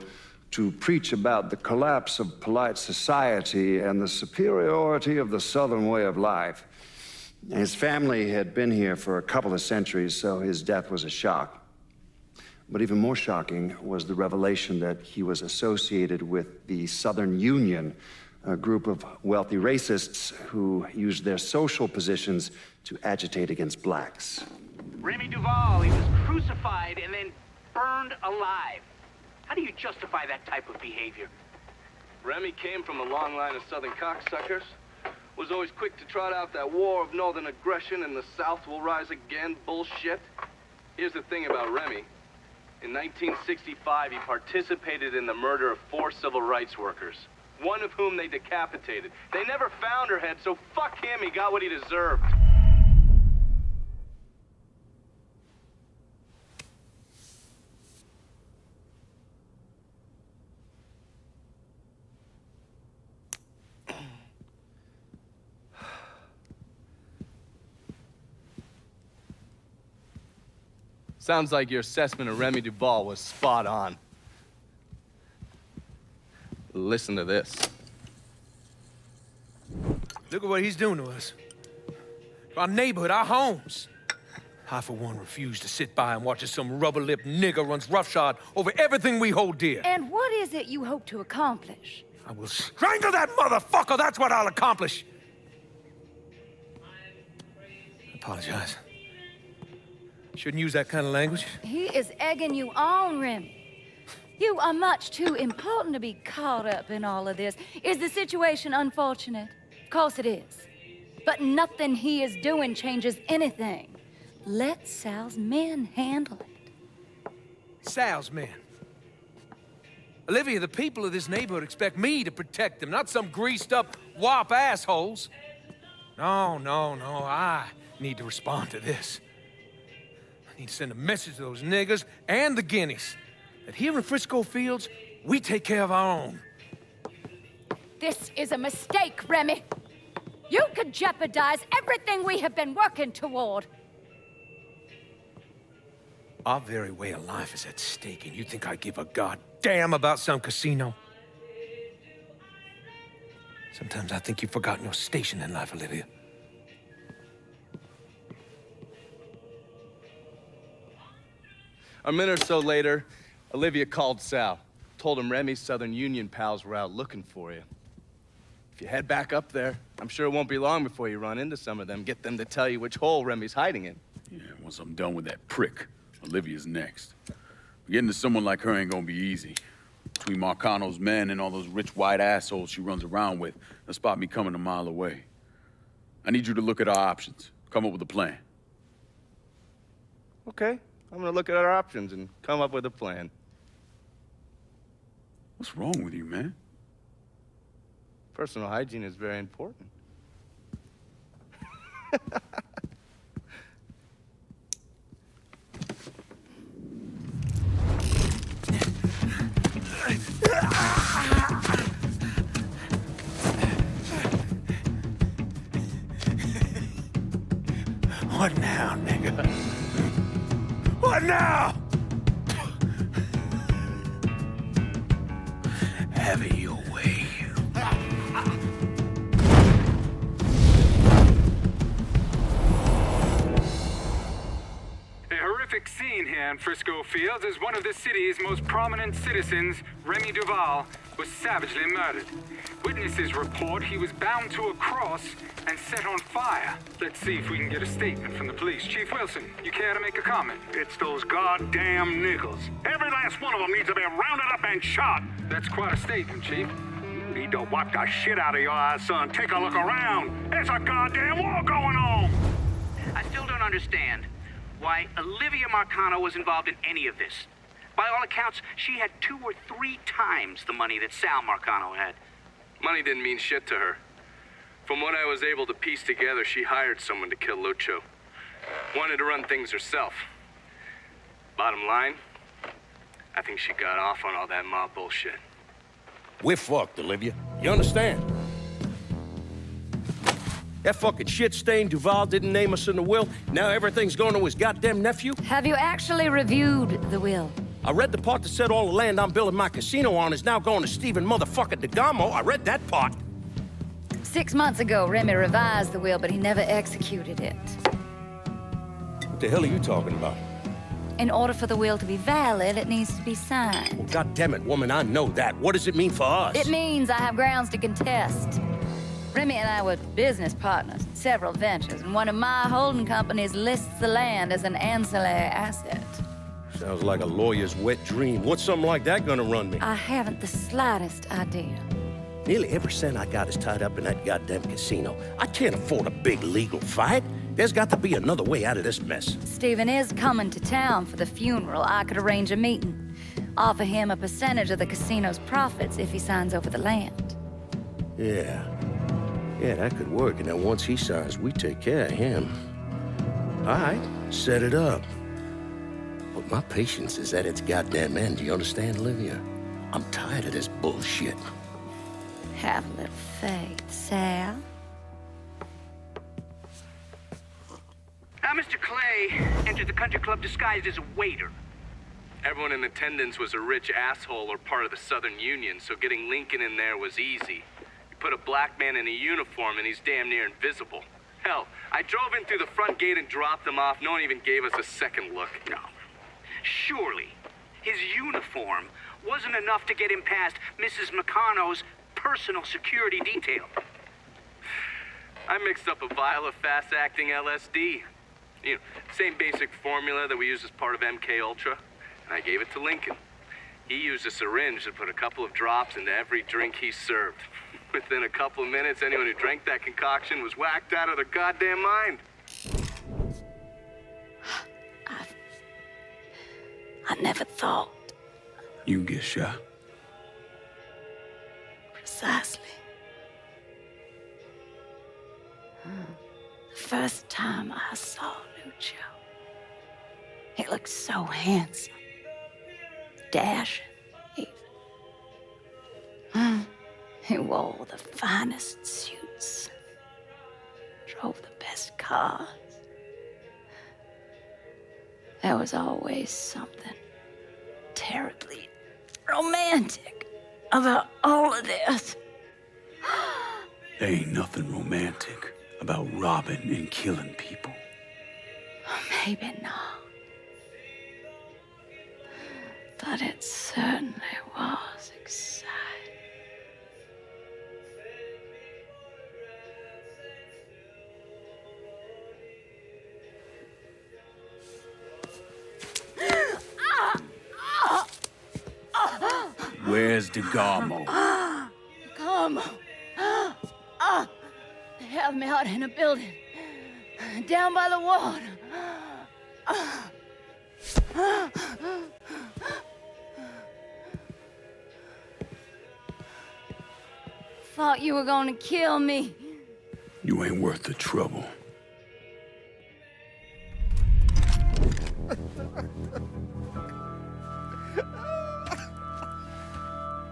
to preach about the collapse of polite society and the superiority of the Southern way of life. His family had been here for a couple of centuries, so his death was a shock. But even more shocking was the revelation that he was associated with the Southern Union, a group of wealthy racists who used their social positions to agitate against blacks. Remy Duval, he was crucified and then burned alive. How do you justify that type of behavior? Remy came from a long line of southern cocksuckers. Was always quick to trot out that war of northern aggression and the South will rise again bullshit. Here's the thing about Remy. In 1965, he participated in the murder of 4 civil rights workers, one of whom they decapitated. They never found her head, so fuck him, he got what he deserved. Sounds like your assessment of Remy Duval was spot on. Listen to this. Look at what he's doing to us. Our neighborhood, our homes. I, for one, refuse to sit by and watch as some rubber-lipped nigger runs roughshod over everything we hold dear. And what is it you hope to accomplish? I will strangle that motherfucker, that's what I'll accomplish. I apologize. Shouldn't use that kind of language. He is egging you on, Remy. You are much too important to be caught up in all of this. Is the situation unfortunate? Of course it is. But nothing he is doing changes anything. Let Sal's men handle it. Sal's men? Olivia, the people of this neighborhood expect me to protect them, not some greased-up wop assholes. No, I need to respond to this. I need to send a message to those niggas and the guineas that here in Frisco Fields, we take care of our own. This is a mistake, Remy. You could jeopardize everything we have been working toward. Our very way of life is at stake, and you think I give a goddamn about some casino? Sometimes I think you've forgotten your station in life, Olivia. A minute or so later, Olivia called Sal. Told him Remy's Southern Union pals were out looking for you. If you head back up there, I'm sure it won't be long before you run into some of them. Get them to tell you which hole Remy's hiding in. Yeah, once I'm done with that prick, Olivia's next. Getting to someone like her ain't gonna be easy. Between Marcano's men and all those rich white assholes she runs around with, they'll spot me coming a mile away. I need you to look at our options. Come up with a plan. Okay, I'm gonna look at our options and come up with a plan. What's wrong with you, man? Personal hygiene is very important. What now, nigga? What now? Have it your way. A horrific scene here in Frisco Fields as one of the city's most prominent citizens, Remy Duval, was savagely murdered. Witnesses report he was bound to a cross and set on fire. Let's see if we can get a statement from the police. Chief Wilson, you care to make a comment? It's those goddamn niggers. Every last one of them needs to be rounded up and shot. That's quite a statement, Chief. You need to wipe the shit out of your eyes, son. Take a look around. There's a goddamn war going on. I still don't understand why Olivia Marcano was involved in any of this. By all accounts, she had 2 or 3 times the money that Sal Marcano had. Money didn't mean shit to her. From what I was able to piece together, she hired someone to kill Lucho. Wanted to run things herself. Bottom line, I think she got off on all that mob bullshit. We're fucked, Olivia. You understand? That fucking shit-stained Duval didn't name us in the will. Now everything's going to his goddamn nephew? Have you actually reviewed the will? I read the part that said all the land I'm building my casino on is now going to Stephen motherfucking DeGamo. I read that part. 6 months ago, Remy revised the will, but he never executed it. What the hell are you talking about? In order for the will to be valid, it needs to be signed. Well, goddammit, woman, I know that. What does it mean for us? It means I have grounds to contest. Remy and I were business partners in several ventures, and one of my holding companies lists the land as an ancillary asset. Sounds like a lawyer's wet dream. What's something like that gonna run me? I haven't the slightest idea. Nearly every cent I got is tied up in that goddamn casino. I can't afford a big legal fight. There's got to be another way out of this mess. Stephen is coming to town for the funeral. I could arrange a meeting. Offer him a percentage of the casino's profits if he signs over the land. Yeah. Yeah, that could work. And then once he signs, we take care of him. All right, set it up. But my patience is at its goddamn end. Do you understand, Olivia? I'm tired of this bullshit. Have a little faith, Sal. Now, Mr. Clay entered the country club disguised as a waiter. Everyone in attendance was a rich asshole or part of the Southern Union, so getting Lincoln in there was easy. You put a black man in a uniform and he's damn near invisible. Hell, I drove in through the front gate and dropped him off. No one even gave us a second look. No. Surely, his uniform wasn't enough to get him past Mrs. Meccano's personal security detail. I mixed up a vial of fast-acting LSD. You know, same basic formula that we use as part of MK Ultra. And I gave it to Lincoln. He used a syringe to put a couple of drops into every drink he served. Within a couple of minutes, anyone who drank that concoction was whacked out of their goddamn mind. I never thought. You get shot. Precisely. The first time I saw Lucio, he looked so handsome, dashing, even. He wore the finest suits, drove the best cars. There was always something terribly romantic about all of this. There ain't nothing romantic about robbing and killing people. Maybe not. But it certainly was exciting. Where's DeGarmo? Come. They have me out in a building, down by the water. Thought you were gonna kill me. You ain't worth the trouble.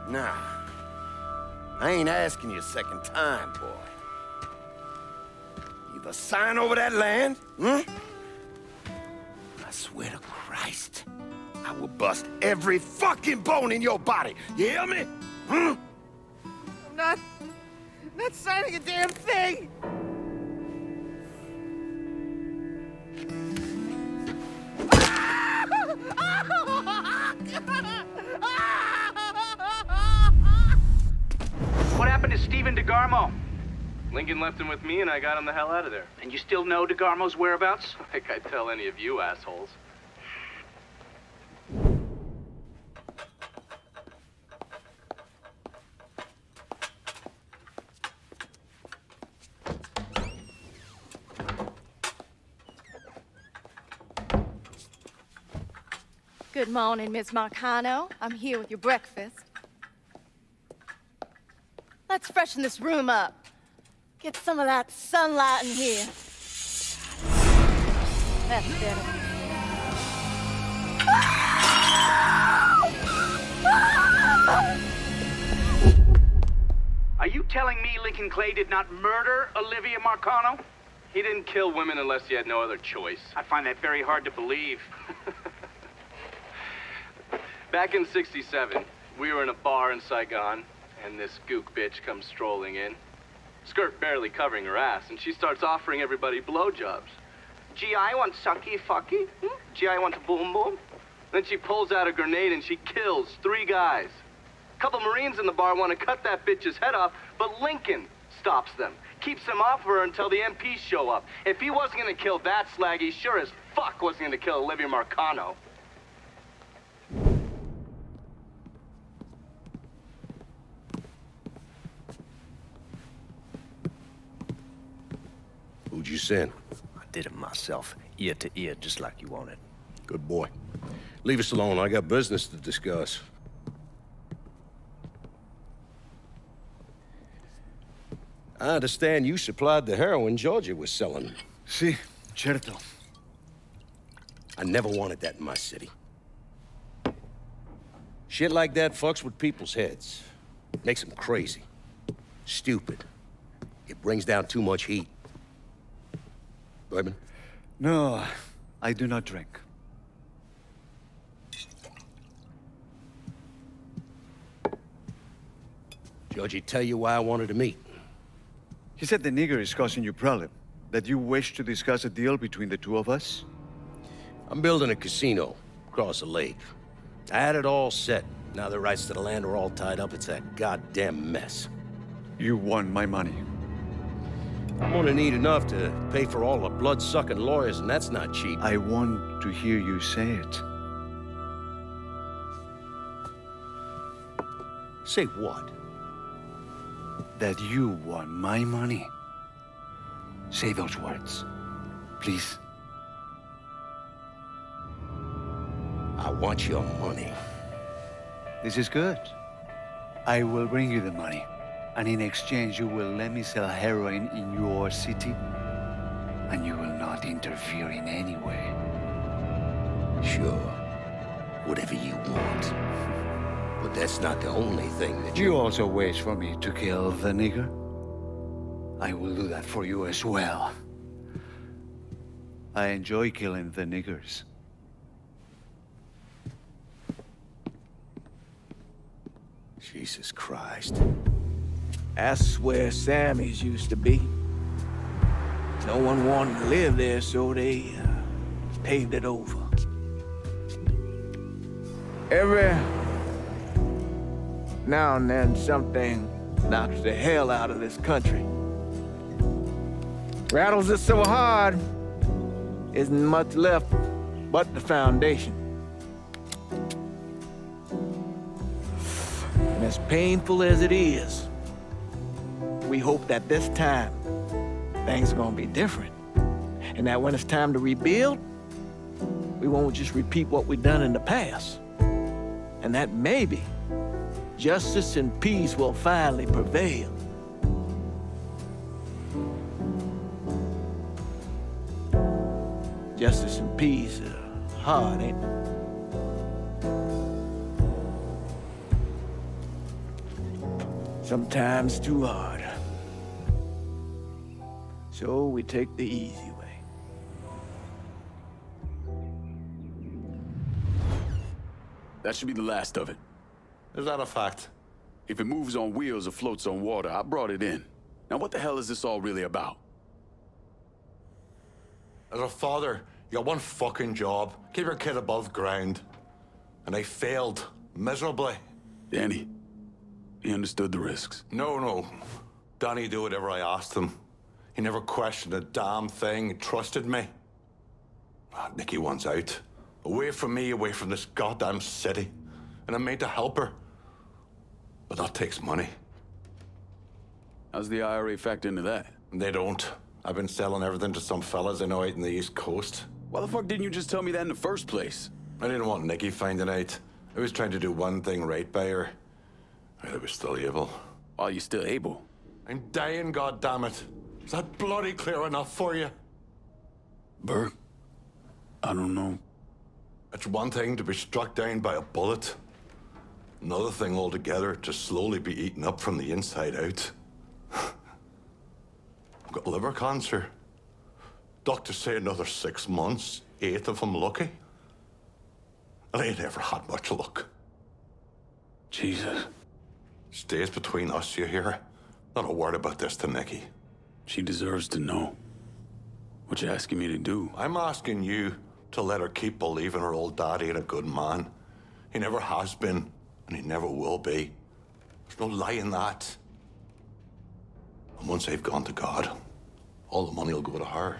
Nah. I ain't asking you a second time, boy. Either sign over that land, I swear to Christ, I will bust every fucking bone in your body. You hear me? I'm not signing a damn thing! What happened to Stephen DeGarmo? Lincoln left him with me and I got him the hell out of there. And you still know DeGarmo's whereabouts? Like I'd tell any of you assholes. Good morning, Miss Marcano. I'm here with your breakfast. Let's freshen this room up. Get some of that sunlight in here. That's better. Are you telling me Lincoln Clay did not murder Olivia Marcano? He didn't kill women unless he had no other choice. I find that very hard to believe. Back in '67, we were in a bar in Saigon, and this gook bitch comes strolling in. Skirt barely covering her ass, and she starts offering everybody blowjobs. Gee, I want sucky fucky. Gee, I want a boom boom. Then she pulls out a grenade and she kills 3 guys. A couple Marines in the bar want to cut that bitch's head off, but Lincoln stops them. Keeps them off her until the MPs show up. If he wasn't gonna kill that slag, he sure as fuck wasn't gonna kill Olivia Marcano. sin. I did it myself, ear to ear, just like you wanted. Good boy. Leave us alone. I got business to discuss. I understand you supplied the heroin Georgia was selling. Sí, certo. I never wanted that in my city. Shit like that fucks with people's heads. Makes them crazy. Stupid. It brings down too much heat. Bourbon? No, I do not drink. Georgie tell you why I wanted to meet? He said the nigger is causing you problem. That you wish to discuss a deal between the two of us? I'm building a casino across the lake. I had it all set. Now the rights to the land are all tied up. It's a goddamn mess. You want my money. I'm gonna need enough to pay for all the blood-sucking lawyers, and that's not cheap. I want to hear you say it. Say what? That you want my money. Say those words, please. I want your money. This is good. I will bring you the money. And in exchange, you will let me sell heroin in your city. And you will not interfere in any way. Sure. Whatever you want. But that's not the only thing that You also wish for me to kill the nigger? I will do that for you as well. I enjoy killing the niggers. Jesus Christ. That's where Sammy's used to be. No one wanted to live there, so they paved it over. Every now and then, something knocks the hell out of this country. Rattles it so hard, isn't much left but the foundation. And as painful as it is, we hope that this time, things are gonna be different. And that when it's time to rebuild, we won't just repeat what we've done in the past. And that maybe justice and peace will finally prevail. Justice and peace are hard, ain't they? Sometimes too hard. So we take the easy way. That should be the last of it. Is that a fact? If it moves on wheels or floats on water, I brought it in. Now what the hell is this all really about? As a father, you got one fucking job. Keep your kid above ground. And I failed miserably. Danny, he understood the risks. No. Danny do whatever I asked him. He never questioned a damn thing. He trusted me. Nikki wants out. Away from me, away from this goddamn city. And I'm made to help her. But that takes money. How's the IRA factor into that? They don't. I've been selling everything to some fellas I know out in the East Coast. Why the fuck didn't you just tell me that in the first place? I didn't want Nikki finding out. I was trying to do one thing right by her. I was still able. While you're still able? I'm dying, goddammit. Is that bloody clear enough for you? Burke, I don't know. It's one thing to be struck down by a bullet. Another thing altogether to slowly be eaten up from the inside out. I've got liver cancer. Doctors say another 6 months, 8 if I'm lucky. And I ain't ever had much luck. Jesus. Stays between us, you hear? Not a word about this to Nikki. She deserves to know. What you asking me to do? I'm asking you to let her keep believing her old daddy ain't a good man. He never has been, and he never will be. There's no lie in that. And once they've gone to God, all the money will go to her.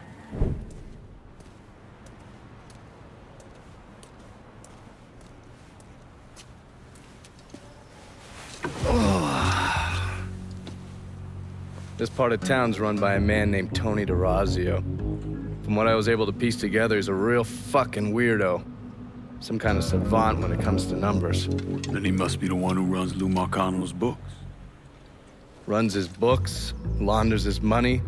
This part of town's run by a man named Tony DeRazio. From what I was able to piece together, he's a real fucking weirdo. Some kind of savant when it comes to numbers. Then he must be the one who runs Lou Marcano's books. Runs his books, launders his money.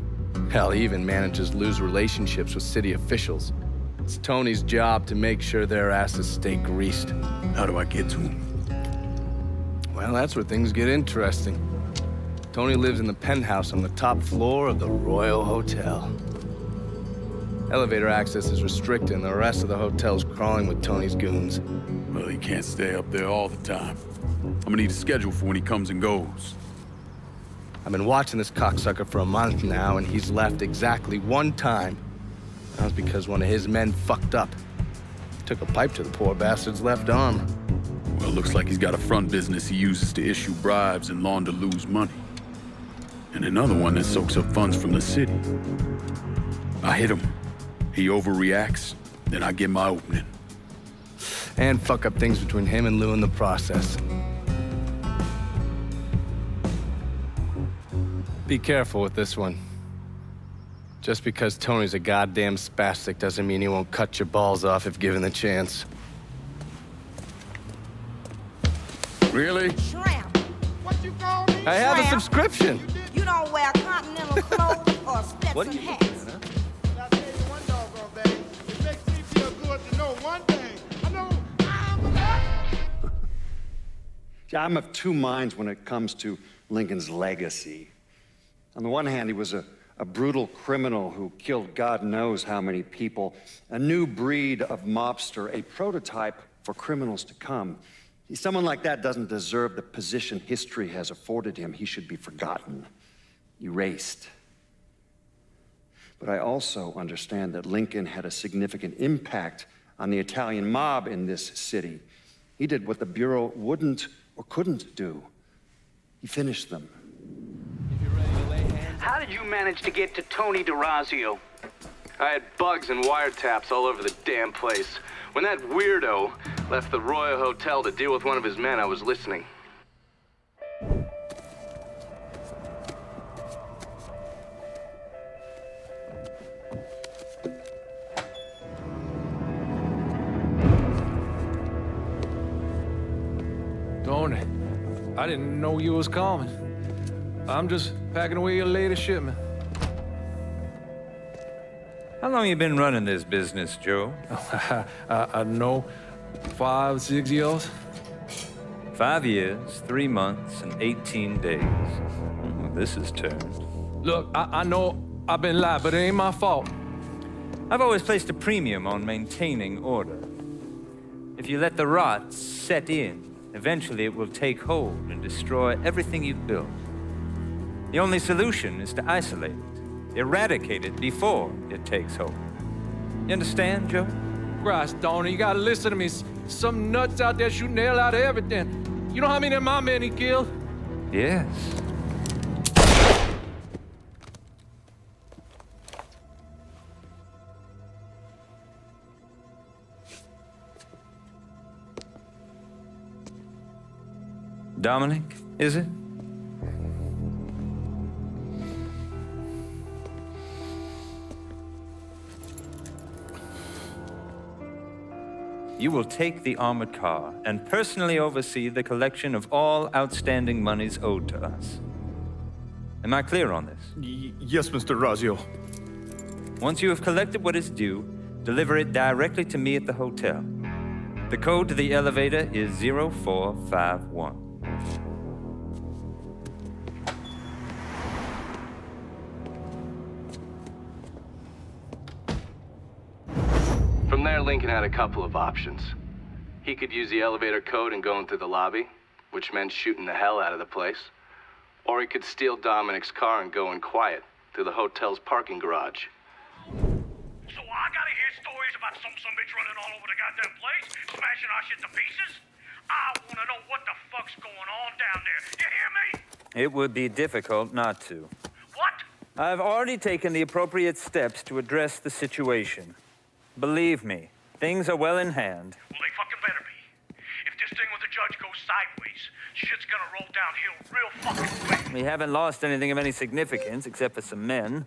Hell, he even manages Lou's relationships with city officials. It's Tony's job to make sure their asses stay greased. How do I get to him? Well, that's where things get interesting. Tony lives in the penthouse on the top floor of the Royal Hotel. Elevator access is restricted, and the rest of the hotel's crawling with Tony's goons. Well, he can't stay up there all the time. I'm gonna need a schedule for when he comes and goes. I've been watching this cocksucker for a month now, and he's left exactly one time. That was because one of his men fucked up. Took a pipe to the poor bastard's left arm. Well, looks like he's got a front business he uses to issue bribes and launder Lou's money. And another one that soaks up funds from the city. I hit him. He overreacts, then I get my opening. And fuck up things between him and Lou in the process. Be careful with this one. Just because Tony's a goddamn spastic doesn't mean he won't cut your balls off if given the chance. Really? Shrimp. What you call me? I have a subscription. You don't wear continental clothes or Stetson hats. I'm of two minds when it comes to Lincoln's legacy. On the one hand, he was a brutal criminal who killed God knows how many people, a new breed of mobster, a prototype for criminals to come. Someone like that doesn't deserve the position history has afforded him. He should be forgotten, erased. But I also understand that Lincoln had a significant impact on the Italian mob in this city. He did what the Bureau wouldn't or couldn't do. He finished them. How did you manage to get to Tony DeRazio? I had bugs and wiretaps all over the damn place. When that weirdo left the Royal Hotel to deal with one of his men, I was listening. Tony, I didn't know you was coming. I'm just packing away your latest shipment. How long you been running this business, Joe? I know 5, 6 years. 5 years, 3 months, and 18 days. Well, this is turned. Look, I know I've been lied, but it ain't my fault. I've always placed a premium on maintaining order. If you let the rot set in, eventually it will take hold and destroy everything you've built. The only solution is to isolate it, eradicate it before it takes hold. You understand, Joe? Christ, Tony, you gotta listen to me. Some nuts out there shooting the hell out of everything. You know how many of my men he killed? Yes. Dominic, is it? You will take the armored car and personally oversee the collection of all outstanding monies owed to us. Am I clear on this? Yes, Mr. Razio. Once you have collected what is due, deliver it directly to me at the hotel. The code to the elevator is 0451. From there, Lincoln had a couple of options. He could use the elevator code and go into the lobby, which meant shooting the hell out of the place. Or he could steal Dominic's car and go in quiet through the hotel's parking garage. So I gotta hear stories about some bitch running all over the goddamn place, smashing our shit to pieces? I wanna know what the fuck's going on down there. You hear me? It would be difficult not to. What? I've already taken the appropriate steps to address the situation. Believe me, things are well in hand. Well, they fucking better be. If this thing with the judge goes sideways, shit's gonna roll downhill real fucking quick. We haven't lost anything of any significance except for some men,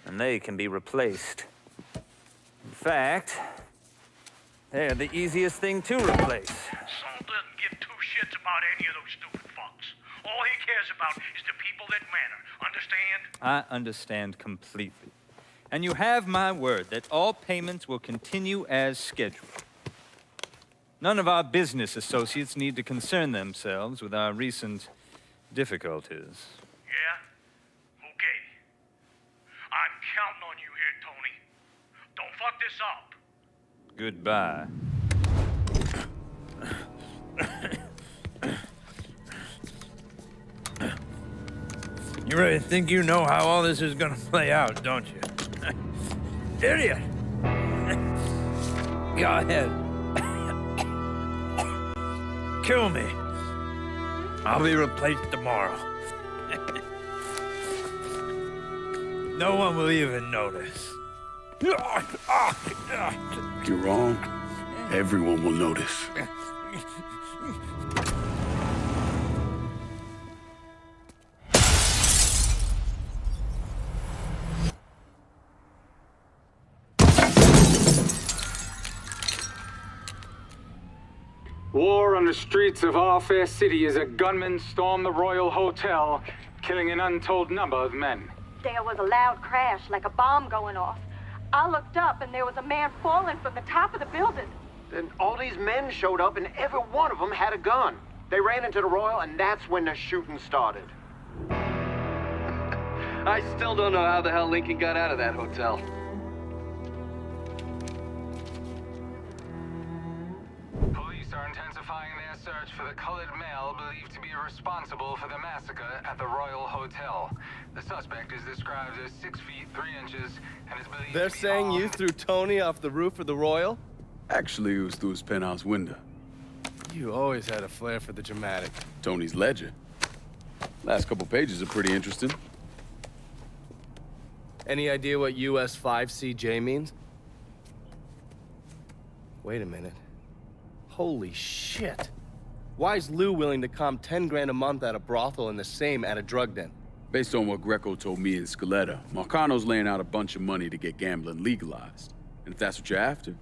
and they can be replaced. fact, they're the easiest thing to replace. Saul doesn't give two shits about any of those stupid fucks. All he cares about is the people that matter. Understand? I understand completely. And you have my word that all payments will continue as scheduled. None of our business associates need to concern themselves with our recent difficulties. Yeah? Okay. I'm counting on you here, Tony. Don't fuck this up. Goodbye. You really think you know how all this is gonna play out, don't you? Idiot! Go ahead. Kill me. I'll be replaced tomorrow. No one will even notice. If you're wrong, everyone will notice. War on the streets of our fair city as a gunman stormed the Royal Hotel, killing an untold number of men. There was a loud crash, like a bomb going off. I looked up and there was a man falling from the top of the building. Then all these men showed up and every one of them had a gun. They ran into the Royal and that's when the shooting started. I still don't know how the hell Lincoln got out of that hotel. Police are intensifying their search for the colored male believed to be responsible for the massacre at the Royal Hotel. The suspect is described as 6 feet 3 inches and is believed They're to be saying you armed. threw Tony off the roof of the Royal? Actually, it was through his penthouse window. You always had a flair for the dramatic. Tony's ledger. Last couple pages are pretty interesting. Any idea what US 5CJ means? Wait a minute. Holy shit. Why is Lou willing to comp 10 grand a month at a brothel and the same at a drug den? Based on what Greco told me in Scaletta, Marcano's laying out a bunch of money to get gambling legalized. And if that's what you're after,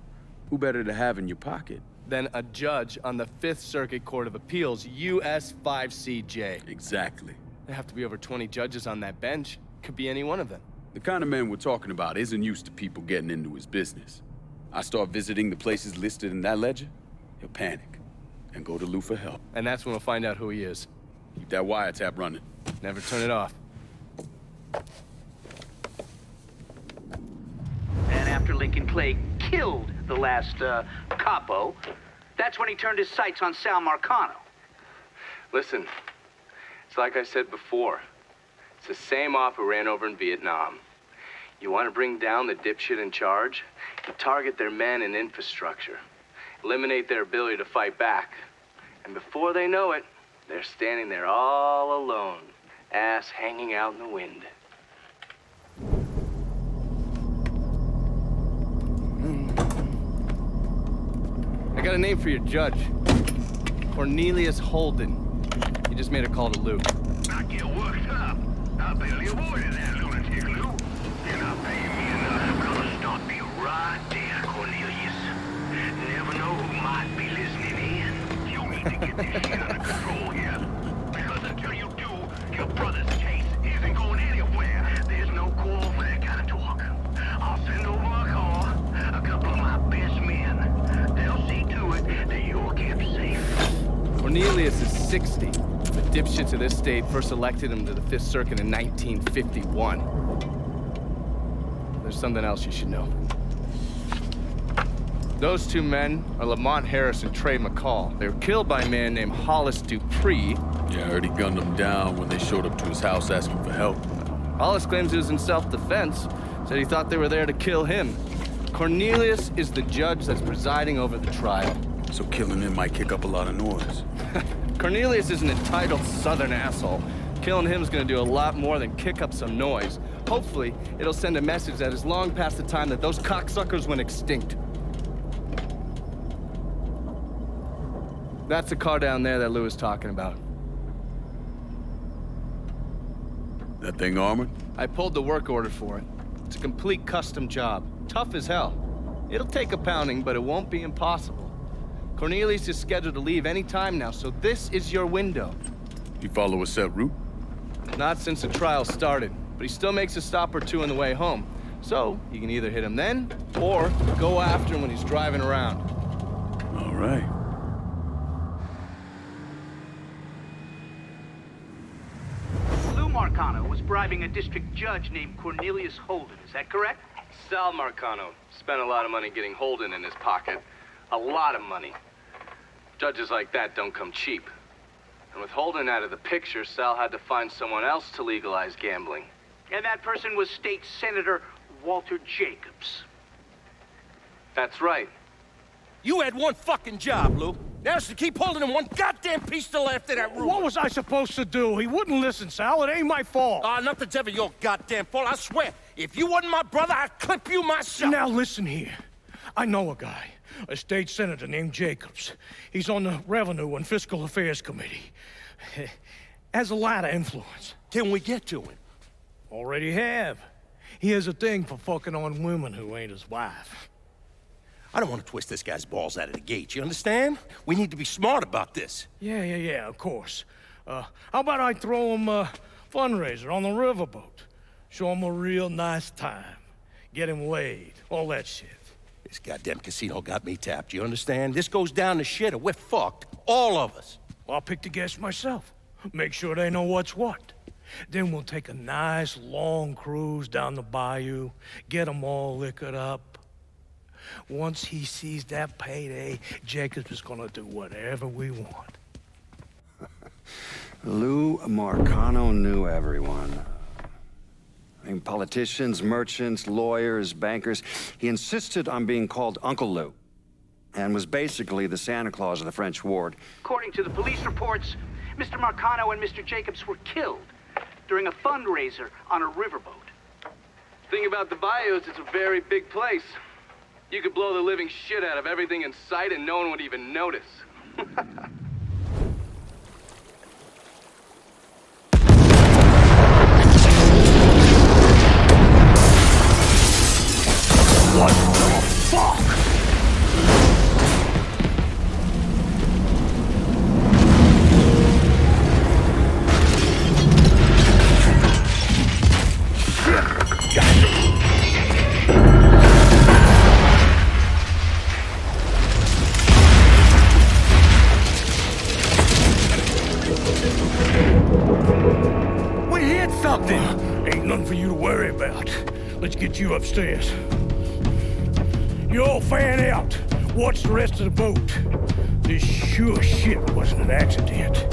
who better to have in your pocket? Then a judge on the 5th Circuit Court of Appeals, US 5CJ. Exactly. There have to be over 20 judges on that bench. Could be any one of them. The kind of man we're talking about isn't used to people getting into his business. I start visiting the places listed in that ledger, he'll panic and go to Lou for help. And that's when we'll find out who he is. Keep that wiretap running. Never turn it off. And after Lincoln Clay killed the last capo, that's when he turned his sights on Sal Marcano. Listen, it's like I said before. It's the same off who ran over in Vietnam. You want to bring down the dipshit in charge? You target their men and infrastructure. Eliminate their ability to fight back. And before they know it, they're standing there all alone, ass hanging out in the wind. I got a name for your judge. Cornelius Holden. He just made a call to Lou. Not get worked up. I barely avoided that lunatic, Lou. And I'll pay me enough. I'm gonna stop you right there, Cornelius. Never know who might be listening in. You need to get this shit under control here. Because until you do, your brother's case isn't going anywhere. There's no call for that kind of talk. I'll send over a car, a couple of my best men. They'll see to it that you're kept safe. Cornelius is 60. The dipshits of this state first elected him to the 5th Circuit in 1951. There's something else you should know. Those two men are Lamont Harris and Trey McCall. They were killed by a man named Hollis Dupree. Yeah, I heard he gunned them down when they showed up to his house asking for help. Hollis claims he was in self-defense, said he thought they were there to kill him. Cornelius is the judge that's presiding over the trial. So killing him might kick up a lot of noise. Cornelius is an entitled southern asshole. Killing him's gonna do a lot more than kick up some noise. Hopefully, it'll send a message that is long past the time that those cocksuckers went extinct. That's the car down there that Lou was talking about. That thing armored? I pulled the work order for it. It's a complete custom job. Tough as hell. It'll take a pounding, but it won't be impossible. Cornelius is scheduled to leave any time now, so this is your window. You follow a set route? Not since the trial started, but he still makes a stop or two on the way home. So, you can either hit him then, or go after him when he's driving around. All right. Lou Marcano was bribing a district judge named Cornelius Holden, is that correct? Sal Marcano spent a lot of money getting Holden in his pocket. A lot of money. Judges like that don't come cheap. And with Holden out of the picture, Sal had to find someone else to legalize gambling. And that person was State Senator Walter Jacobs. That's right. You had one fucking job, Lou. That's to keep holding him one goddamn piece to the left of that room. What was I supposed to do? He wouldn't listen, Sal. It ain't my fault. Nothing's ever your goddamn fault, I swear. If you wasn't my brother, I'd clip you myself. Now listen here. I know a guy, a state senator named Jacobs. He's on the Revenue and Fiscal Affairs Committee. Has a lot of influence. Can we get to him? Already have. He has a thing for fucking on women who ain't his wife. I don't want to twist this guy's balls out of the gate, you understand? We need to be smart about this. Yeah, of course. How about I throw him a fundraiser on the riverboat? Show him a real nice time. Get him laid, all that shit. This goddamn casino got me tapped, you understand? This goes down the shit or we're fucked. All of us. Well, I'll pick the guests myself. Make sure they know what's what. Then we'll take a nice long cruise down the bayou, get them all liquored up. Once he sees that payday, Jacobs is gonna do whatever we want. Lou Marcano knew everyone. I mean, politicians, merchants, lawyers, bankers. He insisted on being called Uncle Lou, and was basically the Santa Claus of the French ward. According to the police reports, Mr. Marcano and Mr. Jacobs were killed during a fundraiser on a riverboat. Thing about the bayous, it's a very big place. You could blow the living shit out of everything in sight and no one would even notice. What the fuck? We hit something! Ain't nothing for you to worry about. Let's get you upstairs. You all fan out. Watch the rest of the boat. This sure shit wasn't an accident.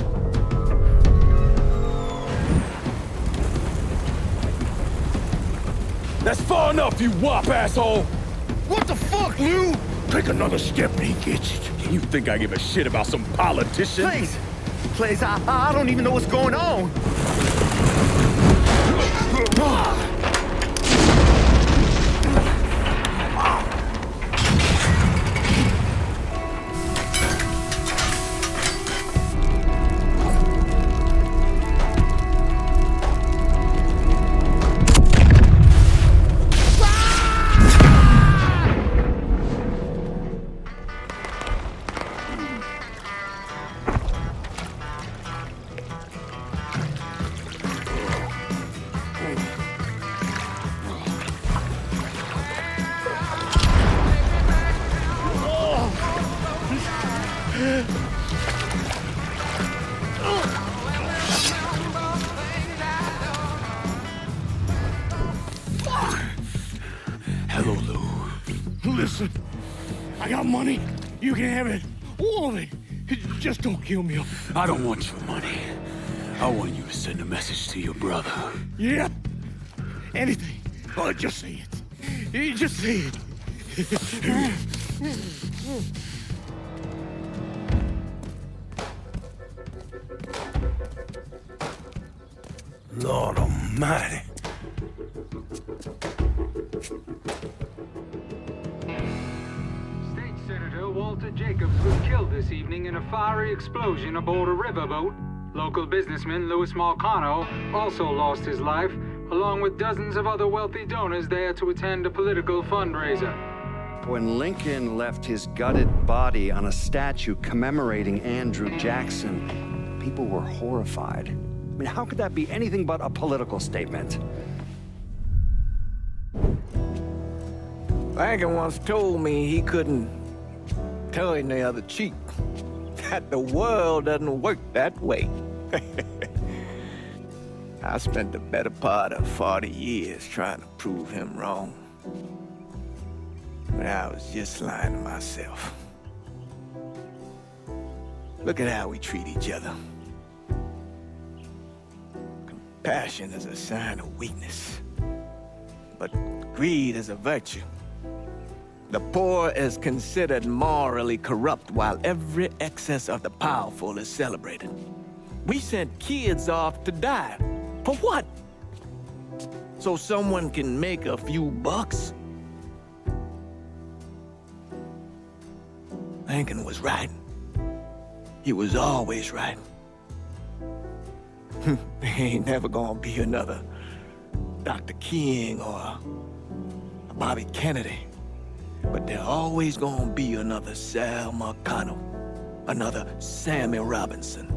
That's far enough, you wop asshole! What the fuck, Lou? Take another step and he gets it. You think I give a shit about some politician? Please, I don't even know what's going on. Hello, Lou. Listen, I got money. You can have it. All of it. Just don't kill me. I don't want your money. I want you to send a message to your brother. Yep. Anything. Oh, just say it. Just say it. Lord Almighty. State Senator Walter Jacobs was killed this evening in a fiery explosion aboard a riverboat. Local businessman Louis Marcano also lost his life, along with dozens of other wealthy donors there to attend a political fundraiser. When Lincoln left his gutted body on a statue commemorating Andrew Jackson, people were horrified. I mean, how could that be anything but a political statement? Lincoln once told me he couldn't turn the other cheek, that the world doesn't work that way. I spent the better part of 40 years trying to prove him wrong. But I was just lying to myself. Look at how we treat each other. Compassion is a sign of weakness, but greed is a virtue. The poor is considered morally corrupt, while every excess of the powerful is celebrated. We sent kids off to die. For what? So someone can make a few bucks? Lincoln was right. He was always right. There ain't never gonna be another Dr. King or a Bobby Kennedy. But there always gonna be another Sal McConnell, another Sammy Robinson,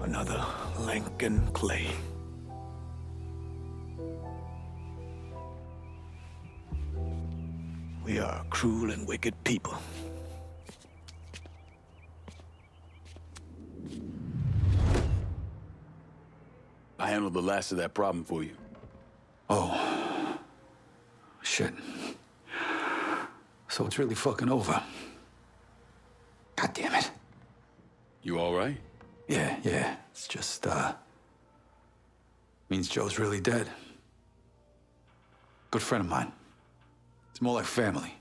another Lincoln Clay. We are a cruel and wicked people. I handled the last of that problem for you. Oh. Shit. So it's really fucking over. God damn it. You all right? Yeah. It's just, means Joe's really dead. Good friend of mine. It's more like family.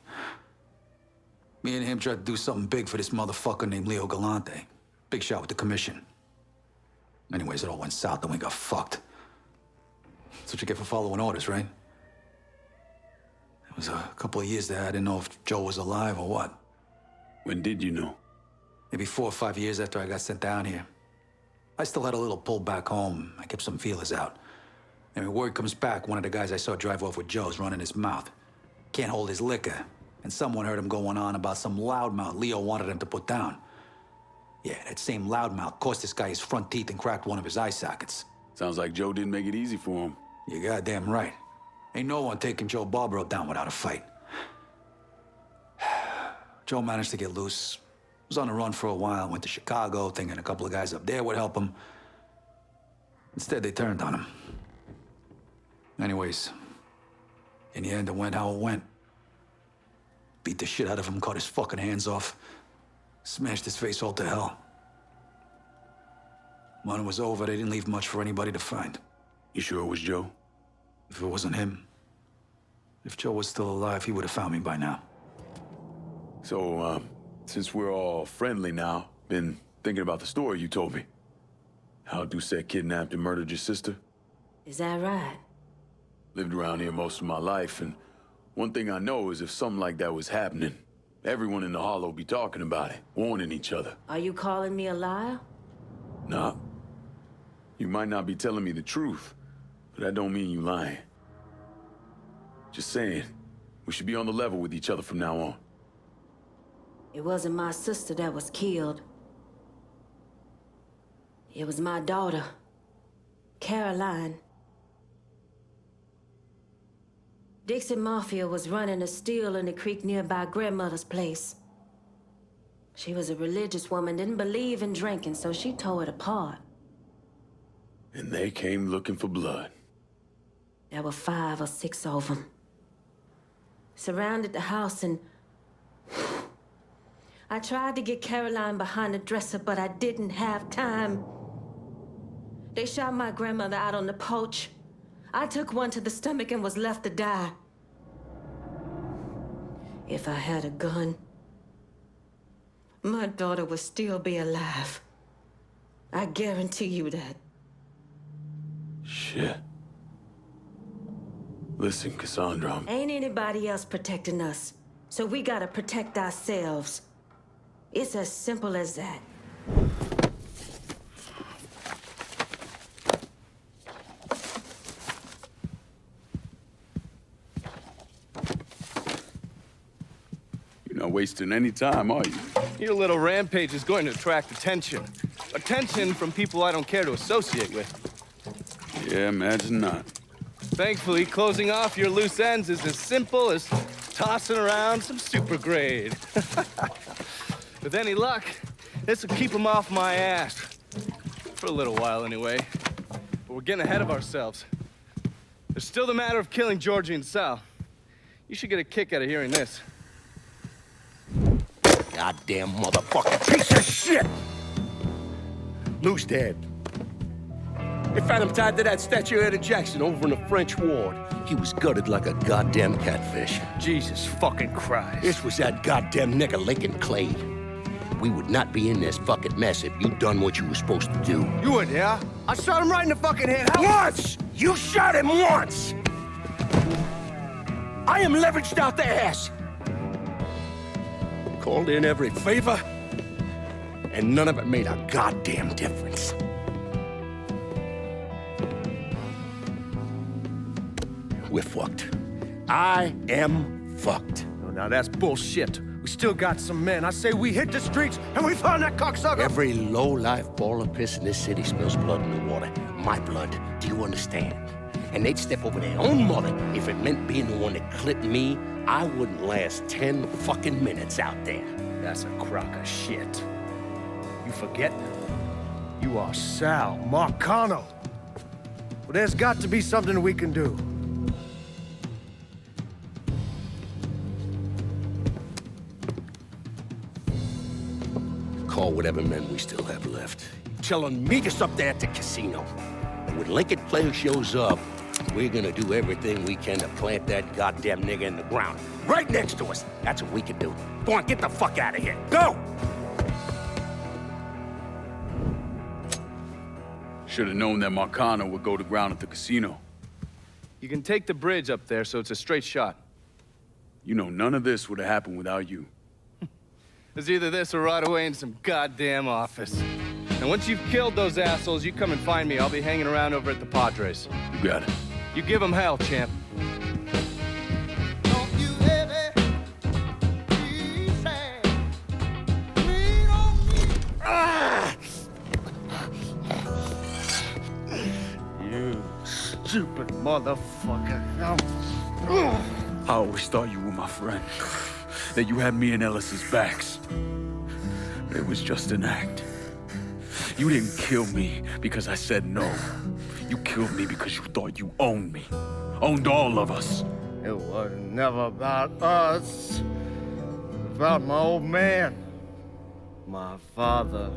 Me and him tried to do something big for this motherfucker named Leo Galante. Big shot with the commission. Anyways, it all went south and we got fucked. That's what you get for following orders, right? It was a couple of years there. I didn't know if Joe was alive or what. When did you know? Maybe 4 or 5 years after I got sent down here. I still had a little pull back home. I kept some feelers out. And when word comes back, one of the guys I saw drive off with Joe's running his mouth. Can't hold his liquor. And someone heard him going on about some loudmouth Leo wanted him to put down. Yeah, that same loudmouth cost this guy his front teeth and cracked one of his eye sockets. Sounds like Joe didn't make it easy for him. You're goddamn right. Ain't no one taking Joe Barbaro down without a fight. Joe managed to get loose. Was on the run for a while, went to Chicago, thinking a couple of guys up there would help him. Instead, they turned on him. Anyways, in the end, it went how it went. Beat the shit out of him, cut his fucking hands off, smashed his face all to hell. When it was over, they didn't leave much for anybody to find. You sure it was Joe? If it wasn't him, if Joe was still alive, he would have found me by now. So, since we're all friendly now, been thinking about the story you told me. How Doucette kidnapped and murdered your sister? Is that right? Lived around here most of my life, and one thing I know is if something like that was happening, everyone in the Hollow be talking about it, warning each other. Are you calling me a liar? Nah. You might not be telling me the truth, but that don't mean you lying. Just saying, we should be on the level with each other from now on. It wasn't my sister that was killed. It was my daughter, Caroline. Dixie Mafia was running a still in the creek nearby grandmother's place. She was a religious woman, didn't believe in drinking, so she tore it apart. And they came looking for blood. There were 5 or 6 of them. Surrounded the house and... I tried to get Caroline behind the dresser, but I didn't have time. They shot my grandmother out on the porch. I took one to the stomach and was left to die. If I had a gun, my daughter would still be alive. I guarantee you that. Shit. Listen, Cassandra. Ain't anybody else protecting us, so we gotta protect ourselves. It's as simple as that. wasting any time, are you? Your little rampage is going to attract attention. Attention from people I don't care to associate with. Yeah, imagine not. Thankfully, closing off your loose ends is as simple as tossing around some super grade. With any luck, this will keep them off my ass. For a little while, anyway. But we're getting ahead of ourselves. There's still the matter of killing Georgie and Sal. You should get a kick out of hearing this. Goddamn motherfucking piece of shit! Lou's dead. They found him tied to that statue of Eddie Jackson over in the French ward. He was gutted like a goddamn catfish. Jesus fucking Christ. This was that goddamn nigga Lincoln Clay. We would not be in this fucking mess if you'd done what you were supposed to do. You would, yeah? I shot him right in the fucking head. Once! You shot him once! I am leveraged out the ass. Called in every favor, and none of it made a goddamn difference. We're fucked. I am fucked. Oh, now that's bullshit. We still got some men. I say we hit the streets and we found that cocksucker. Every low-life ball of piss in this city smells blood in the water. My blood. Do you understand? And they'd step over their own mother if it meant being the one that clipped me. I wouldn't last 10 fucking minutes out there. That's a crock of shit. You forget? You are Sal Marcano. Well, there's got to be something we can do. Call whatever men we still have left. Tell them meet us up there at the casino. And when Lincoln Clay shows up, we're gonna do everything we can to plant that goddamn nigga in the ground. Right next to us. That's what we can do. Go on, get the fuck out of here. Go! Should have known that Marcano would go to ground at the casino. You can take the bridge up there, so it's a straight shot. You know, none of this would have happened without you. It's either this or right away in some goddamn office. And once you've killed those assholes, you come and find me. I'll be hanging around over at the Padres. You got it. You give them hell, champ. You stupid motherfucker. I always thought you were my friend. That you had me and Ellis's backs. But it was just an act. You didn't kill me because I said no. You killed me because you thought you owned me. Owned all of us. It was never about us. It was about my old man. My father.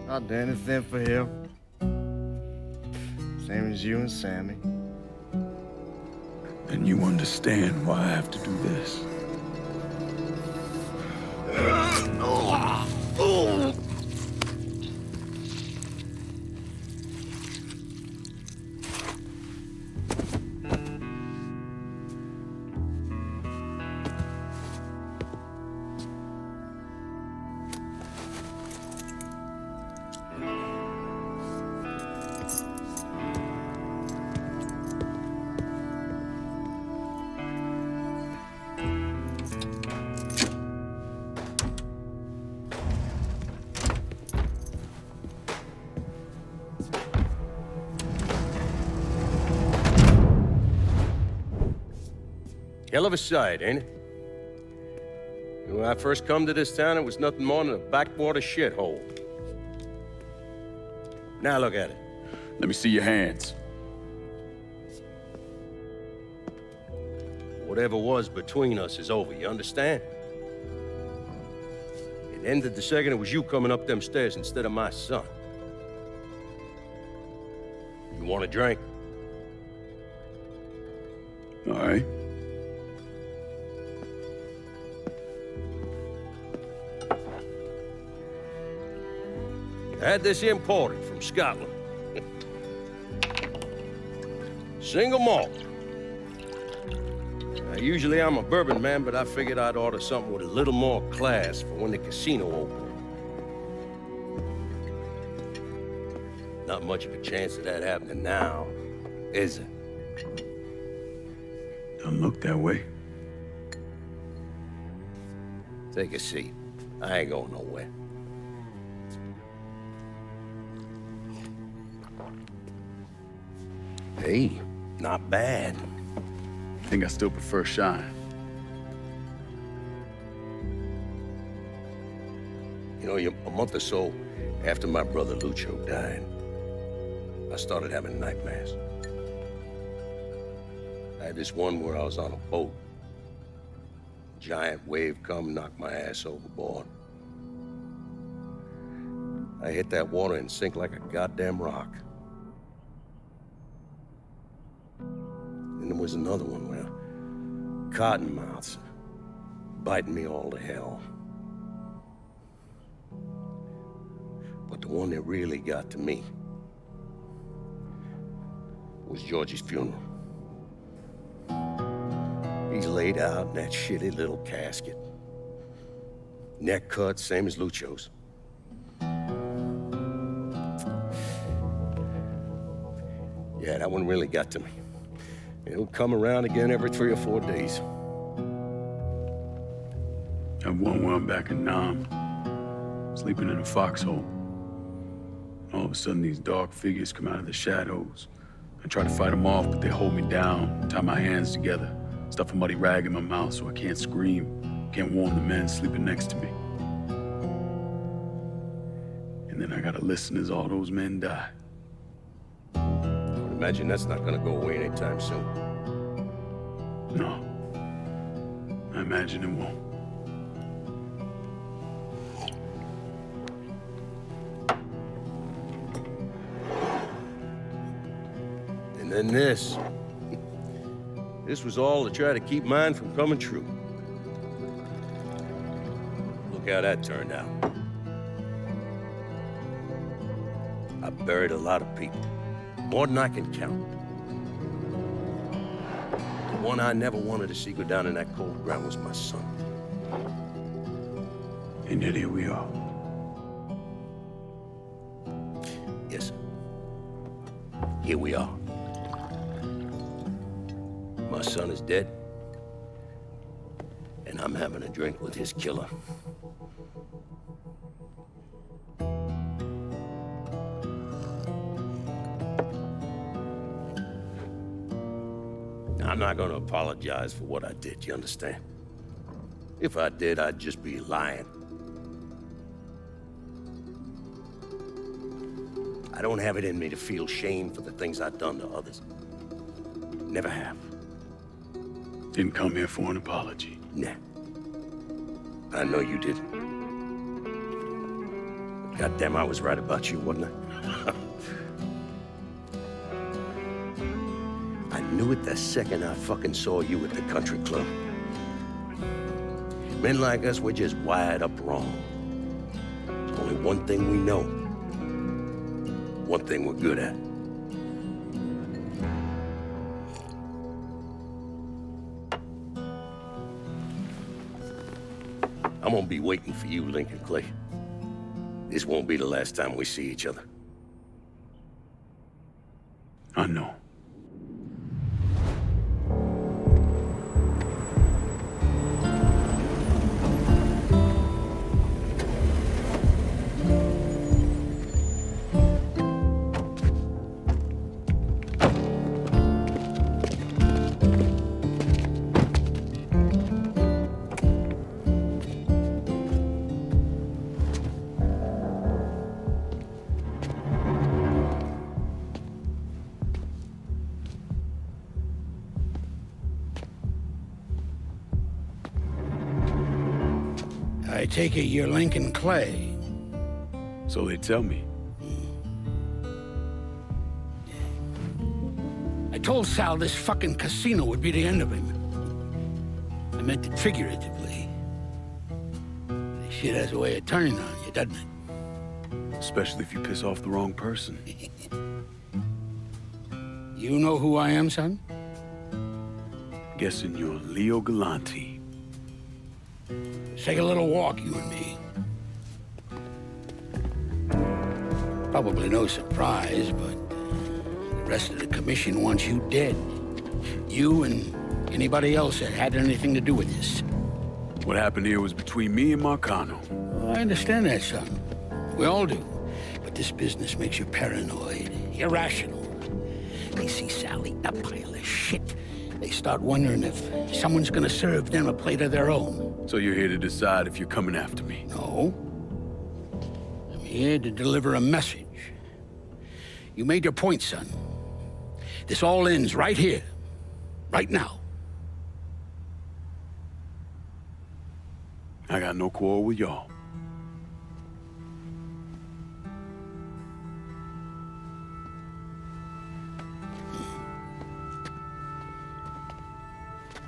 I'd do anything for him. Same as you and Sammy. And you understand why I have to do this. Hell of a sight, ain't it? When I first come to this town, it was nothing more than a backwater shithole. Now look at it. Let me see your hands. Whatever was between us is over, you understand? It ended the second it was you coming up them stairs instead of my son. You want a drink? All right. I had this imported from Scotland. Single malt. Usually I'm a bourbon man, but I figured I'd order something with a little more class for when the casino opened. Not much of a chance of that happening now, is it? Don't look that way. Take a seat. I ain't going nowhere. Hey, not bad. I think I still prefer Shine. You know, a month or so after my brother Lucho died, I started having nightmares. I had this one where I was on a boat. Giant wave come, knocked my ass overboard. I hit that water and sink like a goddamn rock. And there was another one where cottonmouths biting me all to hell. But the one that really got to me was Georgie's funeral. He's laid out in that shitty little casket. Neck cut, same as Lucho's. Yeah, that one really got to me. It'll come around again every 3 or 4 days. I have one where I'm back in Nam, sleeping in a foxhole. All of a sudden, these dark figures come out of the shadows. I try to fight them off, but they hold me down, tie my hands together, stuff a muddy rag in my mouth so I can't scream, can't warn the men sleeping next to me. And then I gotta listen as all those men die. I would imagine that's not gonna go away anytime soon. No. I imagine it won't. And then this. This was all to try to keep mine from coming true. Look how that turned out. I buried a lot of people, more than I can count. The one I never wanted to see go down in that cold ground was my son. And yet here we are. Yes, sir. Here we are. My son is dead, and I'm having a drink with his killer. I'm not gonna apologize for what I did, you understand? If I did, I'd just be lying. I don't have it in me to feel shame for the things I've done to others. Never have. Didn't come here for an apology. Nah. I know you didn't. Goddamn, I was right about you, wasn't I? I knew it the second I fucking saw you at the country club. Men like us, we're just wired up wrong. There's only one thing we know. One thing we're good at. I'm gonna be waiting for you, Lincoln Clay. This won't be the last time we see each other. I know. I take it you're Lincoln Clay. So they tell me. I told Sal this fucking casino would be the end of him. I meant it figuratively. This shit has a way of turning on you, doesn't it? Especially if you piss off the wrong person. You know who I am, son? Guessing you're Leo Galante. Let's take a little walk, you and me. Probably no surprise, but the rest of the commission wants you dead. You and anybody else that had anything to do with this. What happened here was between me and Marcano. Oh, I understand that, son. We all do. But this business makes you paranoid, irrational. They see Sally, a pile of shit. They start wondering if someone's gonna serve them a plate of their own. So you're here to decide if you're coming after me? No. I'm here to deliver a message. You made your point, son. This all ends right here, right now. I got no quarrel with y'all.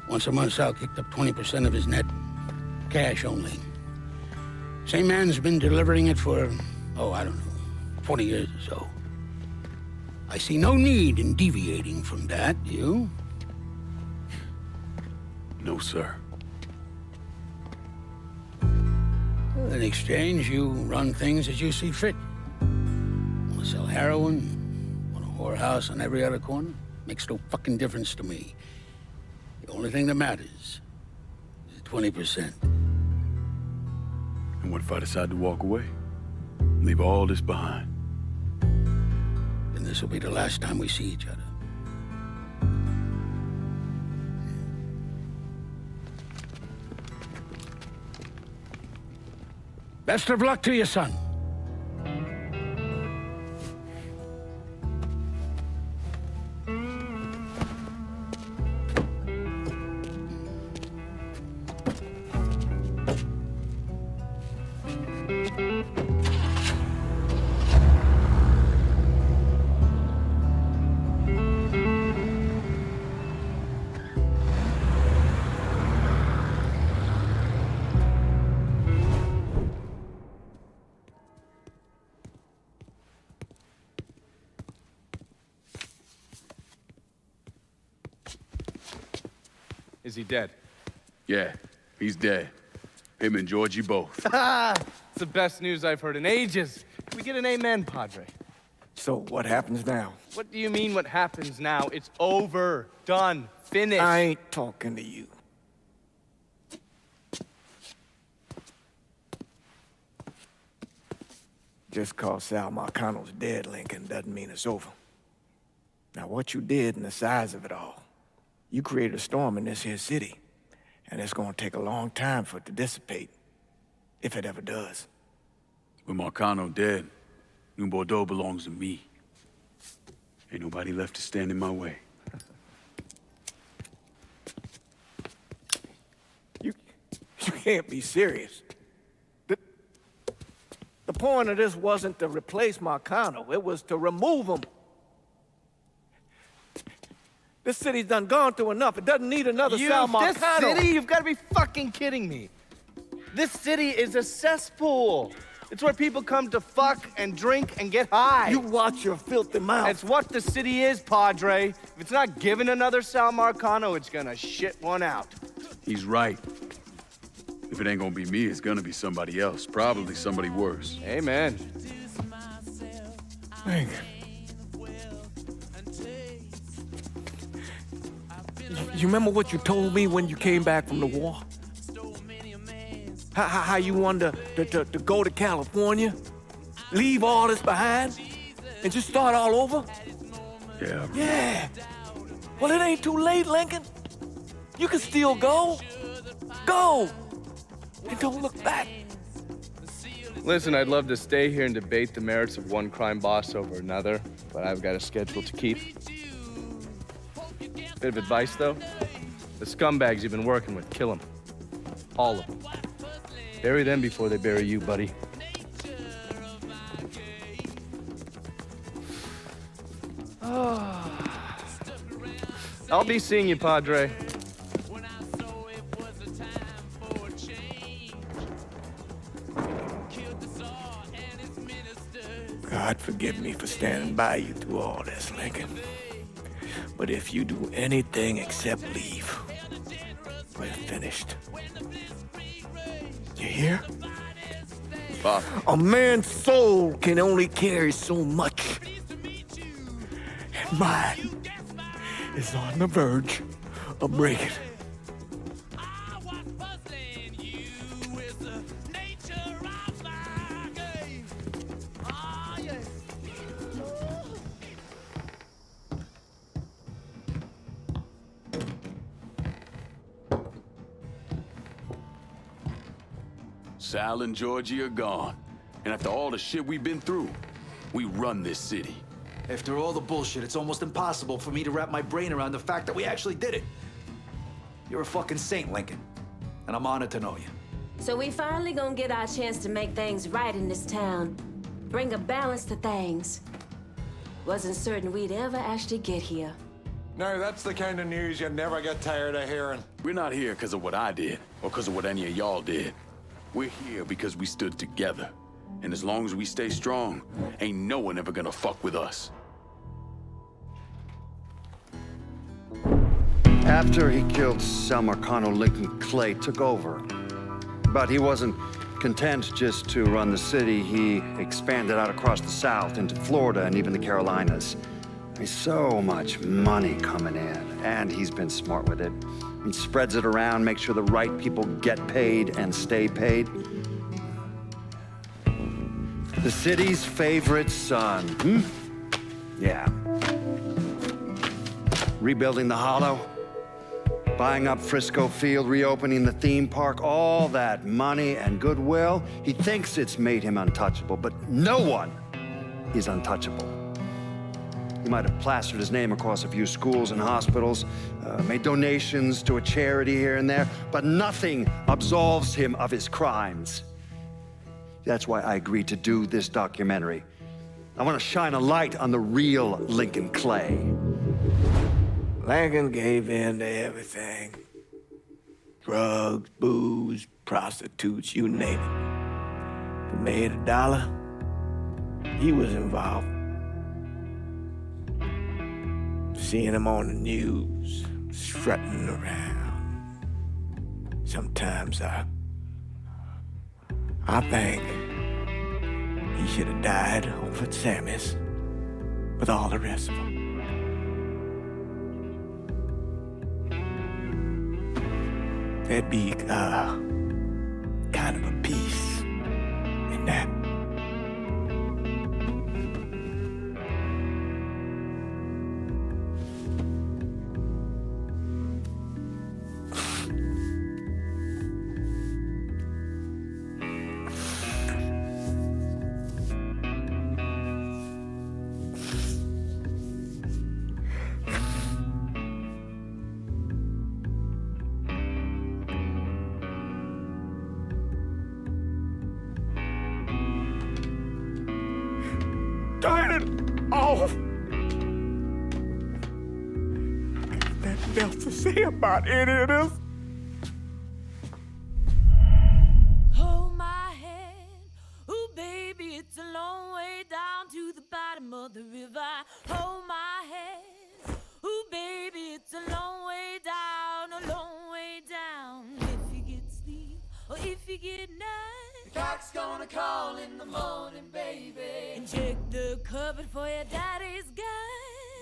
Once a month, Sal kicked up 20% of his net. Cash only. Same man's been delivering it for, oh, I don't know, 20 years or so. I see no need in deviating from that, you? No, sir. Well, in exchange, you run things as you see fit. Want to sell heroin? Want a whorehouse on every other corner? Makes no fucking difference to me. The only thing that matters is 20%. And what if I decide to walk away? Leave all this behind? Then this will be the last time we see each other. Best of luck to you, son. Is he dead? Yeah, he's dead. Him and Georgie both. It's the best news I've heard in ages. Can we get an amen, Padre? So what happens now? What do you mean what happens now? It's over. Done. Finished. I ain't talking to you. Just cause Sal Marcano's dead, Lincoln, doesn't mean it's over. Now, what you did and the size of it all, you created a storm in this here city, and it's gonna take a long time for it to dissipate, if it ever does. With Marcano dead, Nью-Бордо belongs to me. Ain't nobody left to stand in my way. You can't be serious. The point of this wasn't to replace Marcano, it was to remove him. This city's done gone through enough. It doesn't need another Sal Marcano. This city? You've got to be fucking kidding me. This city is a cesspool. It's where people come to fuck and drink and get high. You watch your filthy mouth. It's what the city is, Padre. If it's not giving another Sal Marcano, it's gonna shit one out. He's right. If it ain't gonna be me, it's gonna be somebody else. Probably somebody worse. Amen. Hank. You remember what you told me when you came back from the war? How you wanted to go to California, leave all this behind, and just start all over? Yeah. Yeah. Well, it ain't too late, Lincoln. You can still go. Go. And don't look back. Listen, I'd love to stay here and debate the merits of one crime boss over another, but I've got a schedule to keep. Bit of advice, though. The scumbags you've been working with, kill them. All of them. Bury them before they bury you, buddy. I'll be seeing you, Padre. God forgive me for standing by you through all this, Lincoln. But if you do anything except leave, we're finished. You hear? Bob. A man's soul can only carry so much. And mine is on the verge of breaking. Sal and Georgie are gone. And after all the shit we've been through, we run this city. After all the bullshit, it's almost impossible for me to wrap my brain around the fact that we actually did it. You're a fucking saint, Lincoln. And I'm honored to know you. So we finally gonna get our chance to make things right in this town. Bring a balance to things. Wasn't certain we'd ever actually get here. Now, that's the kind of news you never get tired of hearing. We're not here because of what I did, or because of what any of y'all did. We're here because we stood together. And as long as we stay strong, ain't no one ever gonna fuck with us. After he killed Selma Connell, Lincoln Clay took over. But he wasn't content just to run the city. He expanded out across the South into Florida and even the Carolinas. There's so much money coming in, and he's been smart with it. He spreads it around, makes sure the right people get paid and stay paid. The city's favorite son, Yeah. Rebuilding the Hollow, buying up Frisco Field, reopening the theme park, all that money and goodwill. He thinks it's made him untouchable, but no one is untouchable. He might have plastered his name across a few schools and hospitals, made donations to a charity here and there, but nothing absolves him of his crimes. That's why I agreed to do this documentary. I want to shine a light on the real Lincoln Clay. Lincoln gave in to everything. Drugs, booze, prostitutes, you name it. If he made $1, he was involved. Seeing him on the news, strutting around. Sometimes I think he should have died over at Sammy's with all the rest of them. There'd be kind of a peace in that. Turn it off! There's nothing else to say about any of this. Hold my hand, ooh baby, it's a long way down to the bottom of the river. Hold my hand, ooh baby, it's a long way down, a long way down. If you get sleep or if you get night, the cock's gonna call in the morning, baby. And check the cupboard for your daddy's gun.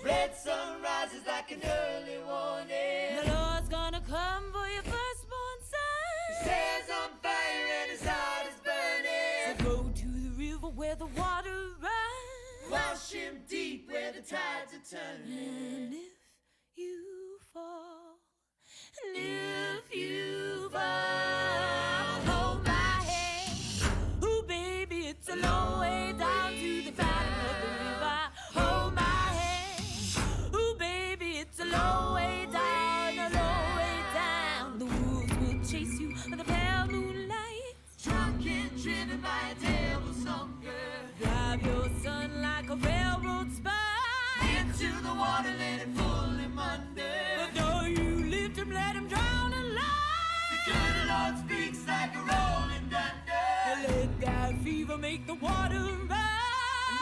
Red sun rises like an early warning. The Lord's gonna come for your firstborn son. His hair's on fire and his heart is burning. So go to the river where the water runs. Wash him deep where the tides are turning. And if you fall, and if you fall, hold my hand. Ooh, baby, it's a long way down to the bottom of the river. Hold my hand. Ooh, baby, it's a long way down, a long way down. The wolves will chase you with the pale moonlight. Drunk and driven by a devil's hunger. Drive your son like a railroad spike into the water, let it pull him under. But though you lift him, let him drown alive. The good Lord speaks like a rolling thunder. Let that fever make the water run.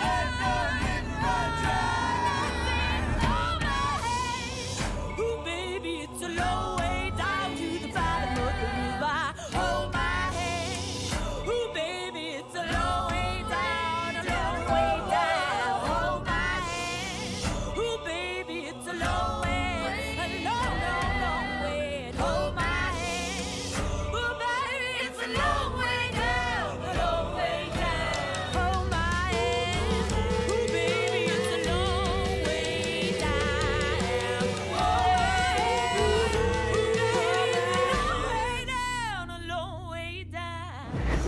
Let the river run dry. Hold my hand. Ooh, baby, it's a long way down to the bottom of the river. Hold my hand. Ooh, baby, it's a long way down, a long way down. Hold my hand. Ooh, baby,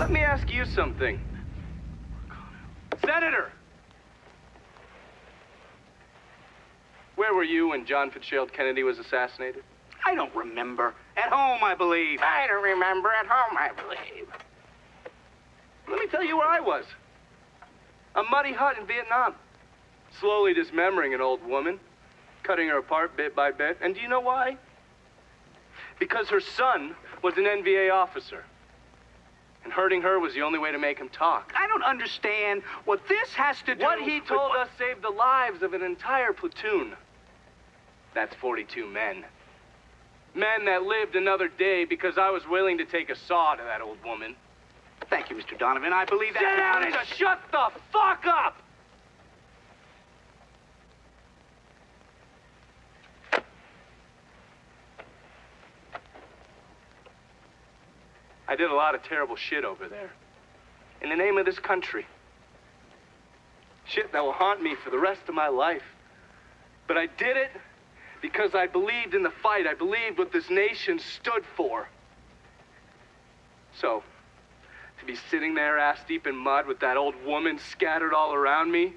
Let me ask you something. Senator! Where were you when John Fitzgerald Kennedy was assassinated? I don't remember. At home, I believe. I don't remember. At home, I believe. Let me tell you where I was. A muddy hut in Vietnam. Slowly dismembering an old woman, cutting her apart bit by bit. And do you know why? Because her son was an NVA officer. And hurting her was the only way to make him talk. I don't understand what this has to do. What he told us saved the lives of an entire platoon. That's 42 men. Men that lived another day because I was willing to take a saw to that old woman. Thank you, Mr. Donovan. I believe that. Sit down and shut the fuck up! I did a lot of terrible shit over there. In the name of this country. Shit that will haunt me for the rest of my life. But I did it because I believed in the fight. I believed what this nation stood for. So, to be sitting there ass deep in mud with that old woman scattered all around me,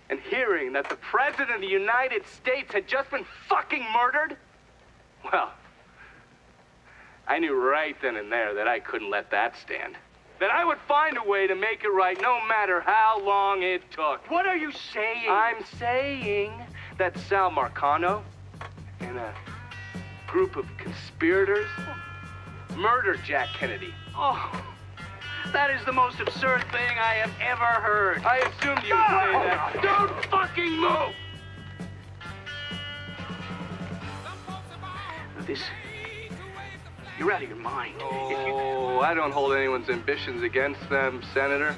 and hearing that the President of the United States had just been fucking murdered, well, I knew right then and there that I couldn't let that stand. That I would find a way to make it right no matter how long it took. What are you saying? I'm saying that Sal Marcano and a group of conspirators murdered Jack Kennedy. Oh, that is the most absurd thing I have ever heard. I assumed you would say that. Don't fucking move! This... You're out of your mind. Oh, I don't hold anyone's ambitions against them, Senator.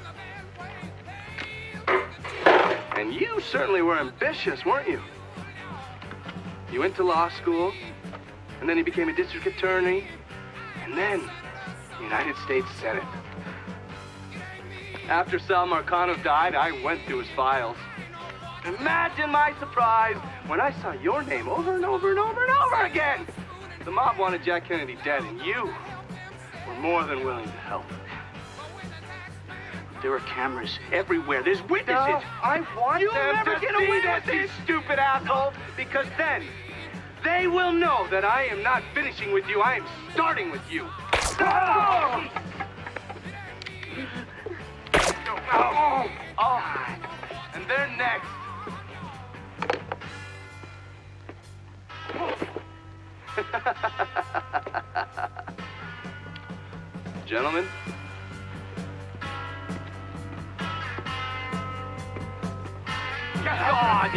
And you certainly were ambitious, weren't you? You went to law school, and then you became a district attorney, and then United States Senate. After Sal Marcano died, I went through his files. Imagine my surprise when I saw your name over and over and over and over again. The mob wanted Jack Kennedy dead, and you were more than willing to help. There are cameras everywhere. There's witnesses. No, I want You'll them never to get see away this, with you this. stupid asshole, because then they will know that I am not finishing with you. I am starting with you. Oh! Oh! And they're next. Gentlemen, God,